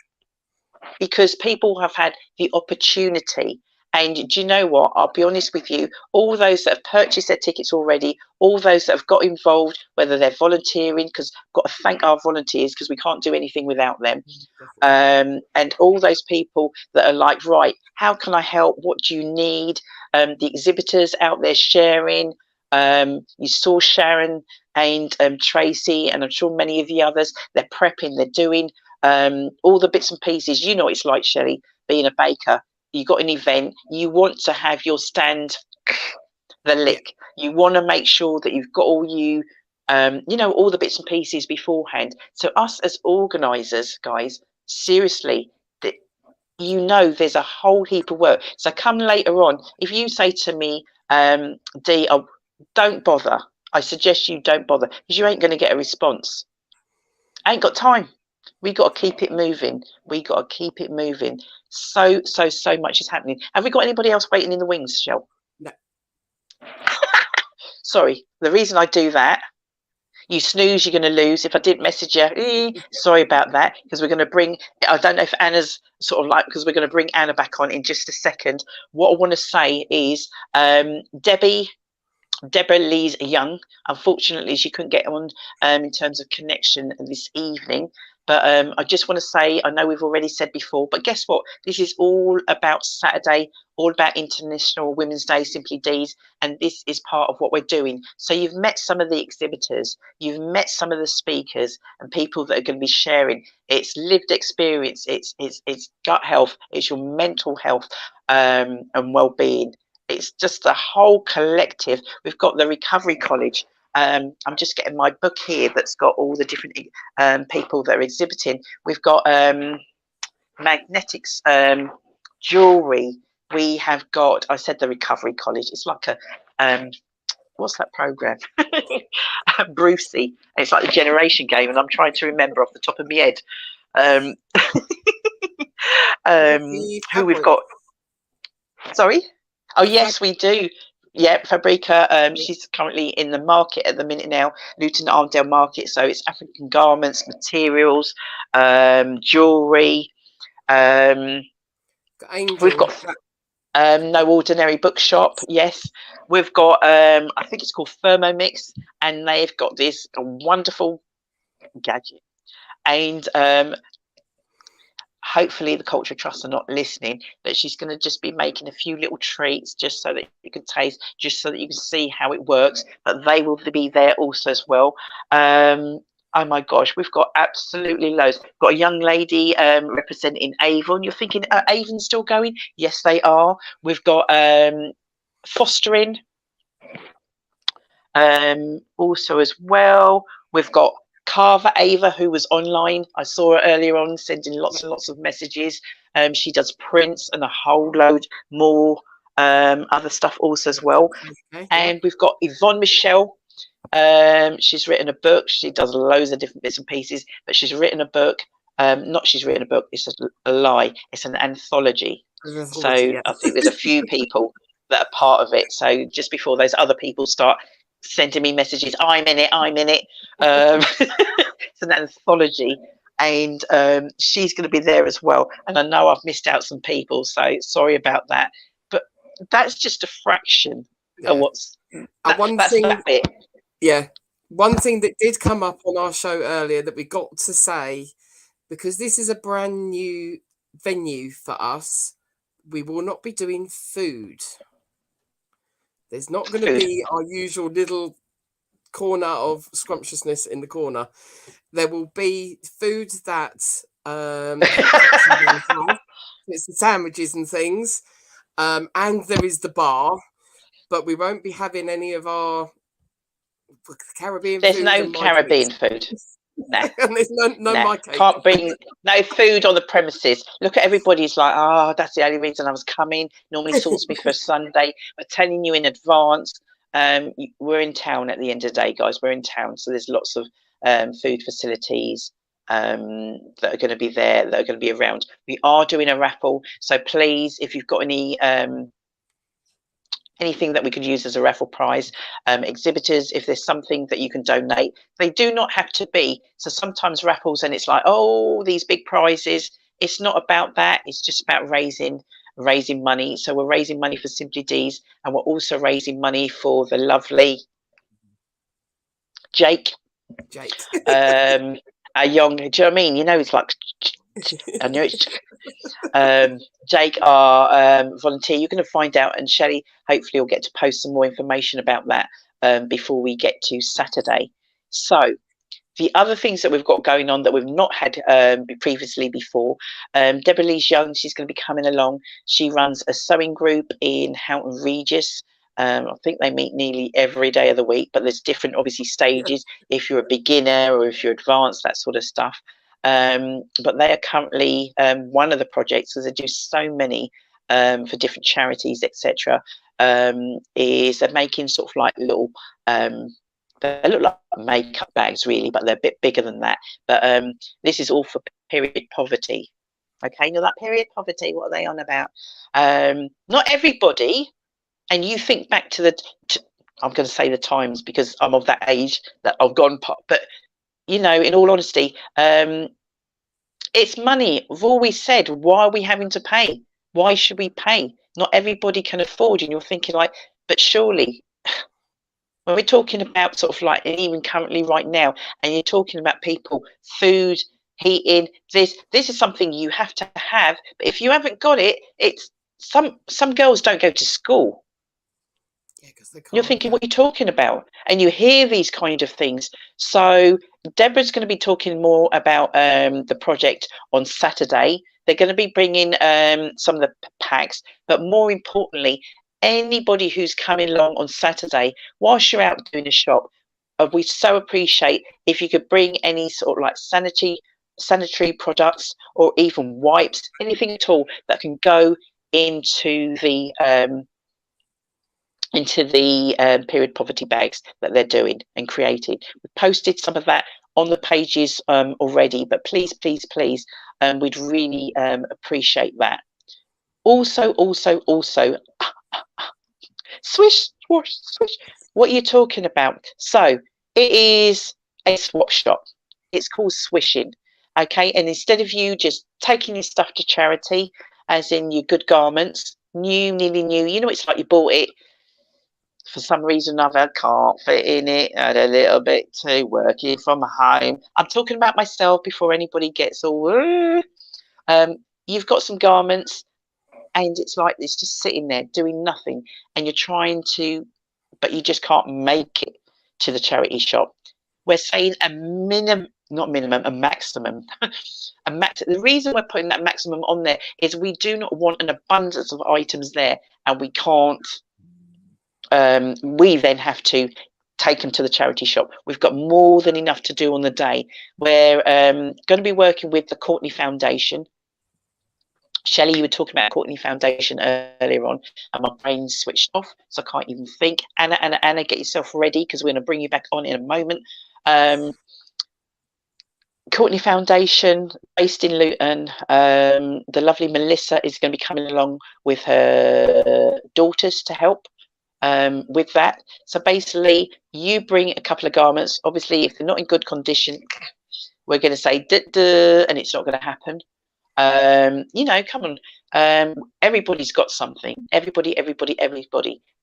Because people have had the opportunity. And do you know what? I'll be honest with you. All those that have purchased their tickets already, all those that have got involved, whether they're volunteering, because I've got to thank our volunteers because we can't do anything without them. And all those people that are like, right, how can I help? What do you need? The exhibitors out there sharing. You saw Sharon and Tracy, and I'm sure many of the others, they're prepping, they're doing all the bits and pieces. You know what it's like, Shelley, being a baker. you got an event, you want to have your stand the lick. You want to make sure that you've got all you know, all the bits and pieces beforehand. So us as organisers, guys, seriously, you know, there's a whole heap of work. So come later on, if you say to me, Dee, oh, don't bother. I suggest you don't bother, because you ain't going to get a response. I ain't got time. We got to keep it moving. We got to keep it moving. So much is happening. Have we got anybody else waiting in the wings, Shell? No. Sorry. The reason I do that, you snooze, you're going to lose. If I didn't message you, sorry about that, because we're going to bring, I don't know if Anna's sort of like, because we're going to bring Anna back on in just a second. What I want to say is Deborah Lee's young. Unfortunately, she couldn't get on in terms of connection this evening. But I just want to say, I know we've already said before, but guess what? This is all about Saturday, all about International Women's Day, Simply Deez, and this is part of what we're doing. So you've met some of the exhibitors, you've met some of the speakers and people that are going to be sharing. It's lived experience, it's gut health, it's your mental health and well-being. It's just a whole collective. We've got the Recovery College. I'm just getting my book here that's got all the different people that are exhibiting. We've got magnetics, jewellery. We have got, I said the Recovery College. It's like a, what's that programme? Brucey. It's like the Generation Game, and I'm trying to remember off the top of my head. Who we've got. Sorry? Oh, yes, we do. Yeah, Fabrica, she's currently in the market at the minute now, Luton Arndale Market. So it's African garments, materials, jewellery. We've got No Ordinary Bookshop. Yes, we've got, I think it's called Thermomix, and they've got this wonderful gadget. And hopefully the Culture Trust are not listening, but she's going to just be making a few little treats just so that you can taste, just so that you can see how it works. But they will be there also as well. Oh my gosh, we've got absolutely loads. We've got a young lady representing Avon. You're thinking, are Avon still going? Yes, they are. We've got fostering also as well. We've got Carver Ava, who was online. I saw her earlier on sending lots and lots of messages. She does prints and a whole load more other stuff also as well. Okay, and we've got Yvonne Michelle. She's written a book. She does loads of different bits and pieces, but she's written a book. She's written a book. It's just a lie. It's an anthology. So yeah. I think there's a few people that are part of it. So just before those other people start sending me messages, I'm in it. It's an anthology, and she's going to be there as well. And I know I've missed out some people, so sorry about that. But that's just a fraction of what's that bit. Yeah, one thing that did come up on our show earlier that we got to say, because this is a brand new venue for us, we will not be doing food. There's not going to be our usual little corner of scrumptiousness in the corner. There will be food that it's the sandwiches and things, and there is the bar, but we won't be having any of our Caribbean There's food. There's no Caribbean food. No. And there's no my cake. Can't bring no food on the premises. Look at everybody's like, oh, that's the only reason I was coming. Normally sorts me for a Sunday. We're telling you in advance. We're in town at the end of the day, guys. We're in town, so there's lots of food facilities that are going to be there, that are going to be around. We are doing a raffle, so please, if you've got any anything that we could use as a raffle prize, exhibitors, if there's something that you can donate, they do not have to be. So sometimes raffles, and it's like, oh, these big prizes. It's not about that. It's just about raising money. So we're raising money for Simply Deez, and we're also raising money for the lovely Jake. A young, do you know what I mean? You know, it's like, I know it's Jake, our volunteer. You're going to find out, and Shelley hopefully will get to post some more information about that before we get to Saturday. So the other things that we've got going on that we've not had previously before, Deborah Lee's Young, she's going to be coming along. She runs a sewing group in Houghton Regis. I think they meet nearly every day of the week, but there's different, obviously, stages if you're a beginner or if you're advanced, that sort of stuff. But they are currently one of the projects, because they do so many for different charities, etc. Is they're making sort of like little they look like makeup bags really, but they're a bit bigger than that. But this is all for period poverty. Okay, you know that period poverty, what are they on about? Not everybody, and you think back to I'm going to say the times because I'm of that age that I've gone pop, but you know, in all honesty, it's money. We've always said, why are we having to pay? Why should we pay? Not everybody can afford, and you're thinking like, but surely when we're talking about sort of like, and even currently right now, and you're talking about people, food, heating, this is something you have to have. But if you haven't got it, it's some girls don't go to school. Yeah, because they can't. You're thinking, what are you talking about? And you hear these kind of things. So Deborah's going to be talking more about the project on Saturday. They're going to be bringing some of the packs, but more importantly, anybody who's coming along on Saturday, whilst you're out doing a shop, we so appreciate if you could bring any sort of like sanitary products or even wipes, anything at all that can go into the period poverty bags that they're doing and creating. We've posted some of that on the pages already, but please, we'd really appreciate that. Also, swish, swoosh, swish. What are you talking about? So it is a swap shop. It's called Swishing. Okay, and instead of you just taking your stuff to charity, as in your good garments, new, nearly new, you know, it's like you bought it for some reason or other, can't fit in it, had a little bit too, working from home. I'm talking about myself before anybody gets all. You've got some garments, and it's like it's just sitting there doing nothing, and you're trying to, but you just can't make it to the charity shop. We're saying a maximum. The reason we're putting that maximum on there is we do not want an abundance of items there, and we can't. We then have to take them to the charity shop. We've got more than enough to do on the day. We're going to be working with the Courtney Foundation. Shelley, you were talking about Courtney Foundation earlier on, and my brain switched off, so I can't even think. Anna, get yourself ready because we're going to bring you back on in a moment. Courtney Foundation, based in Luton. The lovely Melissa is going to be coming along with her daughters to help with that. So basically, you bring a couple of garments. Obviously, if they're not in good condition, we're going to say duh, and it's not going to happen. You know, come on. Everybody's got something. Everybody.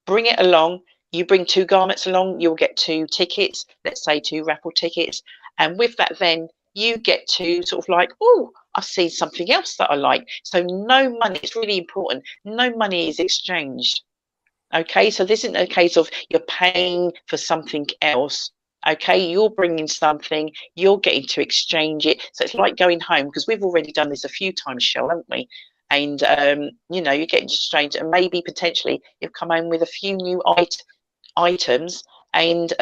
Bring it along. You bring 2 garments along, you'll get 2 tickets, let's say 2 raffle tickets. And with that, then you get to sort of like, oh, I've seen something else that I like. So no money, it's really important. No money is exchanged. Okay, so this isn't a case of you're paying for something else. Okay, you're bringing something, you're getting to exchange it. So it's like going home, because we've already done this a few times, Shell, haven't we? And, you know, you're getting to exchange, and maybe potentially you've come home with a few new items, and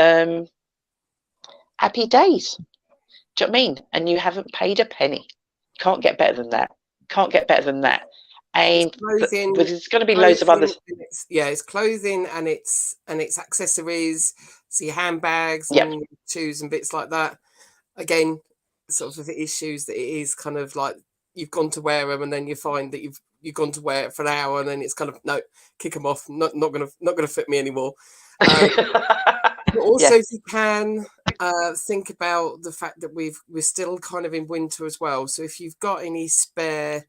happy days. Do you know what I mean? And you haven't paid a penny. Can't get better than that. And there's going to be loads of others. It's clothing and it's accessories. So your handbags and shoes and bits like that. Again, sort of the issues that it is kind of like you've gone to wear them and then you find that you've gone to wear it for an hour and then it's kind of no, kick them off. Not gonna fit me anymore. But also, if you can think about the fact that we're still kind of in winter as well. So if you've got any spare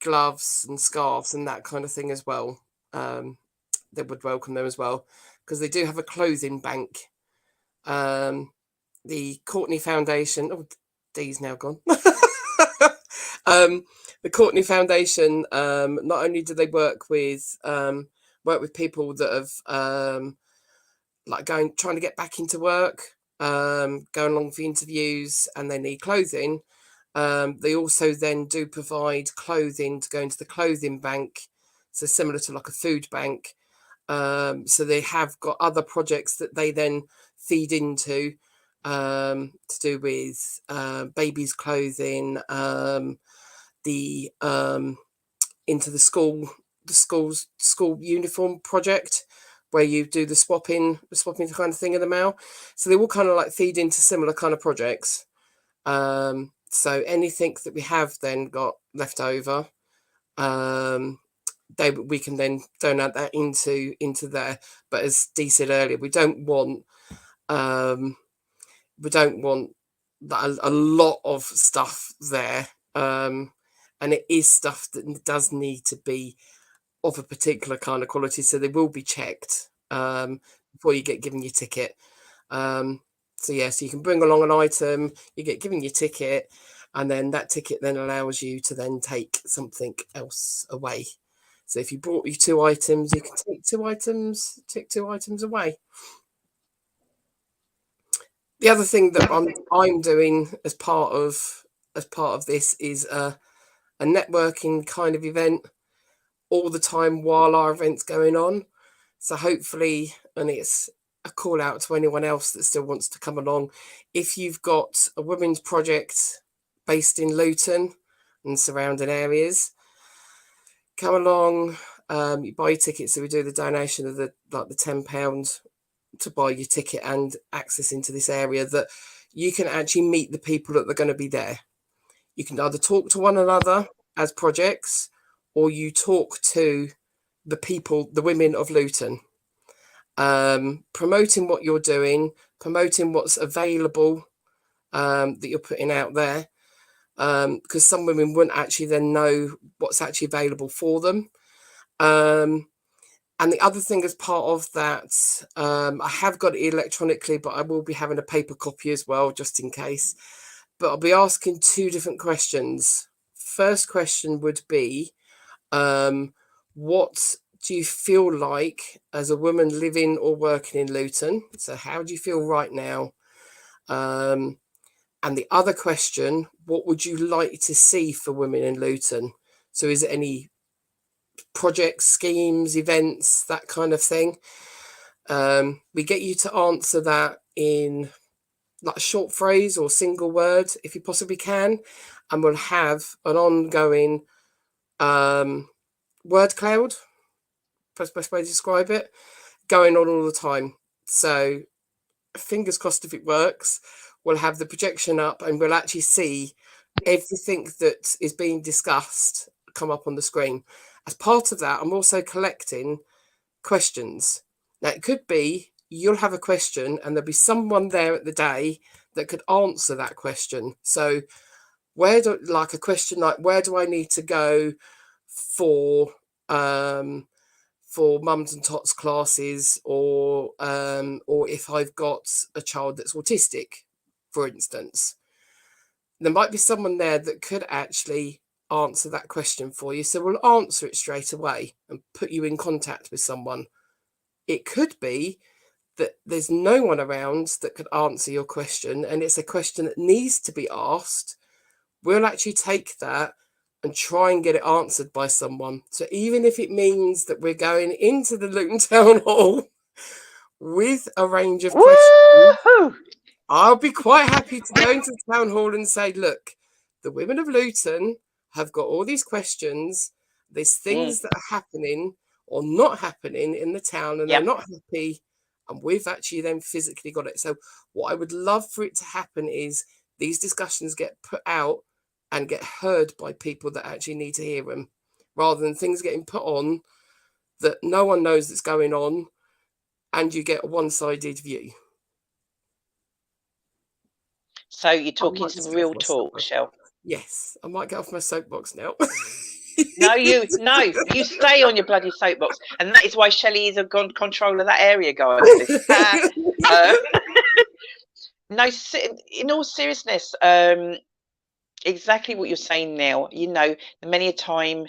gloves and scarves and that kind of thing as well, they would welcome them as well, because they do have a clothing bank. The Courtney Foundation, Dee's now gone. The Courtney Foundation, not only do they work with people that have like trying to get back into work, going along for interviews and they need clothing, they also then do provide clothing to go into the clothing bank. So similar to like a food bank. So they have got other projects that they then feed into to do with babies' clothing, into the school uniform project, where you do the swapping kind of thing in the mail. So they all kind of like feed into similar kind of projects. So anything that we have then got left over, we can then donate that into there. But as Dee said earlier, we don't want a lot of stuff there, and it is stuff that does need to be of a particular kind of quality, so they will be checked before you get given your ticket. So yeah, so you can bring along an item, you get given your ticket, and then that ticket then allows you to then take something else away. So if you brought you 2 items, you can take 2 items away. The other thing that I'm doing as part of this is a networking kind of event all the time while our event's going on. So hopefully, and it's a call out to anyone else that still wants to come along. If you've got a women's project based in Luton and surrounding areas, come along. You buy your tickets, so we do the donation of the £10 to buy your ticket and access into this area, that you can actually meet the people that are going to be there. You can either talk to one another as projects, or you talk to the people, the women of Luton, promoting what you're doing, promoting what's available that you're putting out there, because some women wouldn't actually then know what's actually available for them. And the other thing as part of that, I have got it electronically, but I will be having a paper copy as well, just in case. But I'll be asking 2 different questions. First question would be, what do you feel like as a woman living or working in Luton? So how do you feel right now? And the other question, what would you like to see for women in Luton? So is it any projects, schemes, events, that kind of thing? We get you to answer that in like a short phrase or single word if you possibly can, and we'll have an ongoing word cloud, that's the best way to describe it, going on all the time. So fingers crossed, if it works, we'll have the projection up and we'll actually see everything that is being discussed come up on the screen. As part of that, I'm also collecting questions. Now, it could be you'll have a question and there'll be someone there at the day that could answer that question. So where do I need to go for mums and tots classes, or if I've got a child that's autistic, for instance, there might be someone there that could actually answer that question for you. So we'll answer it straight away and put you in contact with someone. It could be that there's no one around that could answer your question, and it's a question that needs to be asked. We'll actually take that and try and get it answered by someone. So even if it means that we're going into the Luton Town Hall with a range of questions, I'll be quite happy to go into the Town Hall and say, look, the women of Luton have got all these questions. There's things that are happening or not happening in the town, and they're not happy. And we've actually then physically got it. So what I would love for it to happen is these discussions get put out and get heard by people that actually need to hear them, rather than things getting put on that no one knows that's going on and you get a one-sided view. So you're talking some real talk, Shell. Yes, I might get off my soapbox now. No, you stay on your bloody soapbox, and that is why Shelley is a control of that area, guys. No, in all seriousness, exactly what you're saying now. You know, many a time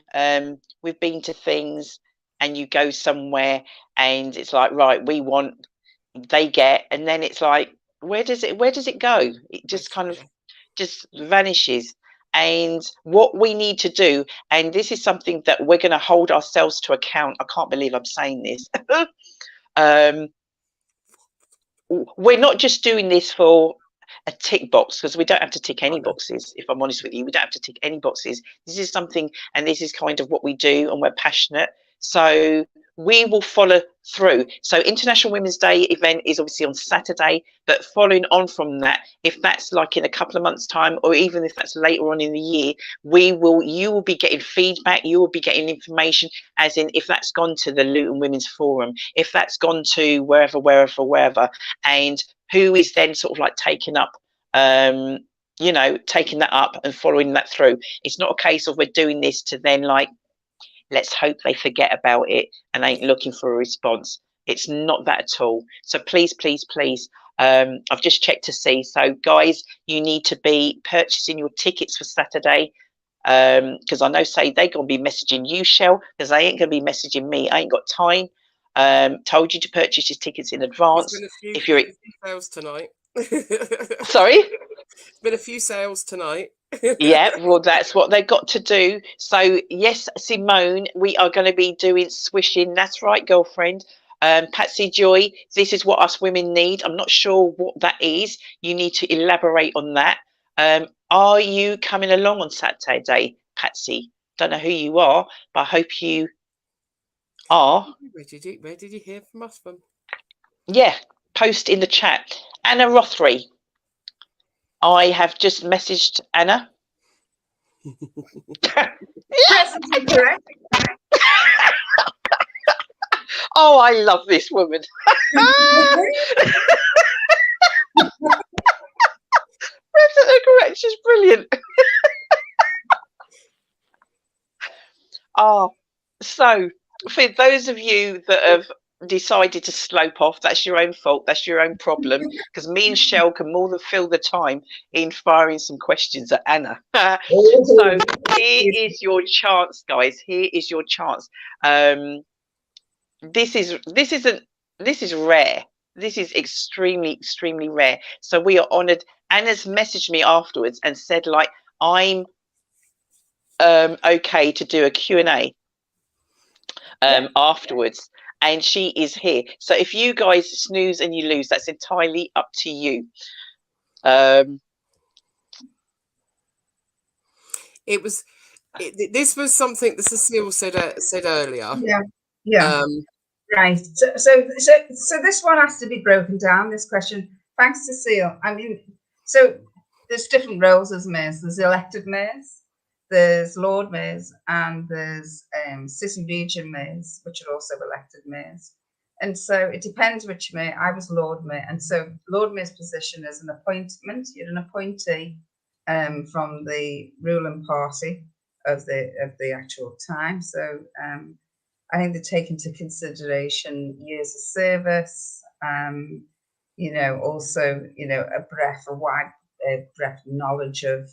we've been to things, and you go somewhere, and it's like, right, we want, they get, and then it's like, where does it go? It just kind of just vanishes. And what we need to do, and this is something that we're going to hold ourselves to account. I can't believe I'm saying this. We're not just doing this for a tick box, because we don't have to tick any boxes. If I'm honest with you, we don't have to tick any boxes. This is something, and this is kind of what we do, and we're passionate. So we will follow through. So International Women's Day event is obviously on Saturday, but following on from that, if that's like in a couple of months' time, or even if that's later on in the year, you will be getting feedback, you will be getting information, as in if that's gone to the Luton Women's Forum, if that's gone to wherever, and who is then sort of like taking up taking that up and following that through. It's not a case of we're doing this to then like, let's hope they forget about it and ain't looking for a response. It's not that at all. So please, please, please, I've just checked to see. So guys, you need to be purchasing your tickets for Saturday, because I know say they're going to be messaging you, Shell, because they ain't going to be messaging me. I ain't got time. Told you to purchase your tickets in advance. If you're sales tonight. Sorry? There's been a few sales tonight. Yeah, well, that's what they've got to do. So yes, Simone, we are going to be doing swishing. That's right, girlfriend. Patsy Joy, this is what us women need. I'm not sure what that is. You need to elaborate on that. Are you coming along on Saturday, Patsy? Don't know who you are, but I hope you are. Where did you hear from us from? Yeah, post in the chat. Anna Rothery. I have just messaged Anna. Oh, I love this woman. President correct, she's brilliant. So for those of you that have decided to slope off, that's your own fault, that's your own problem, because me and Shell can more than fill the time in firing some questions at Anna. So here is your chance, guys. Here is your chance. This is rare. This is extremely rare. So we are honored. Anna's messaged me afterwards and said, like, I'm okay to do a Q&A afterwards, and she is here. So if you guys snooze and you lose, that's entirely up to you. This was something that Cecile said earlier. Yeah. Right. So this one has to be broken down, this question. Thanks, Cecile. I mean, so there's different roles as mayors. There's elected mayors, there's Lord mayors, and there's city region mayors, which are also elected mayors. And so it depends which mayor. I was Lord Mayor, and so Lord Mayor's position is an appointment. You're an appointee from the ruling party of the actual time. So I think they take into consideration years of service, also, a wide breadth of knowledge of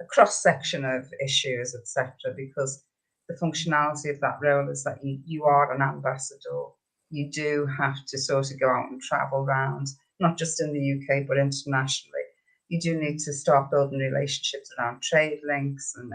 a cross section of issues, etc. Because the functionality of that role is that you are an ambassador. You do have to sort of go out and travel around, not just in the UK, but internationally. You do need to start building relationships around trade links and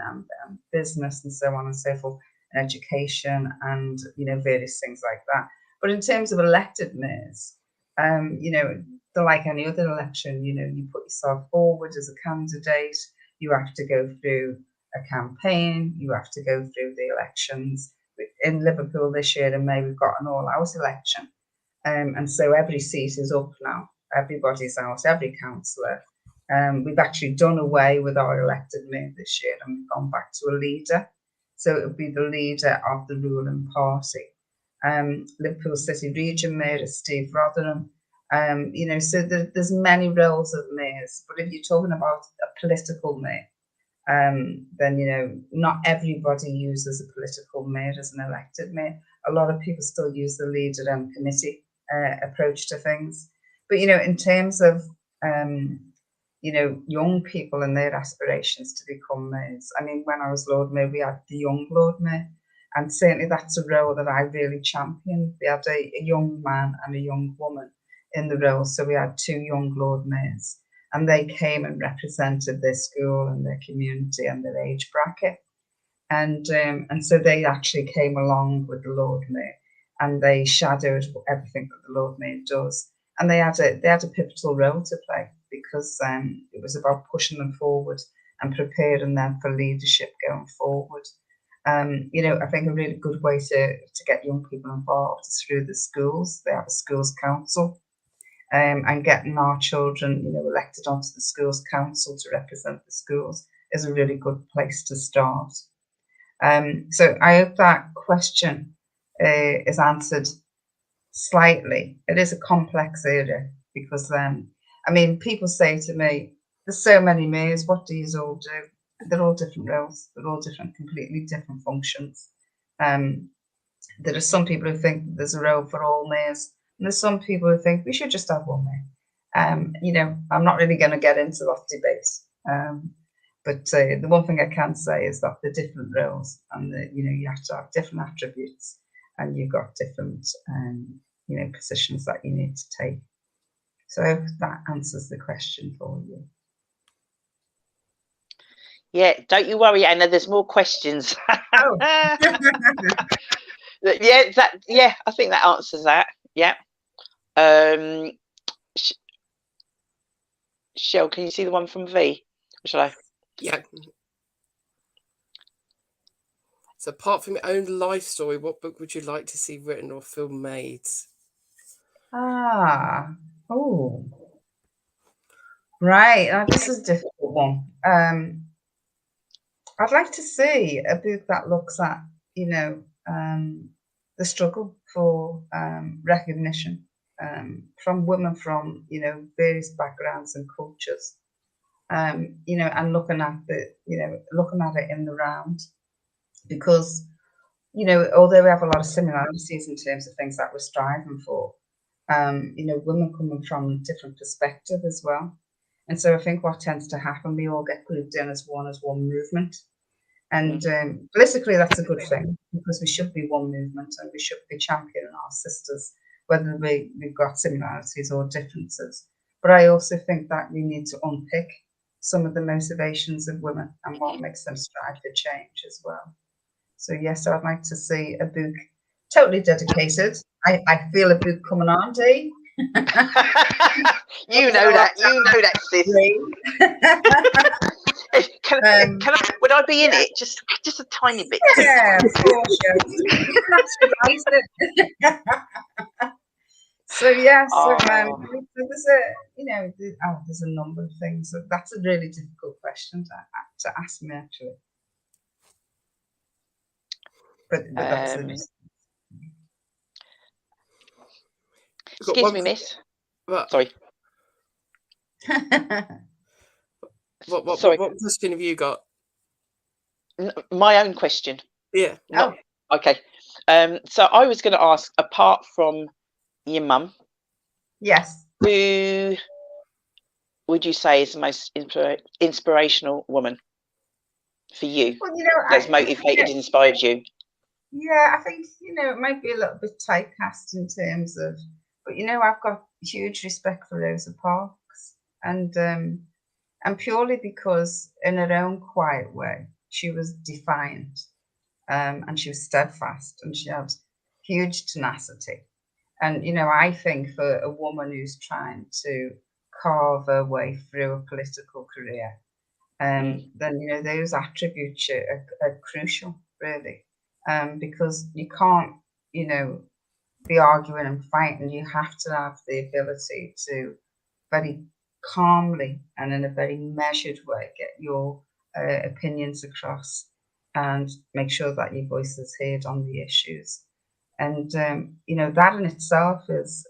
business and so on and so forth, and education and, various things like that. But in terms of elected mayors, they're like any other election, you put yourself forward as a candidate, you have to go through a campaign, you have to go through the elections. In Liverpool this year in May, we've got an all-out election. And so every seat is up now. Everybody's out, every councillor. We've actually done away with our elected mayor this year, and we've gone back to a leader. So it would be the leader of the ruling party. Liverpool City Region Mayor is Steve Rotherham. So there's many roles of mayors. But if you're talking about a political mayor, then, not everybody uses a political mayor as an elected mayor. A lot of people still use the leader and committee approach to things. But, in terms of, young people and their aspirations to become mayors. I mean, when I was Lord Mayor, we had the young Lord Mayor, and certainly that's a role that I really championed. We had a young man and a young woman in the role. So we had 2 young Lord Mayors, and they came and represented their school and their community and their age bracket. And so they actually came along with the Lord Mayor, and they shadowed everything that the Lord Mayor does. And they had a pivotal role to play, because it was about pushing them forward and preparing them for leadership going forward. You know, I think a really good way to get young people involved is through the schools. They have a schools council, and getting our children, you know, elected onto the schools council to represent the schools is a really good place to start. So I hope that question is answered slightly. It is a complex area, because I mean, people say to me, there's so many mayors, what do you all do? They're all different roles, they're all different, completely different functions. There are some people who think there's a role for all mayors, and there's some people who think we should just have one mayor. You know, I'm not really going to get into that debate. But the one thing I can say is that the different roles, and you know, you have to have different attributes, and you've got different you know, positions that you need to take. So I hope that answers the question for you. Yeah, don't you worry, Anna. There's more questions. Oh. Yeah, I think that answers that. Yeah. Shell, can you see the one from V? Or shall I? Yeah. So apart from your own life story, what book would you like to see written or film made? Oh. Right, this is a difficult one. I'd like to see a book that looks at, you know, the struggle for recognition from women from, you know, various backgrounds and cultures, you know, and looking at it in the round, because, you know, although we have a lot of similarities in terms of things that we're striving for, you know, women coming from different perspective as well. And so I think what tends to happen, we all get grouped in as one movement. And politically, that's a good thing, because we should be one movement, and we should be championing our sisters, whether we've got similarities or differences. But I also think that we need to unpick some of the motivations of women and what makes them strive for change as well. So yes, I'd like to see a book totally dedicated. I feel a book coming on, Dee. You know that, sis. Would I be in it? Just a tiny bit. Yeah, of course. So yes, there's there's a number of things. That's a really difficult question to ask me, actually. But that's excuse me, miss. What? Sorry. What question have you got? My own question. Yeah. Okay. So I was going to ask, apart from your mum, yes, who would you say is the most inspirational woman for you? Well, you know, that's motivated and inspired you? Yeah, I think, you know, it might be a little bit typecast in terms of, but you know, I've got huge respect for Rosa Parks, and purely because in her own quiet way, she was defiant, and she was steadfast, and she had huge tenacity. And, you know, I think for a woman who's trying to carve her way through a political career, then, you know, those attributes are crucial, really, because you can't, you know, be arguing and fighting. You have to have the ability to very calmly and in a very measured way get your opinions across and make sure that your voice is heard on the issues. And, you know, that in itself is,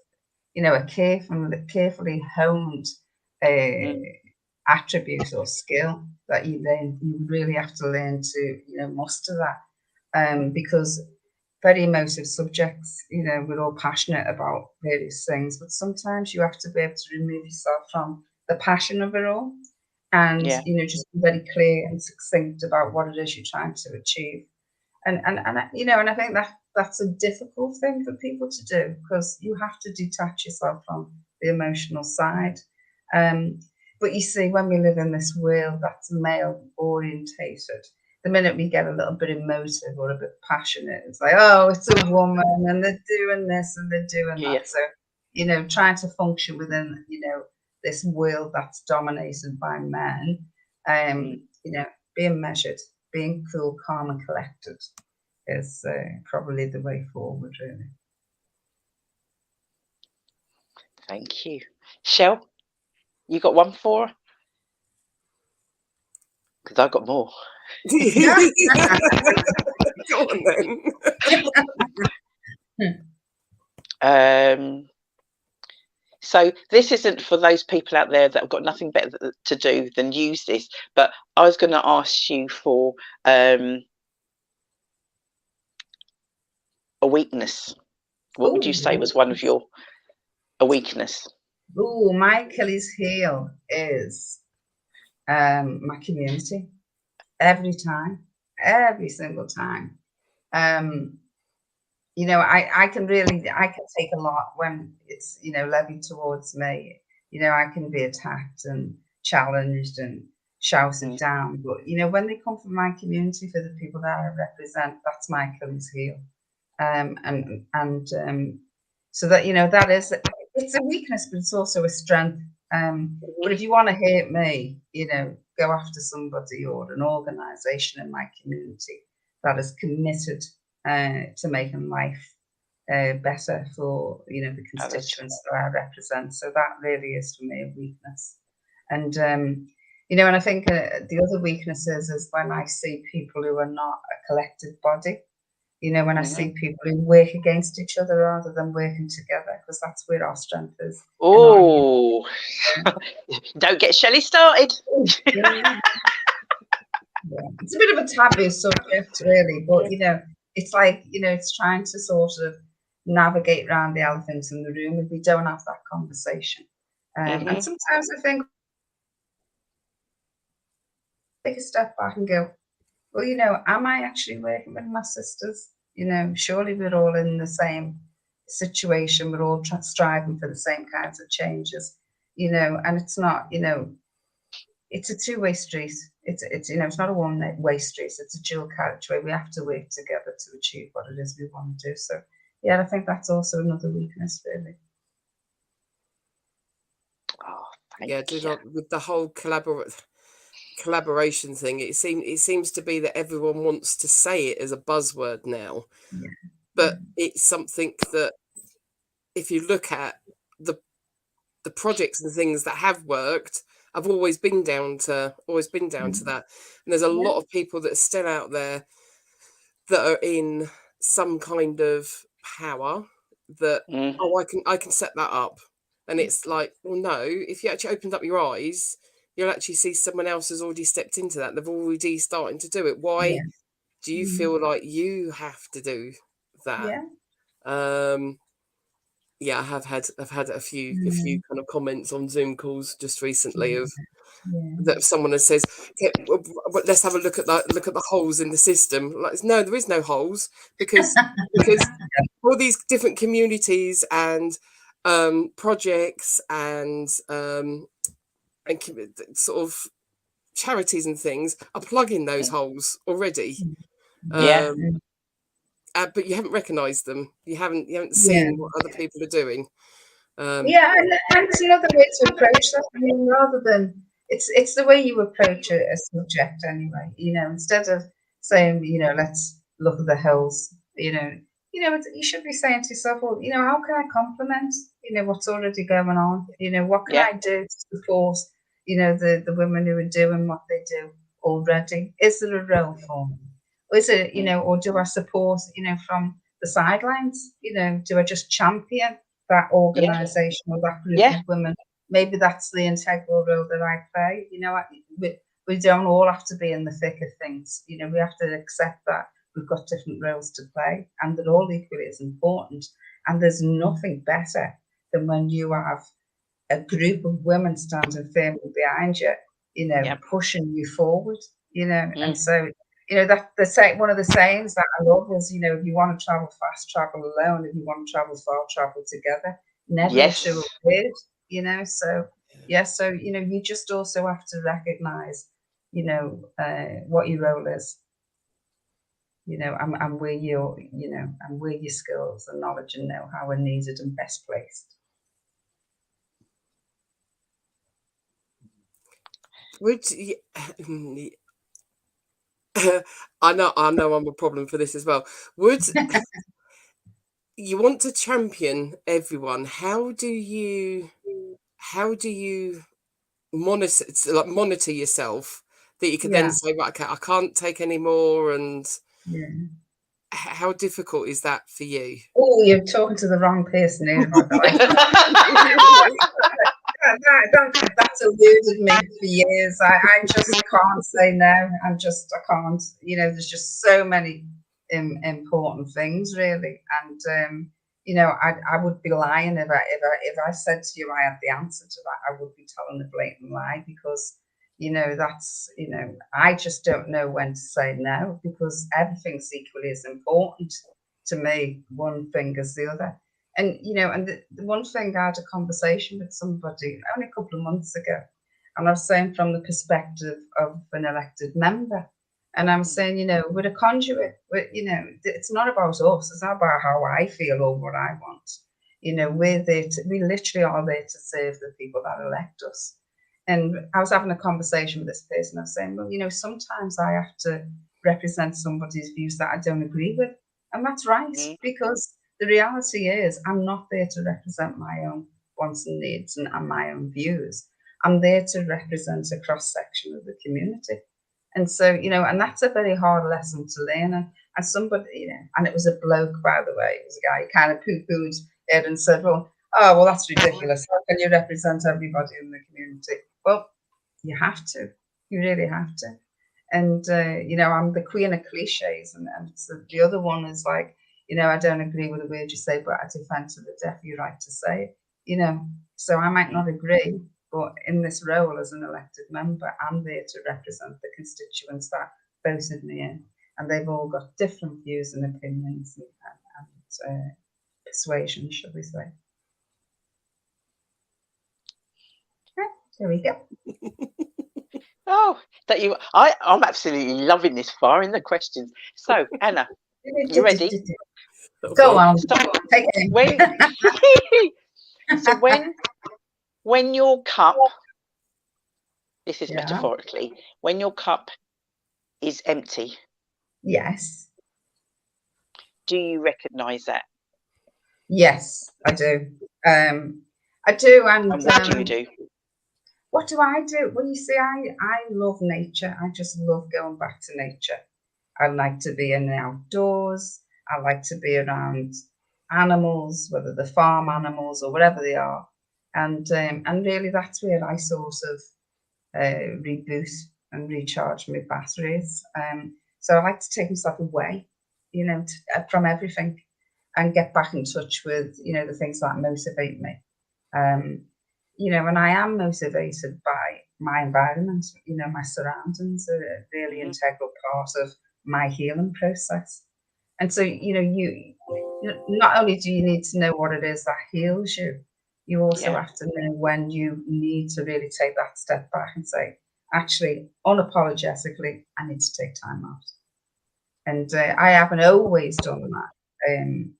you know, a carefully honed attribute or skill that you really have to learn to, you know, master that. Because very emotive subjects, you know, we're all passionate about various things, but sometimes you have to be able to remove yourself from the passion of it all, and you know, just be very clear and succinct about what it is you're trying to achieve. And you know, and I think that's a difficult thing for people to do, because you have to detach yourself from the emotional side. But you see, when we live in this world that's male orientated, the minute we get a little bit emotive or a bit passionate, it's like, oh, it's a woman and they're doing this and they're doing that. So, you know, trying to function within, you know, this world that's dominated by men, you know, being measured, being cool, calm and collected is probably the way forward, really. Thank you. Shell, you got one for her? Because I've got more. Go on then. So this isn't for those people out there that have got nothing better to do than use this, but I was going to ask you for a weakness. What would you say was one of your weakness? Oh, my Achilles heel is my community. Every time, every single time. You know, I can take a lot when it's, you know, levied towards me. You know, I can be attacked and challenged and shouted down. But, you know, when they come from my community, for the people that I represent, that's my Achilles heel. So that, you know, that is, it's a weakness, but it's also a strength. But if you want to hurt me, you know, go after somebody or an organisation in my community that is committed to making life better for, you know, the constituents that I represent. So that really is for me a weakness. And you know, and I think the other weaknesses is when I see people who are not a collective body. You know, when I see people who work against each other rather than working together, because that's where our strength is. Oh, don't get Shelley started. Yeah. It's a bit of a taboo subject, really, but, you know, it's like, you know, it's trying to sort of navigate around the elephant in the room if we don't have that conversation. And sometimes I think, take a step back and go, well, you know, am I actually working with my sisters? You know, surely we're all in the same situation. We're all striving for the same kinds of changes, you know, and it's not, you know, it's a two-way street. It's you know, it's not a one-way street. It's a dual carriageway. We have to work together to achieve what it is we want to do. So, yeah, I think that's also another weakness, really. Oh, yeah, with the whole collaboration thing, it seems to be that everyone wants to say it as a buzzword now, but it's something that if you look at the projects and things that have worked, have always been down to that. And there's a lot of people that are still out there that are in some kind of power that I can set that up, and it's like, well, no, if you actually opened up your eyes, you'll actually see someone else has already stepped into that. They've already starting to do it. Why do you feel like you have to do that? Yeah, I've had a few kind of comments on Zoom calls just recently of that someone has says, okay, well, let's have a look at the holes in the system. Like, no, there is no holes because all these different communities and projects and sort of charities and things are plugging those holes already. But you haven't recognised them. You haven't seen what other people are doing. And it's another way to approach that. I mean, rather than it's the way you approach a subject anyway. You know, instead of saying, you know, let's look at the holes. You know, you should be saying to yourself, well, you know, how can I complement, you know, what's already going on? You know, what can I do to support, you know, the women who are doing what they do already? Is there a role for me? Or is it, you know, or do I support, you know, from the sidelines? You know, do I just champion that organisation or that group of women? Maybe that's the integral role that I play. You know, we don't all have to be in the thick of things. You know, we have to accept that we've got different roles to play and they're all equally as important. And there's nothing better than when you have a group of women standing firmly behind you, you know, pushing you forward, you know. And so, you know, one of the sayings that I love is, you know, if you want to travel fast, travel alone. If you want to travel far, travel together. never Yes. utter a word, you know. So yeah, so you know, you just also have to recognize, you know, what your role is, you know, and where your, you know, and where your skills and knowledge and know-how are needed and best placed. Would you, I know I'm a problem for this as well. Would you want to champion everyone? How do you monitor yourself that you could then say, right, okay, I can't take any more, and how difficult is that for you? Oh, you're talking to the wrong person here, by the way. That's eluded me for years. I just can't say no. I can't. You know, there's just so many important things, really. And you know, I would be lying if I said to you I had the answer to that. I would be telling a blatant lie, because you know, that's, you know, I just don't know when to say no, because everything's equally as important to me, one thing as the other. And, you know, and the one thing, I had a conversation with somebody only a couple of months ago, and I was saying from the perspective of an elected member, and I'm saying, you know, we're a conduit, you know, it's not about us, it's not about how I feel or what I want. You know, we literally are there to serve the people that elect us. And I was having a conversation with this person. I was saying, well, you know, sometimes I have to represent somebody's views that I don't agree with. And that's right, because the reality is I'm not there to represent my own wants and needs and my own views. I'm there to represent a cross-section of the community. And so, you know, and that's a very hard lesson to learn. And somebody, you know, and it was a bloke, by the way, it was a guy who kind of poo-pooed it and said, well, oh, well, that's ridiculous. How can you represent everybody in the community? Well, you have to. You really have to. And, you know, I'm the queen of cliches. And so the other one is like, you know, I don't agree with the word you say, but I defend to the death your right to say it. You know, so I might not agree, but in this role as an elected member, I'm there to represent the constituents that voted me in. And they've all got different views and opinions and persuasions, shall we say. There we go. Oh, I'm absolutely loving this far in the questions. So, Anna, you ready? Go on. Take it. So when your cup, this is metaphorically, when your cup is empty, yes, do you recognise that? Yes, I do. I do. And what do you do? What do I do? Well, you see, I love nature. I just love going back to nature. I like to be in the outdoors. I like to be around animals, whether they're farm animals or whatever they are. And really, that's where I sort of reboot and recharge my batteries. So I like to take myself away, you know, from everything, and get back in touch with, you know, the things that motivate me. You know, and I am motivated by my environment. You know, my surroundings are a really integral part of my healing process. And so, you know, you not only do you need to know what it is that heals you, you also have to know when you need to really take that step back and say, actually, unapologetically, I need to take time out. And I haven't always done that,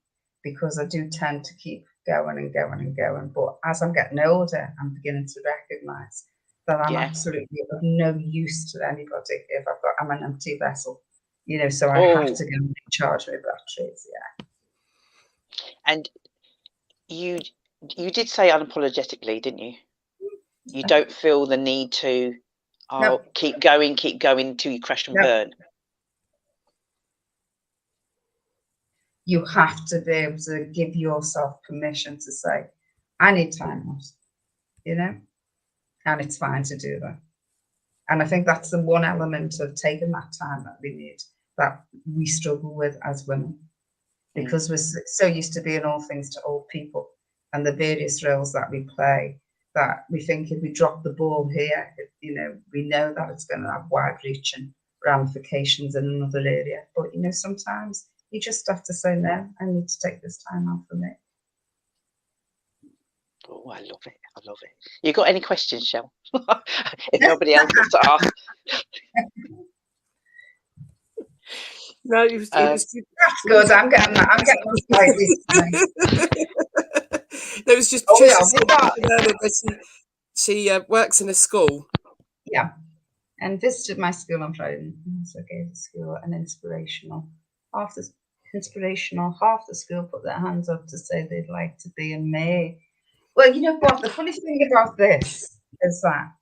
because I do tend to keep going and going and going. But as I'm getting older, I'm beginning to recognise that I'm absolutely of no use to anybody if I'm an empty vessel. You know, so I have to go and recharge my batteries. Yeah. And you did say unapologetically, didn't you? You don't feel the need to keep going till you crash and burn. You have to be able to give yourself permission to say, I need time out, you know, and it's fine to do that. And I think that's the one element of taking that time that we need, that we struggle with as women, because we're so used to being all things to all people and the various roles that we play, that we think if we drop the ball here, you know, we know that it's going to have wide-reaching ramifications in another area. But, you know, sometimes you just have to say, no, I need to take this time out for me. Oh, I love it. I love it. You got any questions, Shell? If nobody else wants to ask. No, it was That's good. I'm getting slightly. There was just she works in a school. Yeah, and visited my school on Friday. So I gave the school an inspirational. Half the school put their hands up to say they'd like to be in May. Well, you know what? The funny thing about this is that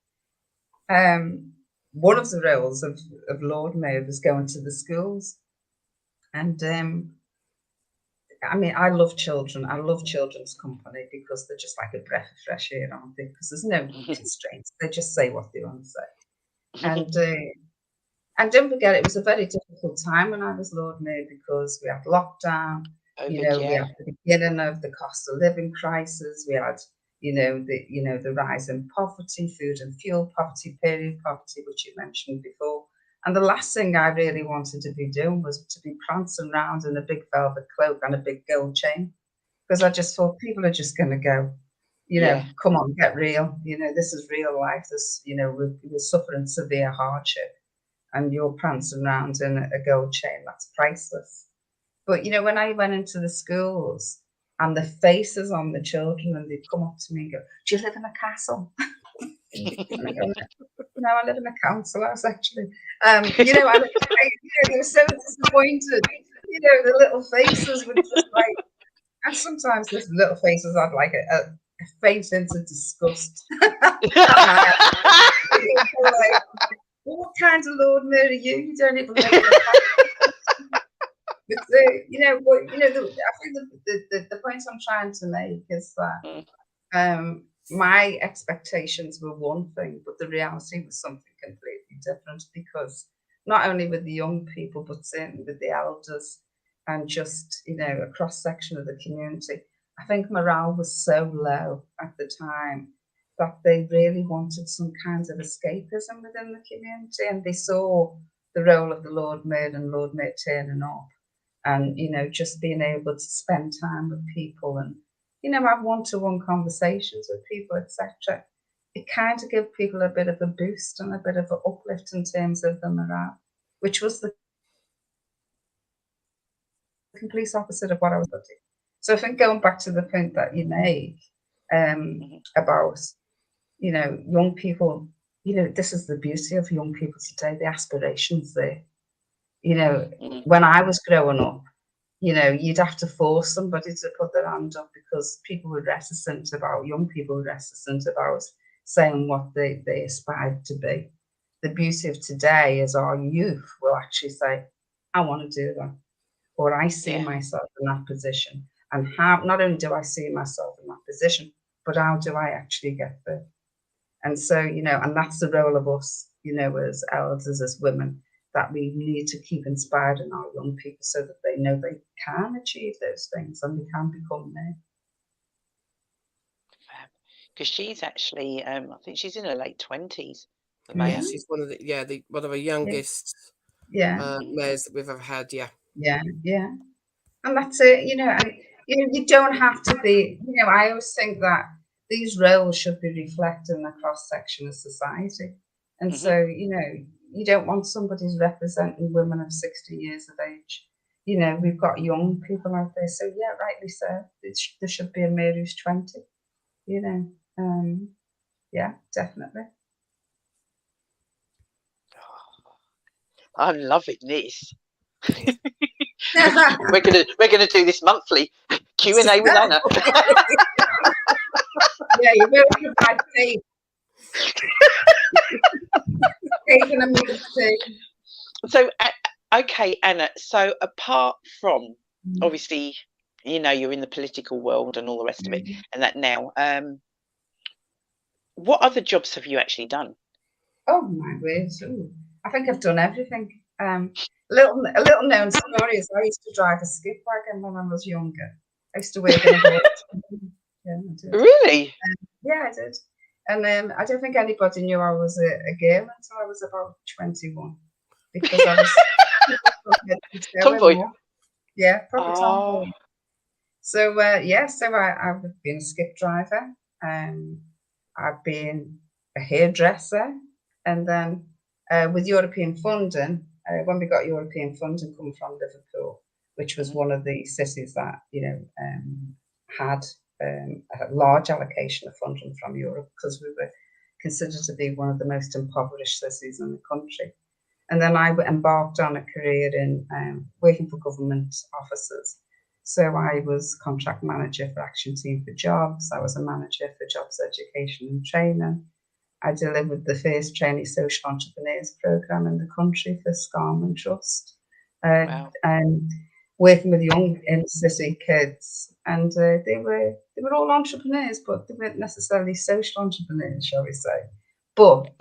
one of the roles of Lord Mayor was going to the schools, and I mean, I love children. I love children's company because they're just like a breath of fresh air, aren't they? Because there's no constraints. They just say what they want to say. And don't forget, it was a very difficult time when I was Lord Mayor because we had lockdown. We had the beginning of the cost of living crisis. We had, the rise in poverty, food and fuel poverty, period poverty, which you mentioned before. And the last thing I really wanted to be doing was to be prancing around in a big velvet cloak and a big gold chain, because I just thought people are just going to go, come on, get real. This is real life. This, we're suffering severe hardship, and you're prancing around in a gold chain. That's priceless. But, when I went into the schools and the faces on the children, and they'd come up to me and go, "Do you live in a castle?" And I go, "No, I live in a council house, actually." They were so disappointed. The little faces were just like, and sometimes the little faces had like a face into disgust. Like, what kind of Lord Mayor are you? You don't even live in a council. But I think the point I'm trying to make is that my expectations were one thing, but the reality was something completely different, because not only with the young people, but certainly with the elders and just, a cross section of the community, I think morale was so low at the time that they really wanted some kind of escapism within the community, and they saw the role of the Lord Mayor and Lord Mayor turning up, and just being able to spend time with people and have one-to-one conversations with people, etc. It kind of gave people a bit of a boost and a bit of an uplift in terms of the morale, which was the complete opposite of what I was doing. So I think going back to the point that you made about young people, this is the beauty of young people today, the aspirations there. When I was growing up, you'd have to force somebody to put their hand up, because young people were reticent about saying what they aspired to be. The beauty of today is our youth will actually say, "I want to do that," or "I see myself in that position." And how, not only do I see myself in that position, but how do I actually get there? And so, and that's the role of us, as elders, as women, that we need to keep inspired in our young people so that they know they can achieve those things and they can become there. Because she's actually, I think she's in her late 20s. Yeah, she's one of the youngest mayors that we've ever had. Yeah. And that's it, and you don't have to be, I always think that these roles should be reflecting the cross section of society. And so, you don't want somebody who's representing women of 60 years of age. We've got young people out there, so yeah, rightly so. There should be a mayor who's 20. Yeah, definitely. I'm loving this. we're gonna do this monthly Q&A with Anna. Yeah, you will provide tea. So, okay, Anna. So, apart from obviously, you're in the political world and all the rest of it, and that now, what other jobs have you actually done? Oh my word! I think I've done everything. A little known story is I used to drive a skip wagon when I was younger. I used to work in a boat. Yeah, I did. Really? Yeah, I did. And I don't think anybody knew I was a girl until I was about 21, because I was tomboy. Yeah, probably tomboy. So so I've been a skip driver. I've been a hairdresser, and then with European funding, when we got European funding coming from Liverpool, which was one of the cities that had a large allocation of funding from Europe, because we were considered to be one of the most impoverished cities in the country. And then I embarked on a career in working for government offices. So I was contract manager for Action Team for Jobs. I was a manager for Jobs Education and Training. I delivered the first trainee social entrepreneurs program in the country for Scarman Trust. Wow. And working with young inner city kids, and they were all entrepreneurs, but they weren't necessarily social entrepreneurs, shall we say. But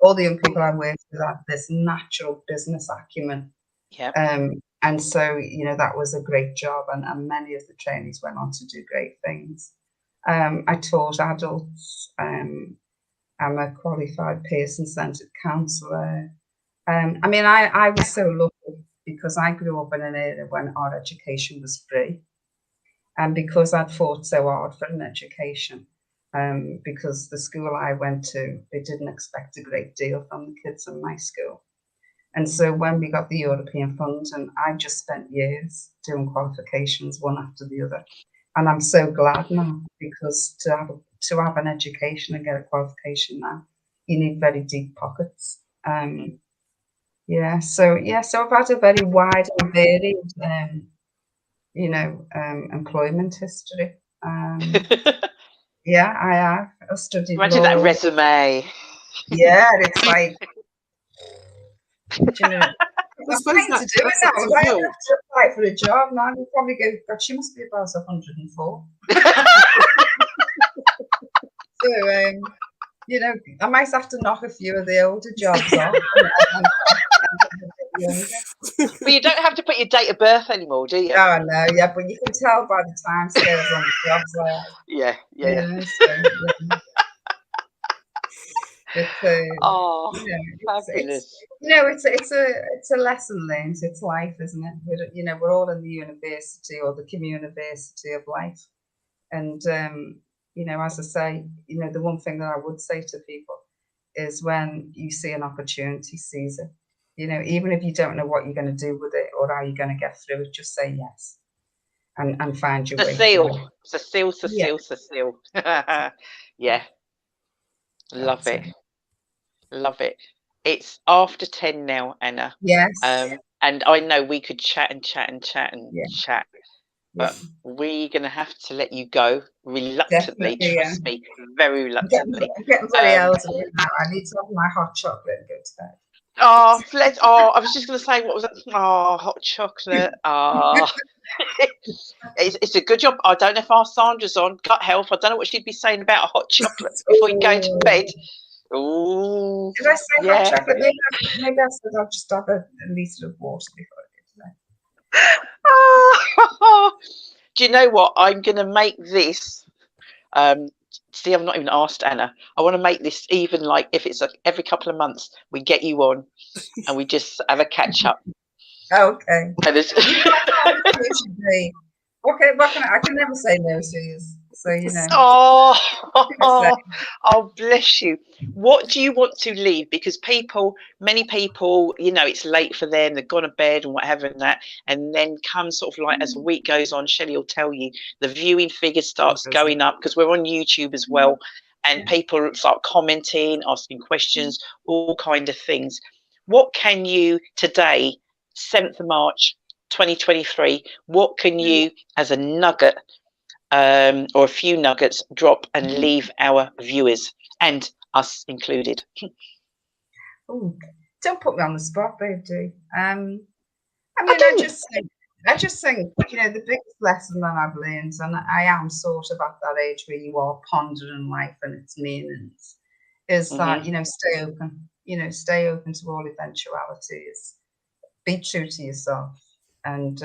all the young people I worked with had this natural business acumen. Yeah. And so that was a great job, and many of the trainees went on to do great things. I taught adults. I'm a qualified person-centered counsellor. I was so lucky because I grew up in an era when our education was free, and because I'd fought so hard for an education, because the school I went to, they didn't expect a great deal from the kids in my school. And so when we got the European funds, and I just spent years doing qualifications one after the other. And I'm so glad now, because to have an education and get a qualification now, you need very deep pockets. So I've had a very wide and varied, employment history. Yeah, I have. I studied Imagine law. that resume. Yeah, it's like, you know, I suppose to do it now. I have to apply for a job now. You probably go, God, she must be about 104. So, I might have to knock a few of the older jobs off. But you don't have to put your date of birth anymore, do you? Oh, no, yeah, but you can tell by the time scales on the jobs. Yeah. Fabulous. It's a lesson learned. It's life, isn't it? We're all in the university or the community of life. And, as I say, the one thing that I would say to people is when you see an opportunity, seize it. Even if you don't know what you're going to do with it or how you're going to get through it, just say yes and find your way. Cecile. Yeah. Love it. Love it. It's after 10 now, Anna. Yes. And I know we could chat, but we're going to have to let you go reluctantly. Definitely, trust me, very reluctantly. I'm getting very elderly now. I need to have my hot chocolate and go to bed. I was just going to say, what was that? Oh, hot chocolate. It's a good job. I don't know if our Sandra's on gut health. I don't know what she'd be saying about a hot chocolate before you go to bed. Oh, did I say hot chocolate? Maybe I said I'll just have a litre of water before I go to bed. Do you know what? I'm going to make this. See, I've not even asked Anna. I want to make this even like if it's every couple of months we get you on and we just have a catch up. Okay. Okay, I can never say no to you. So Oh, bless you. What do you want to leave? Because many people, it's late for them. They've gone to bed and whatever and that, and then comes sort of like as the week goes on. Shelley will tell you the viewing figure starts going up because we're on YouTube as well, and people start commenting, asking questions, all kind of things. What can you today, 7th of March, 2023? What can you, as a nugget? Or a few nuggets, drop and leave our viewers and us included. Oh, don't put me on the spot, babe. I just think the biggest lesson that I've learned, and I am sort of at that age where you are pondering life and its meanings, is that stay open. Stay open to all eventualities. Be true to yourself, and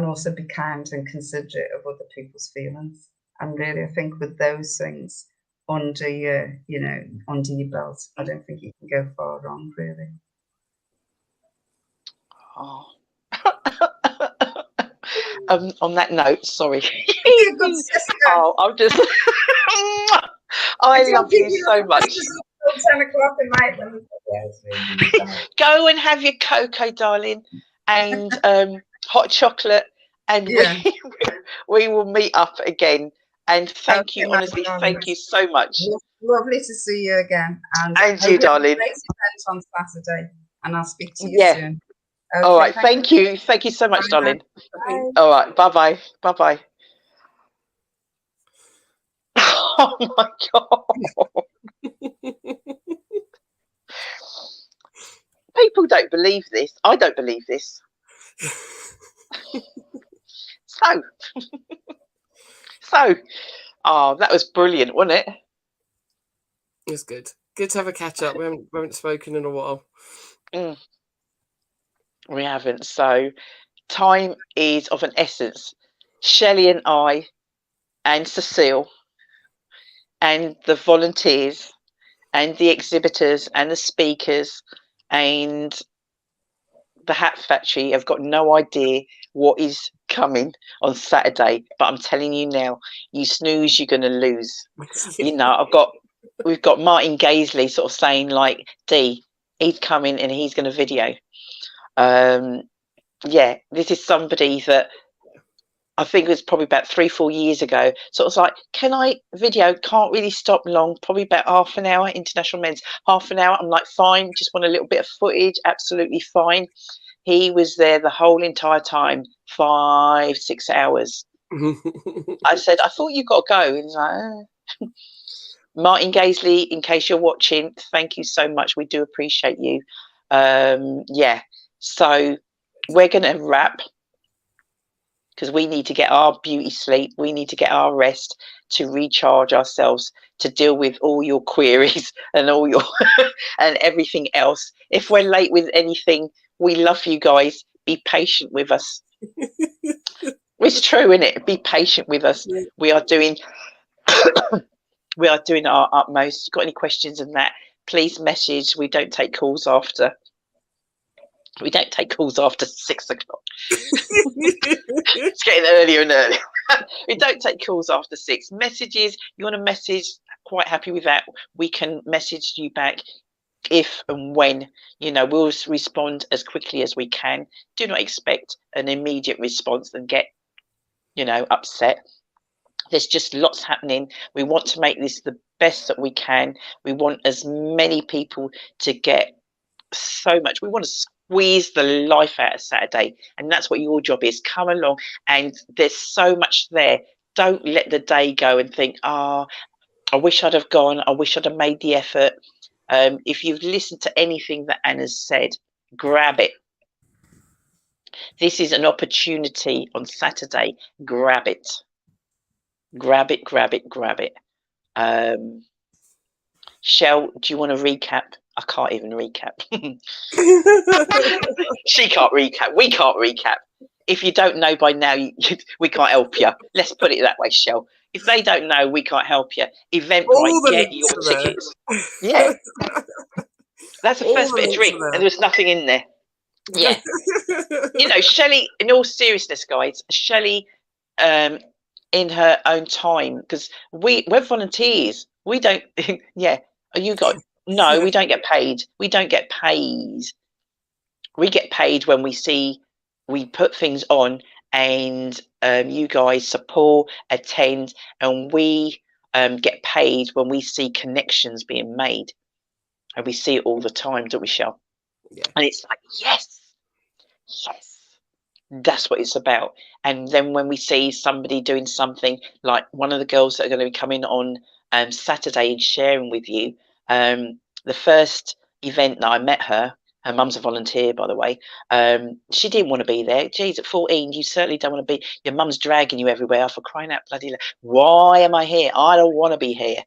also be kind and considerate of other people's feelings. And really, I think with those things under your belt, I don't think you can go far wrong, really. Oh. On that note, sorry. Be a good sister. Oh, I'm just. I love you so much. 10 o'clock at night when Go and have your cocoa, darling, and hot chocolate, and we will meet up again. And thank you, honestly, thank you so much. Lovely to see you again. And you, darling. Great event on Saturday, and I'll speak to you soon. Okay, all right, thank you so much, darling. Bye. All right, bye-bye. Oh my God. People don't believe this. I don't believe this. So, oh, that was brilliant, wasn't it? It was good. Good to have a catch up. We haven't spoken in a while. We haven't. So, time is of an essence. Shelley and I, and Cecile, and the volunteers, and the exhibitors, and the speakers, and the Hat Factory have got no idea what is coming on Saturday. But I'm telling you now, you snooze, you're going to lose. You know, we've got Martin Gaisley sort of saying like, Dee, he's coming and he's going to video. Yeah, this is somebody that I think it was probably about 3-4 years ago. So it was like, can I video? Can't really stop long, probably about half an hour, International Men's, half an hour. I'm like, fine, just want a little bit of footage, absolutely fine. He was there the whole entire time, 5-6 hours. I said, I thought you got to go. He's like, Martin Gaisley, in case you're watching, thank you so much. We do appreciate you. Yeah, so we're going to wrap, because we need to get our beauty sleep. We need to get our rest to recharge ourselves, to deal with all your queries and all your and everything else. If we're late with anything, we love you guys. Be patient with us. It's true, isn't it? Be patient with us. We are doing our utmost. Got any questions on that? Please message. We don't take calls after. We don't take calls after 6 o'clock. It's getting earlier and earlier. We don't take calls after 6. Messages, you want to message, quite happy with that. We can message you back if and when, you know, we'll respond as quickly as we can. Do not expect an immediate response and get, you know, upset. There's just lots happening. We want to make this the best that we can. We want as many people to get so much. We want to squeeze the life out of Saturday, and that's what your job is. Come along, and there's so much there. Don't let the day go and think, I wish I'd have gone, I wish I'd have made the effort. If you've listened to anything that Anna's said, grab it. This is an opportunity on Saturday. Grab it. Grab it. Shell, do you want to recap? I can't even recap. She can't recap. We can't recap. If you don't know by now, we can't help you. Let's put it that way, Shell. If they don't know, we can't help you. Eventbrite, get your tickets. Yeah. That's the first bit of drink, and there's nothing in there. Yeah. You know, Shelley, in all seriousness, guys, Shelley, in her own time, because we're volunteers. We don't, yeah. You got, no, we don't get paid. We don't get paid. We get paid when we put things on, and you guys support, attend, and we get paid when we see connections being made. And we see it all the time, don't we, Shell? Yeah. And it's like, yes, that's what it's about. And then when we see somebody doing something, like one of the girls that are going to be coming on Saturday and sharing with you, the first event that I met her mum's a volunteer, by the way, she didn't want to be there. Geez, at 14, you certainly don't want to be, your mum's dragging you everywhere, for crying out bloody, why am I here? I don't want to be here.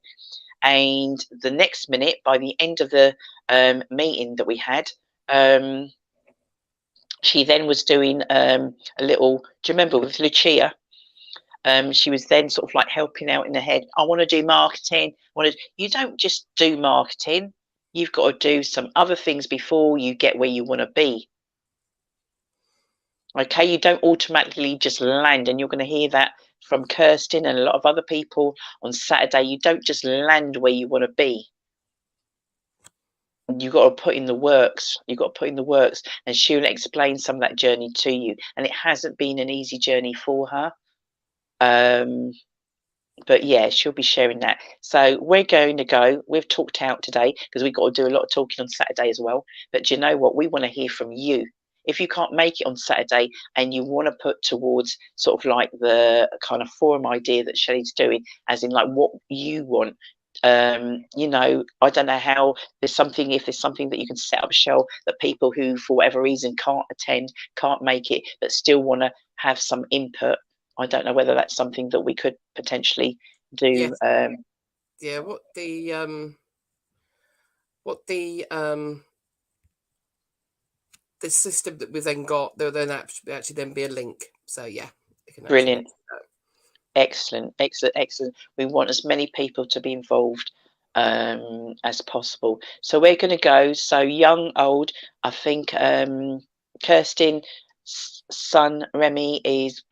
And the next minute, by the end of the meeting that we had, she then was doing a little, do you remember with Lucia? She was then sort of like helping out in the head. I want to do marketing. You don't just do marketing. You've got to do some other things before you get where you want to be. Okay, you don't automatically just land, and you're going to hear that from Kirsten and a lot of other people on Saturday. You don't just land where you want to be. You got to put in the works. You got to put in the works, and she'll explain some of that journey to you. And it hasn't been an easy journey for her. But yeah, she'll be sharing that. So we're going to go. We've talked out today because we've got to do a lot of talking on Saturday as well. But do you know what? We want to hear from you. If you can't make it on Saturday and you want to put towards sort of like the kind of forum idea that Shelley's doing, as in like what you want, you know, I don't know how if there's something that you can set up, Shell, that people who for whatever reason can't attend, can't make it, but still want to have some input. I don't know whether that's something that we could potentially do. Yes. Yeah, what the system that we've then got, there'll then actually then be a link. So yeah, brilliant. Excellent. We want as many people to be involved as possible. So we're going to go. So young, old. I think Kirsten. Son Remy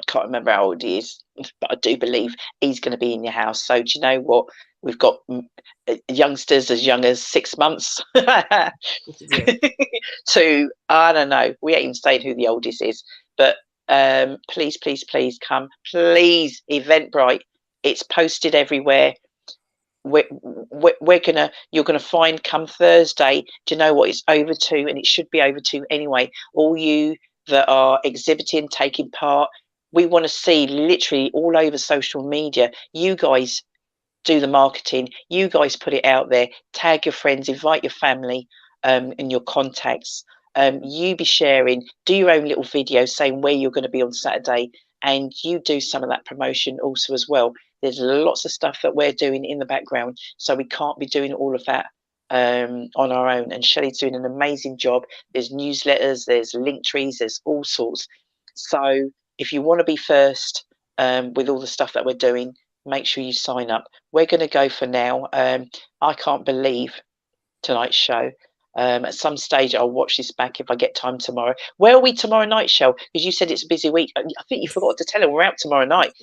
can't remember how old he is, but I do believe he's going to be in your house. So do you know what? We've got youngsters as young as 6 months to, I don't know, we ain't even saying who the oldest is, but please come, please. Eventbrite, it's posted everywhere. You're gonna find come Thursday, do you know what, it's over 2, and it should be over 2 anyway. All you that are exhibiting, taking part, we want to see literally all over social media. You guys do the marketing, you guys put it out there, tag your friends, invite your family and your contacts. You be sharing, do your own little video saying where you're going to be on Saturday, and you do some of that promotion also as well. There's lots of stuff that we're doing in the background, so we can't be doing all of that on our own, and Shelley's doing an amazing job. There's newsletters, there's link trees, there's all sorts. So if you want to be first with all the stuff that we're doing, make sure you sign up. We're going to go for now. I can't believe tonight's show. At some stage I'll watch this back if I get time tomorrow. Where are we tomorrow night, Shell? Because you said it's a busy week. I think you forgot to tell her we're out tomorrow night.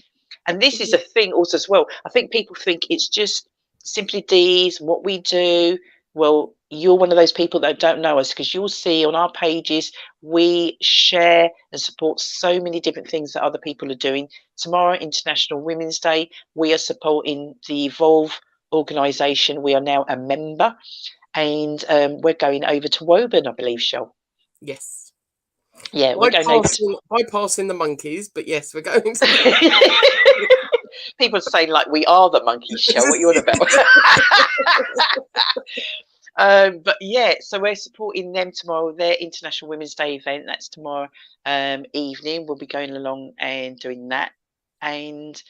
And this is a thing also as well. I think people think it's just Simply Deez, what we do. Well, you're one of those people that don't know us, because you'll see on our pages we share and support so many different things that other people are doing. Tomorrow, International Women's Day, we are supporting the Evolve organisation. We are now a member, and we're going over to Woburn, I believe, Shell. Yes. Yeah, we're going over to bypassing the monkeys, but yes, we're going to people say like we are the monkeys, Shell. What are you on about? But yeah, so we're supporting them tomorrow, their International Women's Day event. That's tomorrow evening. We'll be going along and doing that. And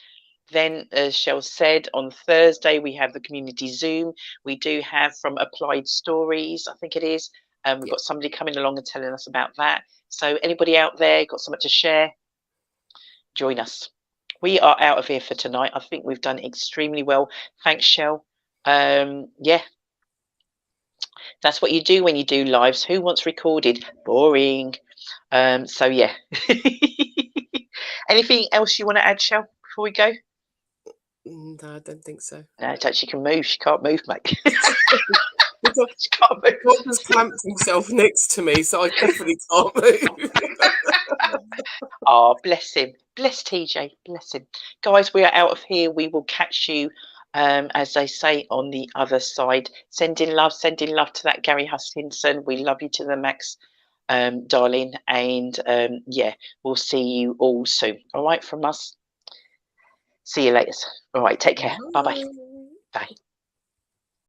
then, as Shell said, on Thursday we have the community Zoom. We do have from Applied Stories, I think it is. We've got somebody coming along and telling us about that. So anybody out there got something to share, join us. We are out of here for tonight. I think we've done extremely well. Thanks, Shell. Yeah, that's what you do when you do lives. Who wants recorded? Boring. So yeah. Anything else you want to add, Shell, before we go? No, I don't think so. No, it's actually can move. She can't move, mate. She can't move. God has clamped himself next to me, so I definitely can't move. Oh, bless him. Bless TJ. Bless him. Guys, we are out of here. We will catch you, as they say, on the other side. Sending love to that Gary Huskinson. We love you to the max, darling. And yeah, we'll see you all soon. All right, from us. See you later. All right, take care. Bye-bye. Bye.